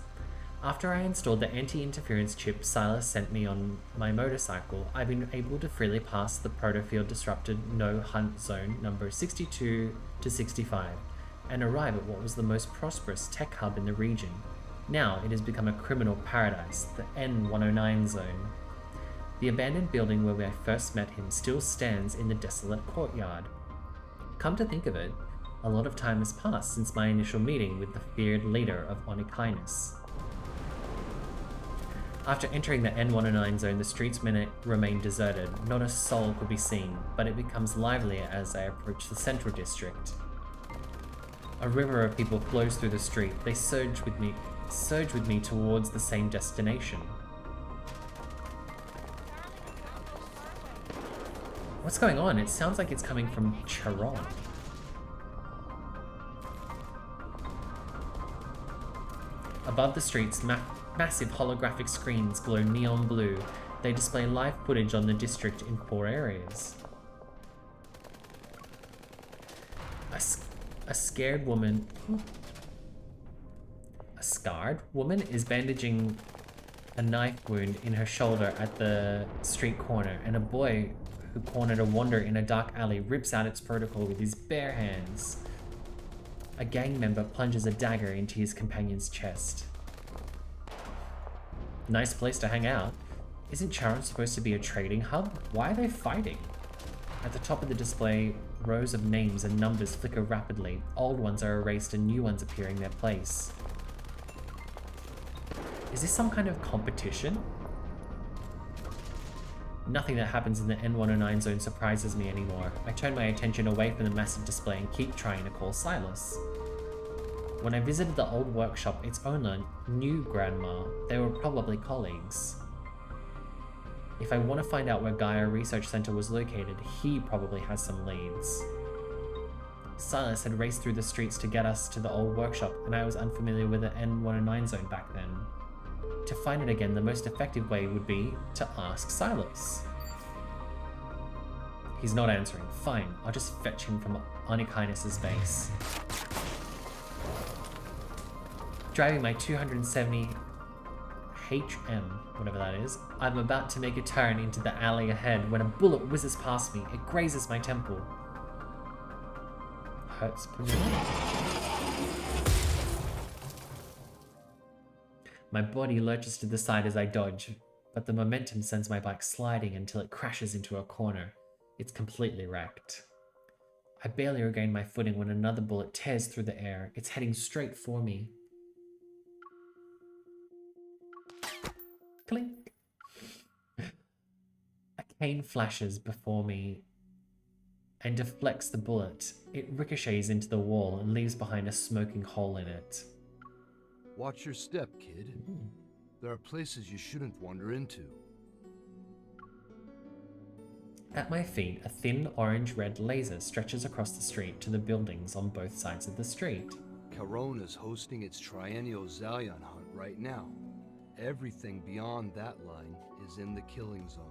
After I installed the anti-interference chip Silas sent me on my motorcycle, I've been able to freely pass the protofield disrupted no hunt zone number 62 to 65 and arrive at what was the most prosperous tech hub in the region. Now it has become a criminal paradise, the N109 zone. The abandoned building where I first met him still stands in the desolate courtyard. Come to think of it, a lot of time has passed since my initial meeting with the feared leader of Onychines. After entering the N109 zone, the streets remain deserted. Not a soul could be seen, but it becomes livelier as I approach the central district. A river of people flows through the street. They surge with me towards the same destination. What's going on? It sounds like it's coming from Charon. Above the streets, massive holographic screens glow neon blue. They display live footage on the district in 4 areas. A scared woman... A scarred woman is bandaging a knife wound in her shoulder at the street corner, and a boy who cornered a wander in a dark alley rips out its protocol with his bare hands. A gang member plunges a dagger into his companion's chest. Nice place to hang out. Isn't Charon supposed to be a trading hub? Why are they fighting? At the top of the display, rows of names and numbers flicker rapidly. Old ones are erased and new ones appear in their place. Is this some kind of competition? Nothing that happens in the N109 zone surprises me anymore. I turn my attention away from the massive display and keep trying to call Silas. When I visited the old workshop, its owner knew Grandma. They were probably colleagues. If I want to find out where Gaia Research Center was located, he probably has some leads. Silas had raced through the streets to get us to the old workshop, and I was unfamiliar with the N109 zone back then. To find it again, the most effective way would be to ask Silas. He's not answering. Fine, I'll just fetch him from Onychines' base. Driving my 270 HM, whatever that is, I'm about to make a turn into the alley ahead when a bullet whizzes past me. It grazes my temple. Hurts pretty much. My body lurches to the side as I dodge, but the momentum sends my bike sliding until it crashes into a corner. It's completely wrecked. I barely regain my footing when another bullet tears through the air. It's heading straight for me. Clink. A cane flashes before me and deflects the bullet. It ricochets into the wall and leaves behind a smoking hole in it. Watch your step, kid. There are places you shouldn't wander into. At my feet, a thin orange-red laser stretches across the street to the buildings on both sides of the street. Charon is hosting its Triennial Zalion hunt right now. Everything beyond that line is in the killing zone.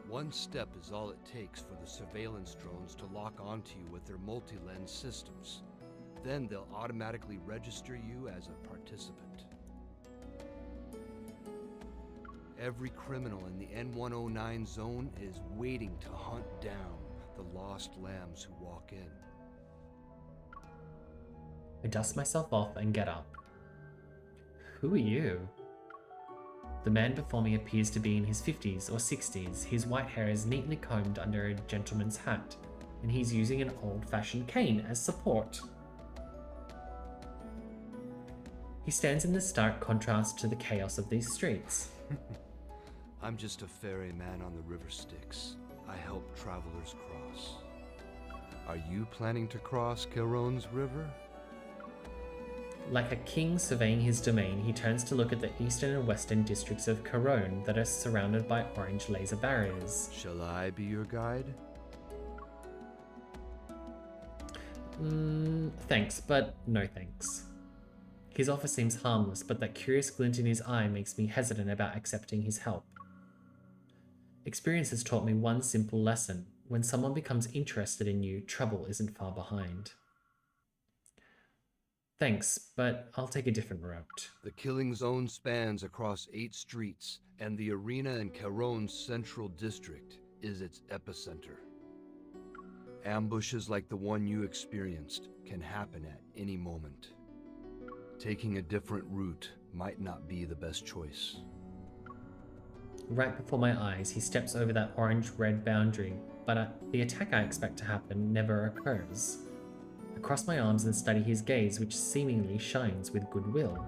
One step is all it takes for the surveillance drones to lock onto you with their multi-lens systems. Then they'll automatically register you as a participant. Every criminal in the N109 zone is waiting to hunt down the lost lambs who walk in. I dust myself off and get up. Who are you? The man before me appears to be in his 50s or 60s. His white hair is neatly combed under a gentleman's hat, and he's using an old-fashioned cane as support. He stands in the stark contrast to the chaos of these streets. I'm just a ferryman on the river Styx. I help travelers cross. Are you planning to cross Caron's river? Like a king surveying his domain, he turns to look at the eastern and western districts of Caron that are surrounded by orange laser barriers. Shall I be your guide? Thanks, but no thanks. His offer seems harmless, but that curious glint in his eye makes me hesitant about accepting his help. Experience has taught me one simple lesson. When someone becomes interested in you, trouble isn't far behind. Thanks, but I'll take a different route. The killing zone spans across 8 streets, and the arena in Caron's central district is its epicenter. Ambushes like the one you experienced can happen at any moment. Taking a different route might not be the best choice. Right before my eyes, he steps over that orange-red boundary, but the attack I expect to happen never occurs. I cross my arms and study his gaze, which seemingly shines with goodwill.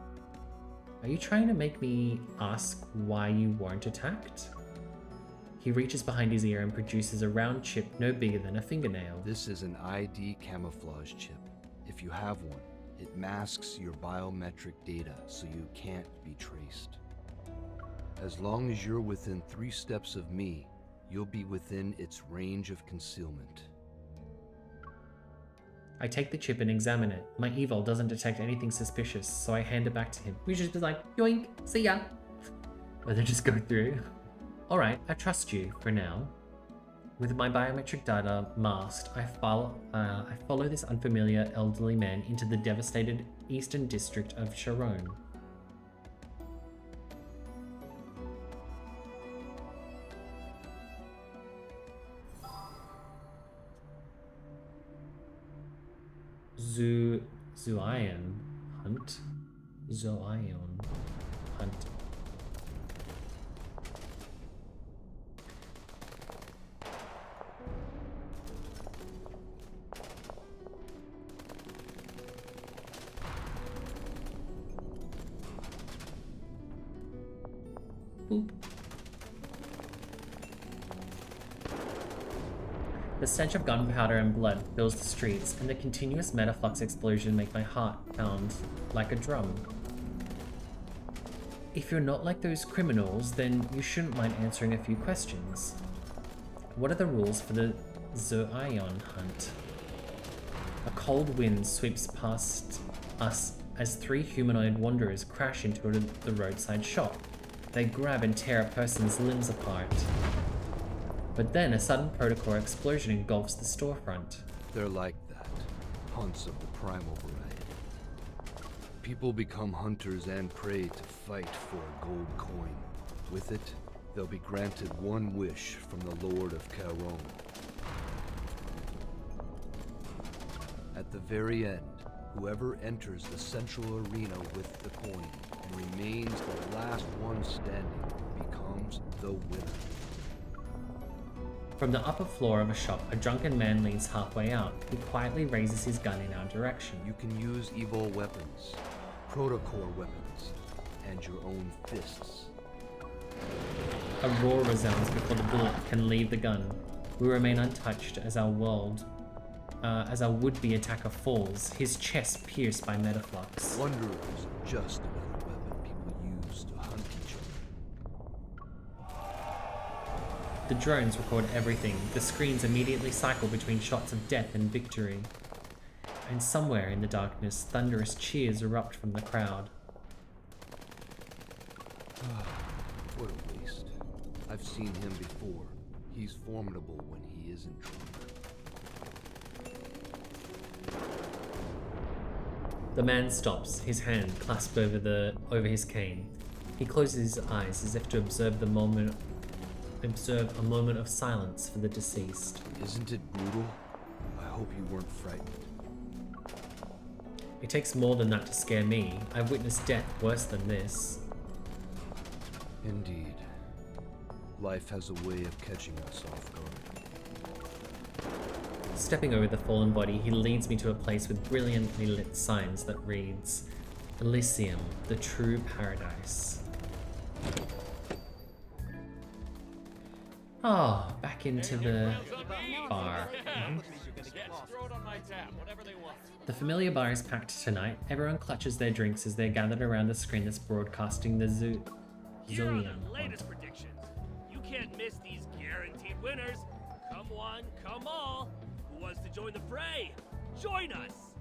Are you trying to make me ask why you weren't attacked? He reaches behind his ear and produces a round chip no bigger than a fingernail. This is an ID camouflage chip. If you have one, it masks your biometric data so you can't be traced. As long as you're within 3 steps of me, you'll be within its range of concealment. I take the chip and examine it. My evil doesn't detect anything suspicious, so I hand it back to him. We just be like, yoink, see ya. And then just go through. Alright, I trust you for now. With my biometric data masked, I follow this unfamiliar elderly man into the devastated eastern district of Sharon. Zoion Hunt. Zoion Hunt. Boop. The stench of gunpowder and blood fills the streets, and the continuous metaflux explosion make my heart pound like a drum. If you're not like those criminals, then you shouldn't mind answering a few questions. What are the rules for the Zoion hunt? A cold wind sweeps past us as 3 humanoid wanderers crash into the roadside shop. They grab and tear a person's limbs apart. But then a sudden protocore explosion engulfs the storefront. They're like that. Hunts of the primal variety. People become hunters and prey to fight for a gold coin. With it, they'll be granted one wish from the Lord of Caron. At the very end, whoever enters the central arena with the coin and remains the last one standing becomes the winner. From the upper floor of a shop, a drunken man leans halfway out. He quietly raises his gun in our direction. You can use evil weapons, protocore weapons, and your own fists. A roar resounds before the bullet can leave the gun. We remain untouched as our would-be attacker falls, his chest pierced by metaflux. Wanderers are just another weapon people use to hunt each other. The drones record everything. The screens immediately cycle between shots of death and victory. And somewhere in the darkness, thunderous cheers erupt from the crowd. What a waste. I've seen him before. He's formidable when he isn't drunk. The man stops, his hand clasped over his cane. He closes his eyes as if to observe the moment observe a moment of silence for the deceased. Isn't it brutal? I hope you weren't frightened. It takes more than that to scare me. I've witnessed death worse than this. Indeed. Life has a way of catching us off guard. Stepping over the fallen body, he leads me to a place with brilliantly lit signs that reads, Elysium, the true paradise. Ah, back into the bar. The familiar bar is packed tonight. Everyone clutches their drinks as they're gathered around the screen that's broadcasting the Here are the latest predictions. You can't miss these guaranteed winners. Come one, come all. Who wants to join the fray? Join us!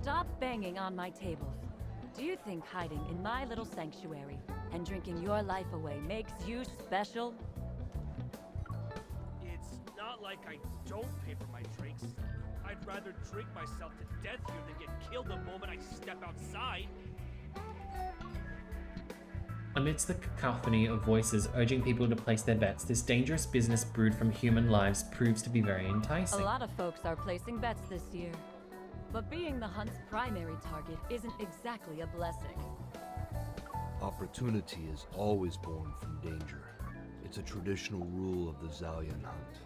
Stop banging on my tables. Do you think hiding in my little sanctuary and drinking your life away makes you special? It's not like I don't pay for my drinks. I'd rather drink myself to death here than get killed the moment I step outside. Amidst the cacophony of voices urging people to place their bets, this dangerous business brewed from human lives proves to be very enticing. A lot of folks are placing bets this year. But being the hunt's primary target isn't exactly a blessing. Opportunity is always born from danger. It's a traditional rule of the Zalian hunt.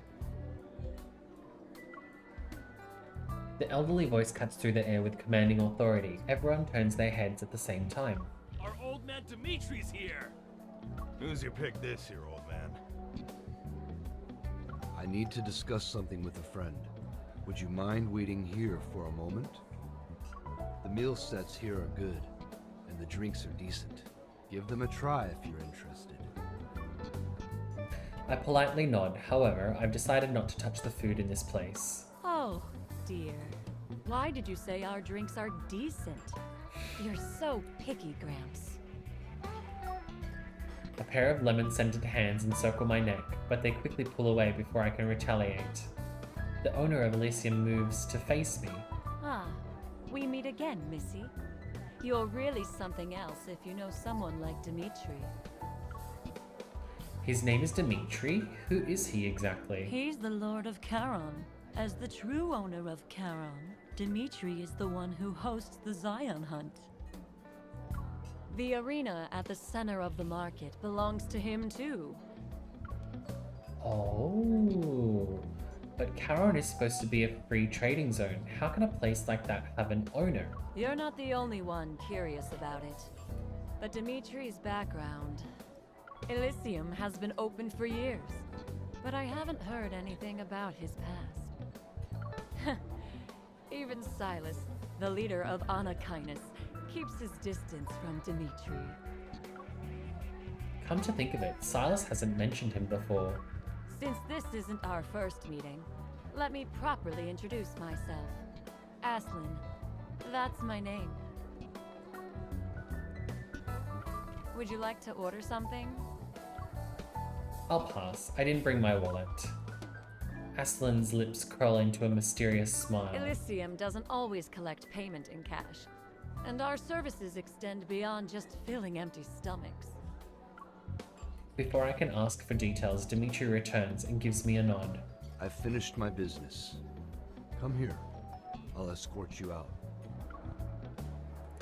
The elderly voice cuts through the air with commanding authority. Everyone turns their heads at the same time. Our old man Dimitri's here! Who's your pick this year, old man? I need to discuss something with a friend. Would you mind waiting here for a moment? The meal sets here are good, and the drinks are decent. Give them a try if you're interested. I politely nod. However, I've decided not to touch the food in this place. Oh, dear. Why did you say our drinks are decent? You're so picky, Gramps. A pair of lemon-scented hands encircle my neck, but they quickly pull away before I can retaliate. The owner of Elysium moves to face me. Ah, we meet again, Missy. You're really something else if you know someone like Dimitri. His name is Dimitri? Who is he exactly? He's the Lord of Charon. As the true owner of Charon, Dimitri is the one who hosts the Zion hunt. The arena at the center of the market belongs to him too. Oh, but Charon is supposed to be a free trading zone. How can a place like that have an owner? You're not the only one curious about it. But Dimitri's background... Elysium has been open for years, but I haven't heard anything about his past. Even Silas, the leader of Anakinus, keeps his distance from Dimitri. Come to think of it, Silas hasn't mentioned him before. Since this isn't our first meeting, let me properly introduce myself. Aslan, that's my name. Would you like to order something? I'll pass. I didn't bring my wallet. Aslan's lips curl into a mysterious smile. Elysium doesn't always collect payment in cash, and our services extend beyond just filling empty stomachs. Before I can ask for details, Dimitri returns and gives me a nod. I've finished my business. Come here. I'll escort you out.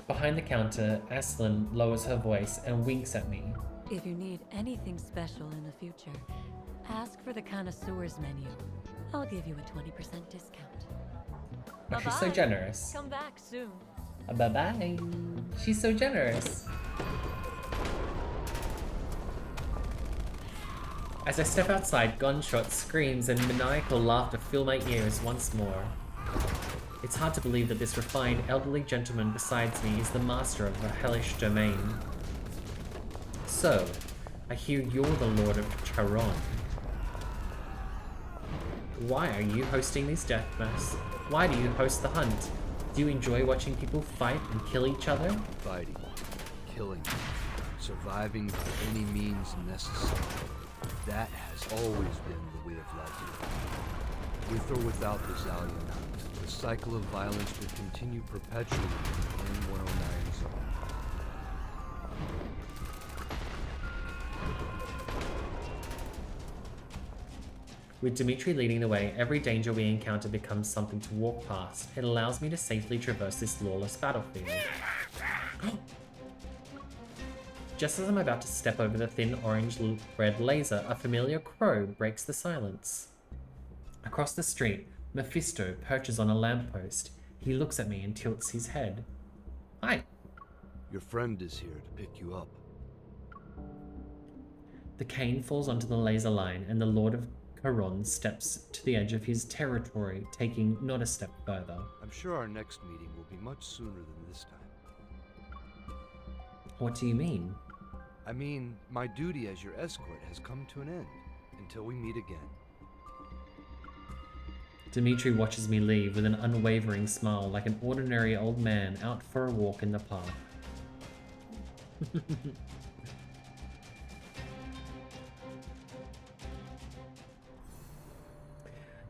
Behind the counter, Aslan lowers her voice and winks at me. If you need anything special in the future, ask for the connoisseur's menu. I'll give you a 20% discount. Oh, she's so generous. Come back soon. Bye-bye. She's so generous. As I step outside, gunshots, screams, and maniacal laughter fill my ears once more. It's hard to believe that this refined, elderly gentleman beside me is the master of a hellish domain. So, I hear you're the Lord of Charon. Why are you hosting these death masks? Why do you host the hunt? Do you enjoy watching people fight and kill each other? Fighting, killing, surviving by any means necessary. That has always been the way of life here. With or without the Zalian hunt, the cycle of violence would continue perpetually in the N109 zone. With Dimitri leading the way, every danger we encounter becomes something to walk past. It allows me to safely traverse this lawless battlefield. Just as I'm about to step over the thin orange-red laser, a familiar crow breaks the silence. Across the street, Mephisto perches on a lamppost. He looks at me and tilts his head. Hi. Your friend is here to pick you up. The cane falls onto the laser line, and the Lord of Charon steps to the edge of his territory, taking not a step further. I'm sure our next meeting will be much sooner than this time. What do you mean? I mean, my duty as your escort has come to an end, until we meet again. Dimitri watches me leave with an unwavering smile, like an ordinary old man out for a walk in the park.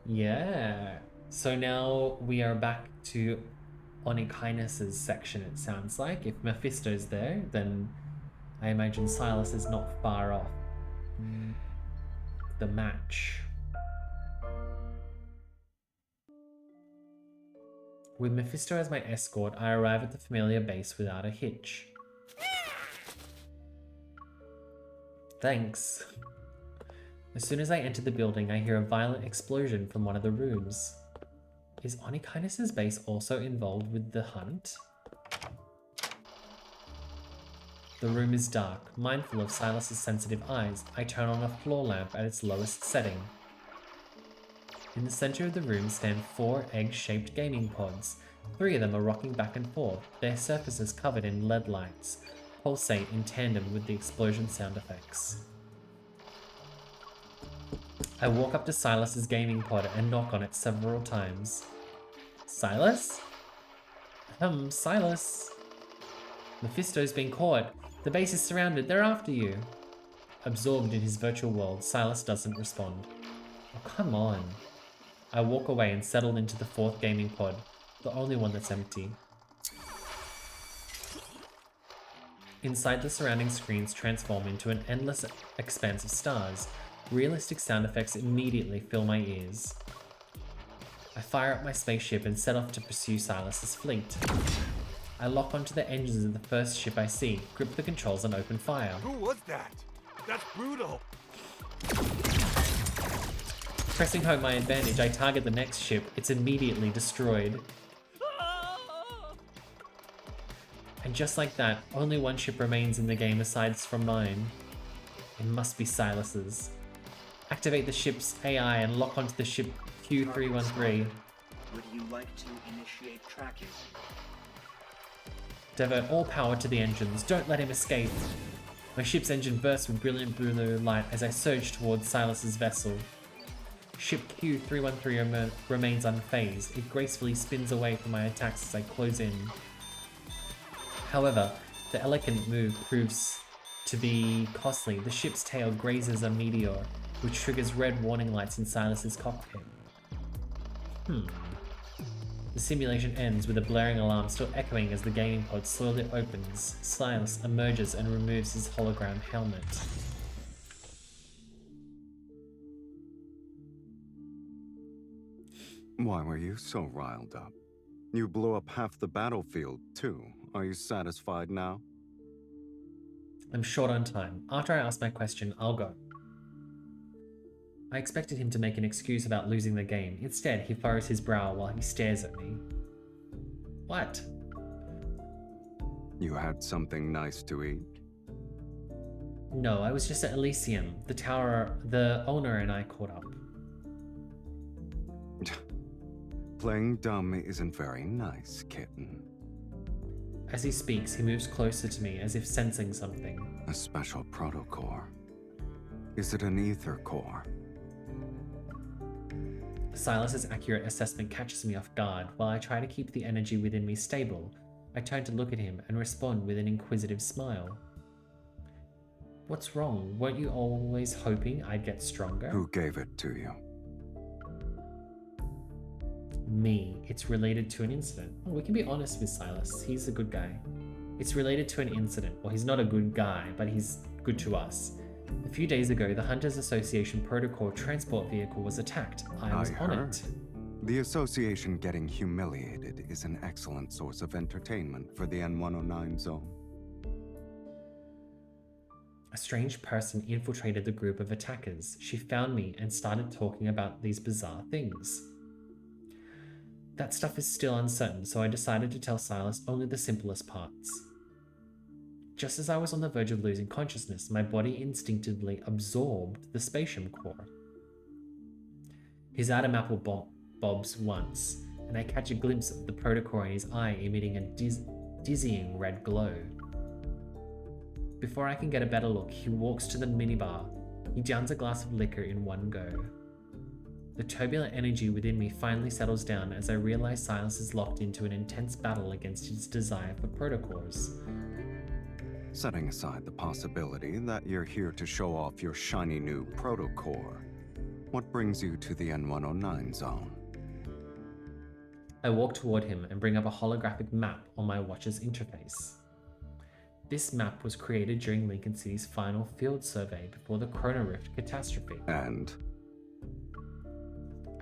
Yeah. So now we are back to Onychynus's section, it sounds like. If Mephisto's there, then I imagine Silas is not far off the match. With Mephisto as my escort, I arrive at the familiar base without a hitch. Thanks. As soon as I enter the building, I hear a violent explosion from one of the rooms. Is Onychynus's base also involved with the hunt? The room is dark. Mindful of Silas's sensitive eyes, I turn on a floor lamp at its lowest setting. In the center of the room stand 4 egg-shaped gaming pods. 3 of them are rocking back and forth, their surfaces covered in LED lights, pulsate in tandem with the explosion sound effects. I walk up to Silas's gaming pod and knock on it several times. Silas? Silas? Mephisto's been caught. The base is surrounded. They're after you. Absorbed in his virtual world, Silas doesn't respond. Oh, come on. I walk away and settle into the 4th gaming pod, the only one that's empty. Inside, the surrounding screens transform into an endless expanse of stars. Realistic sound effects immediately fill my ears. I fire up my spaceship and set off to pursue Silas's fleet. I lock onto the engines of the first ship I see, grip the controls and open fire. Who was that? That's brutal. Pressing home my advantage, I target the next ship. It's immediately destroyed. And just like that, only one ship remains in the game aside from mine. It must be Silas's. Activate the ship's AI and lock onto the ship Q313. Would you like to initiate tracking? Divert all power to the engines. Don't let him escape. My ship's engine bursts with brilliant blue light as I surge towards Silas's vessel. Ship Q313 remains unfazed. It gracefully spins away from my attacks as I close in. However, the elegant move proves to be costly. The ship's tail grazes a meteor, which triggers red warning lights in Silas's cockpit. The simulation ends with a blaring alarm still echoing as the gaming pod slowly opens. Silas emerges and removes his hologram helmet. Why were you so riled up? You blew up half the battlefield, too. Are you satisfied now? I'm short on time. After I ask my question, I'll go. I expected him to make an excuse about losing the game. Instead, he furrows his brow while he stares at me. What? You had something nice to eat? No, I was just at Elysium. The tower, the owner and I caught up. Playing dumb isn't very nice, kitten. As he speaks, he moves closer to me as if sensing something. A special protocore. Is it an ether core? Silas's accurate assessment catches me off guard. While I try to keep the energy within me stable, I turn to look at him and respond with an inquisitive smile. What's wrong? Weren't you always hoping I'd get stronger? Who gave it to you? Me. It's related to an incident. Oh, we can be honest with Silas. He's a good guy. It's related to an incident. Well, he's not a good guy, but he's good to us. A few days ago, the Hunters Association Protocol transport vehicle was attacked. I was on it. The Association getting humiliated is an excellent source of entertainment for the N109 zone. A strange person infiltrated the group of attackers. She found me and started talking about these bizarre things. That stuff is still uncertain, so I decided to tell Silas only the simplest parts. Just as I was on the verge of losing consciousness, my body instinctively absorbed the spatium core. His atom apple bobs once, and I catch a glimpse of the protocore in his eye emitting a dizzying red glow. Before I can get a better look, he walks to the minibar. He downs a glass of liquor in one go. The turbulent energy within me finally settles down as I realize Silas is locked into an intense battle against his desire for protocores. Setting aside the possibility that you're here to show off your shiny new protocore, what brings you to the N109 zone? I walk toward him and bring up a holographic map on my watch's interface. This map was created during Lincoln City's final field survey before the Chrono Rift catastrophe. And?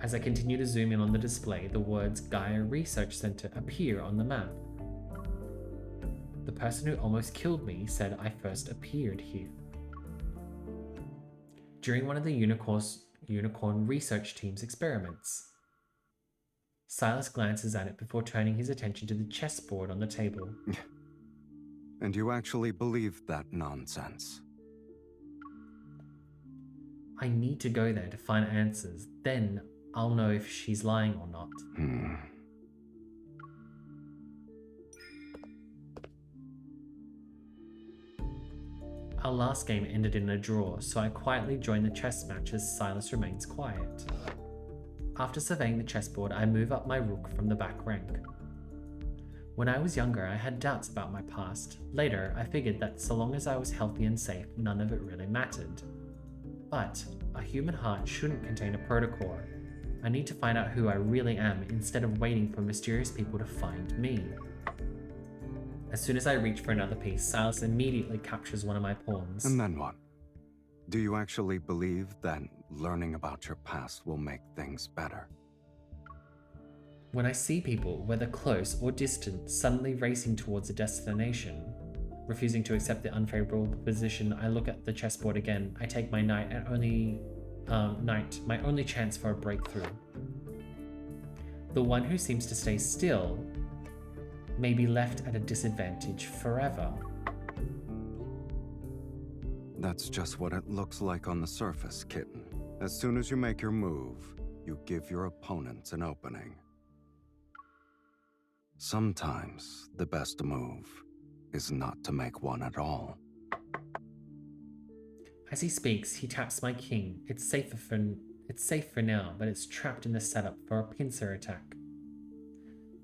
As I continue to zoom in on the display, the words Gaia Research Center appear on the map. The person who almost killed me said I first appeared here. During one of the Unicorn Research Team's experiments. Silas glances at it before turning his attention to the chessboard on the table. And you actually believe that nonsense? I need to go there to find answers. Then I'll know if she's lying or not. Our last game ended in a draw, so I quietly join the chess match as Silas remains quiet. After surveying the chessboard, I move up my rook from the back rank. When I was younger, I had doubts about my past. Later, I figured that so long as I was healthy and safe, none of it really mattered. But a human heart shouldn't contain a protocore. I need to find out who I really am instead of waiting for mysterious people to find me. As soon as I reach for another piece, Silas immediately captures one of my pawns. And then what? Do you actually believe that learning about your past will make things better? When I see people, whether close or distant, suddenly racing towards a destination, refusing to accept the unfavorable position, I look at the chessboard again. I take my knight and my only chance for a breakthrough. The one who seems to stay still may be left at a disadvantage forever. That's just what it looks like on the surface, kitten. As soon as you make your move, you give your opponents an opening. Sometimes the best move is not to make one at all. As he speaks, he taps my king. It's safe for now, but it's trapped in the setup for a pincer attack.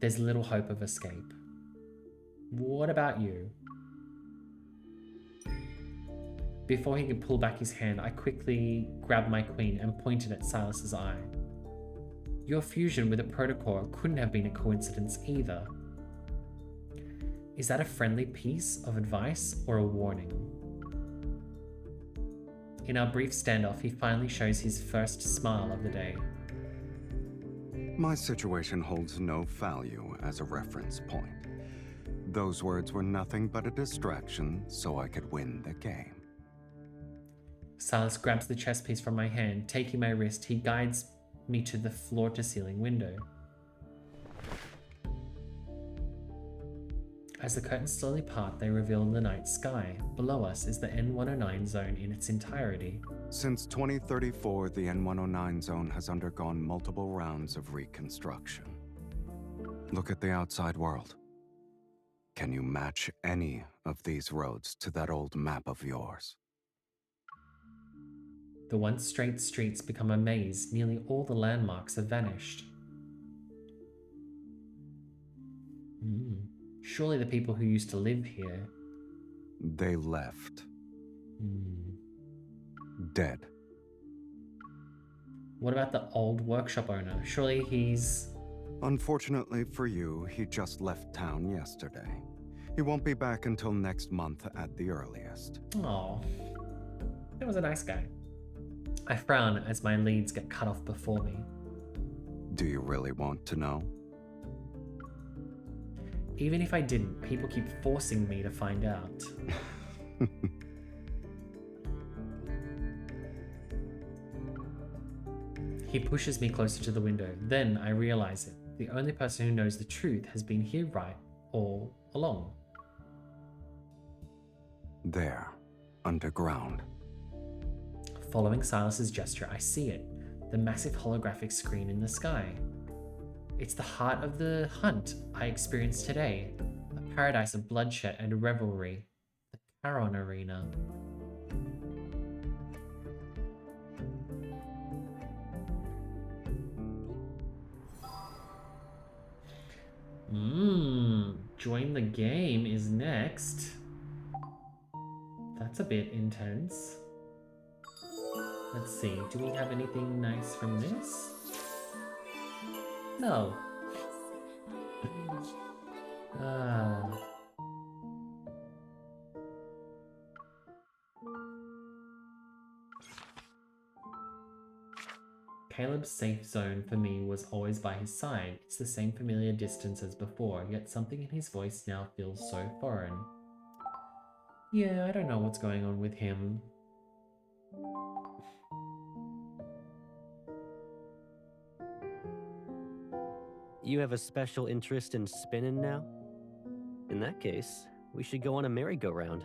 There's little hope of escape. What about you? Before he could pull back his hand, I quickly grabbed my queen and pointed at Silas's eye. Your fusion with a protocore couldn't have been a coincidence either. Is that a friendly piece of advice or a warning? In our brief standoff, he finally shows his first smile of the day. My situation holds no value as a reference point. Those words were nothing but a distraction so I could win the game. Silas grabs the chess piece from my hand. Taking my wrist, he guides me to the floor-to-ceiling window. As the curtains slowly part, they reveal the night sky. Below us is the N109 zone in its entirety. Since 2034, the N109 zone has undergone multiple rounds of reconstruction. Look at the outside world. Can you match any of these roads to that old map of yours? The once straight streets become a maze. Nearly all the landmarks have vanished. Surely the people who used to live here... They left. Dead. What about the old workshop owner? Surely he's... Unfortunately for you, he just left town yesterday. He won't be back until next month at the earliest. Aww. That was a nice guy. I frown as my leads get cut off before me. Do you really want to know? Even if I didn't, people keep forcing me to find out. He pushes me closer to the window. Then I realize it. The only person who knows the truth has been here right all along. There, underground. Following Silas's gesture, I see it. The massive holographic screen in the sky. It's the heart of the hunt I experienced today. A paradise of bloodshed and revelry. The Charon Arena. Join the game is next. That's a bit intense. Let's see, do we have anything nice from this? No. Caleb's safe zone for me was always by his side. It's the same familiar distance as before, yet something in his voice now feels so foreign. Yeah, I don't know what's going on with him. You have a special interest in spinning now? In that case, we should go on a merry-go-round.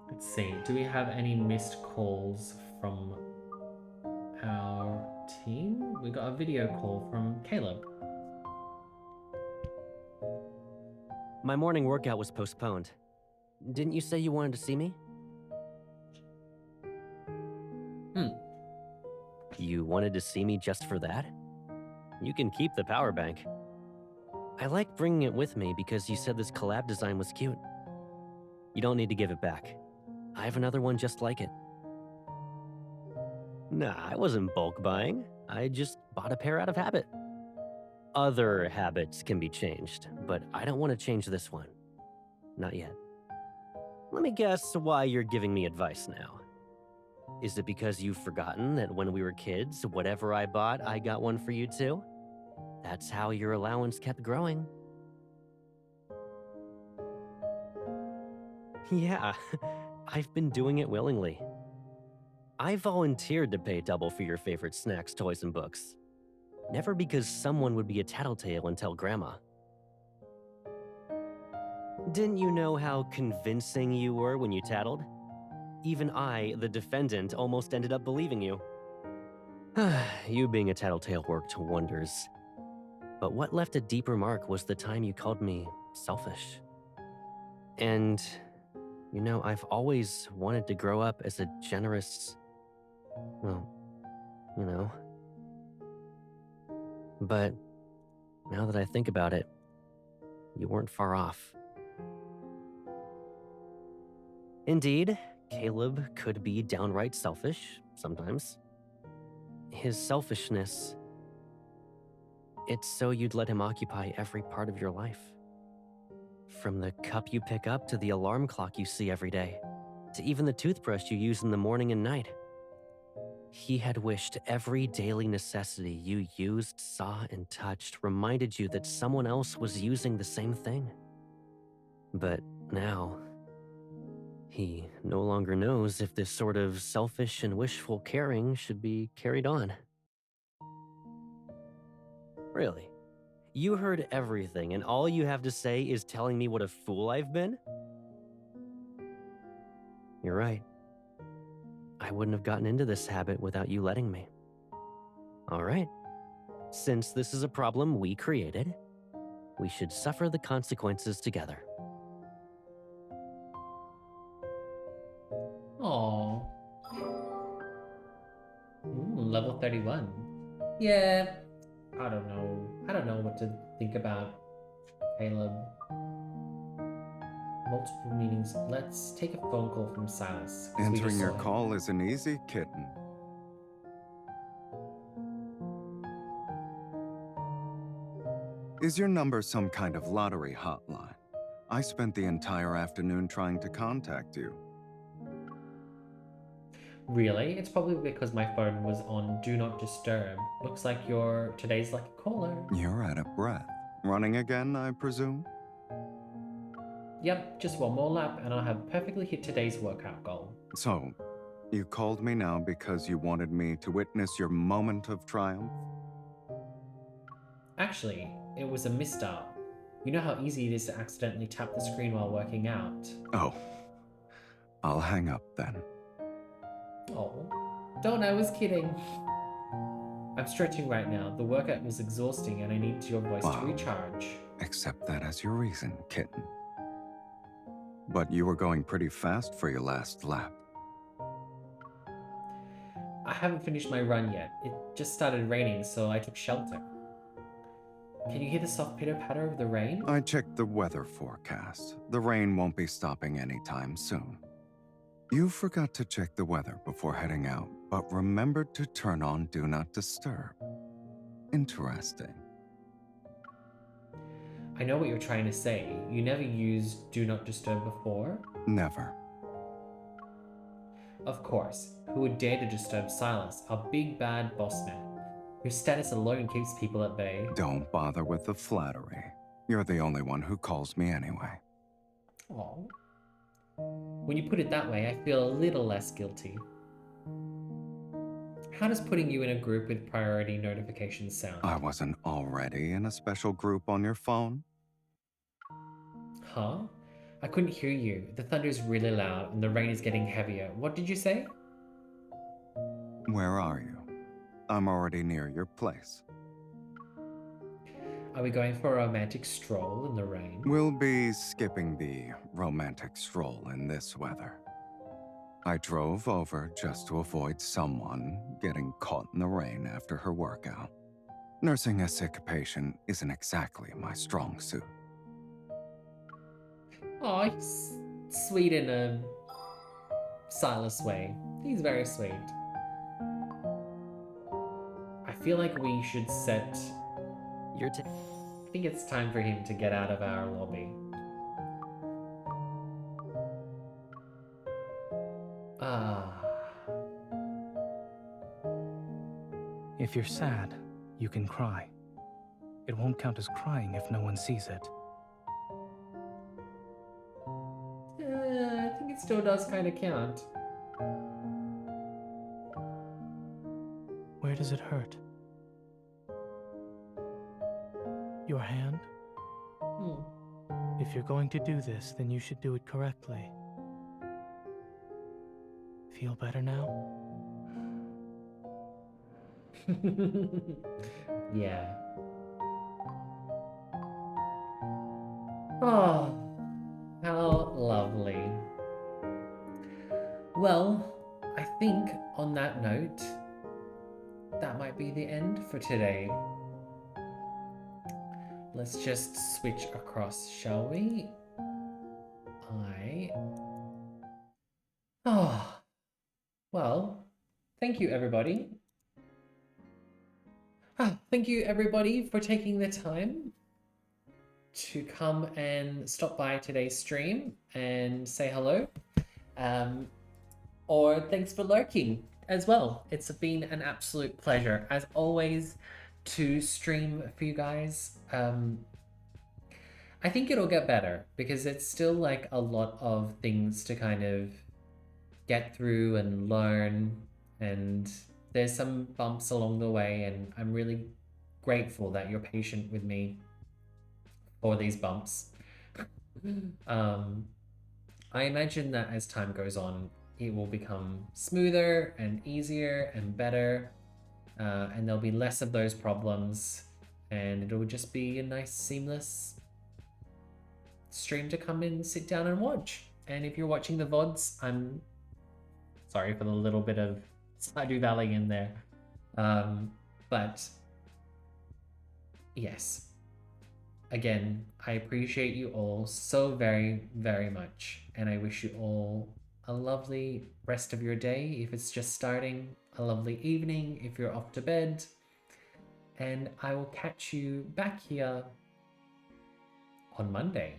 Let's see, do we have any missed calls from our team? We got a video call from Caleb. My morning workout was postponed. Didn't you say you wanted to see me? You wanted to see me just for that? You can keep the power bank. I like bringing it with me because you said this collab design was cute. You don't need to give it back. I have another one just like it. Nah, I wasn't bulk buying. I just bought a pair out of habit. Other habits can be changed, but I don't want to change this one. Not yet. Let me guess why you're giving me advice now. Is it because you've forgotten that when we were kids, whatever I bought, I got one for you too? That's how your allowance kept growing. Yeah, I've been doing it willingly. I volunteered to pay double for your favorite snacks, toys, and books. Never because someone would be a tattletale and tell Grandma. Didn't you know how convincing you were when you tattled? Even I, the defendant, almost ended up believing you. You being a tattletale worked wonders. But what left a deeper mark was the time you called me selfish. And, you know, I've always wanted to grow up as a generous... well, you know. But now that I think about it, you weren't far off. Indeed, Caleb could be downright selfish sometimes. His selfishness, it's so you'd let him occupy every part of your life. From the cup you pick up to the alarm clock you see every day, to even the toothbrush you use in the morning and night. He had wished every daily necessity you used, saw, and touched reminded you that someone else was using the same thing. But now, he no longer knows if this sort of selfish and wishful caring should be carried on. Really? You heard everything, and all you have to say is telling me what a fool I've been? You're right. I wouldn't have gotten into this habit without you letting me. All right. Since this is a problem we created, we should suffer the consequences together. Aww. Level 31. Yeah, I don't know. I don't know what to think about Caleb. Multiple meanings. Let's take a phone call from Silas. Answering your call isn't easy, kitten. Is your number some kind of lottery hotline? I spent the entire afternoon trying to contact you. Really? It's probably because my phone was on Do Not Disturb. Looks like today's lucky caller. You're out of breath. Running again, I presume? Yep, just one more lap and I'll have perfectly hit today's workout goal. So, you called me now because you wanted me to witness your moment of triumph? Actually, it was a misstart. You know how easy it is to accidentally tap the screen while working out. Oh. I'll hang up then. Oh, don't, I was kidding. I'm stretching right now. The workout was exhausting and I need your voice to recharge. Accept that as your reason, kitten. But you were going pretty fast for your last lap. I haven't finished my run yet. It just started raining, so I took shelter. Can you hear the soft pitter-patter of the rain? I checked the weather forecast. The rain won't be stopping anytime soon. You forgot to check the weather before heading out, but remembered to turn on Do Not Disturb. Interesting. I know what you're trying to say. You never used Do Not Disturb before? Never. Of course. Who would dare to disturb Silas, our big bad boss man? Your status alone keeps people at bay. Don't bother with the flattery. You're the only one who calls me anyway. Aww. When you put it that way, I feel a little less guilty. How does putting you in a group with priority notifications sound? I wasn't already in a special group on your phone? Huh? I couldn't hear you. The thunder is really loud and the rain is getting heavier. What did you say? Where are you? I'm already near your place. Are we going for a romantic stroll in the rain? We'll be skipping the romantic stroll in this weather. I drove over just to avoid someone getting caught in the rain after her workout. Nursing a sick patient isn't exactly my strong suit. Oh, he's sweet in a Silas way. He's very sweet. I feel like we should set... I think it's time for him to get out of our lobby. If you're sad, you can cry. It won't count as crying if no one sees it. I think it still does kind of count. Where does it hurt? Your hand? If you're going to do this, then you should do it correctly. Feel better now? Yeah. Oh, how lovely. Well, I think on that note, that might be the end for today. Let's just switch across, shall we? Well, thank you everybody. Thank you everybody for taking the time to come and stop by today's stream and say hello. Or thanks for lurking as well. It's been an absolute pleasure, as always, to stream for you guys. I think it'll get better because it's still like a lot of things to kind of get through and learn, and there's some bumps along the way, and I'm really grateful that you're patient with me for these bumps. I imagine that as time goes on, it will become smoother and easier and better, and there'll be less of those problems, and it'll just be a nice, seamless stream to come in, sit down and watch. And if you're watching the VODs, I'm sorry for the little bit of Stardew Valley in there. But yes, again, I appreciate you all so very, very much. And I wish you all a lovely rest of your day if it's just starting, a lovely evening if you're off to bed. And I will catch you back here on Monday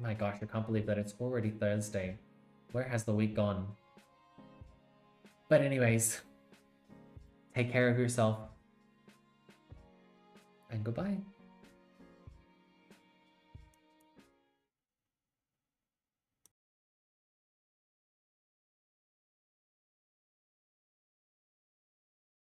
My gosh, I can't believe that it's already Thursday. Where has the week gone? But anyways, take care of yourself. And goodbye.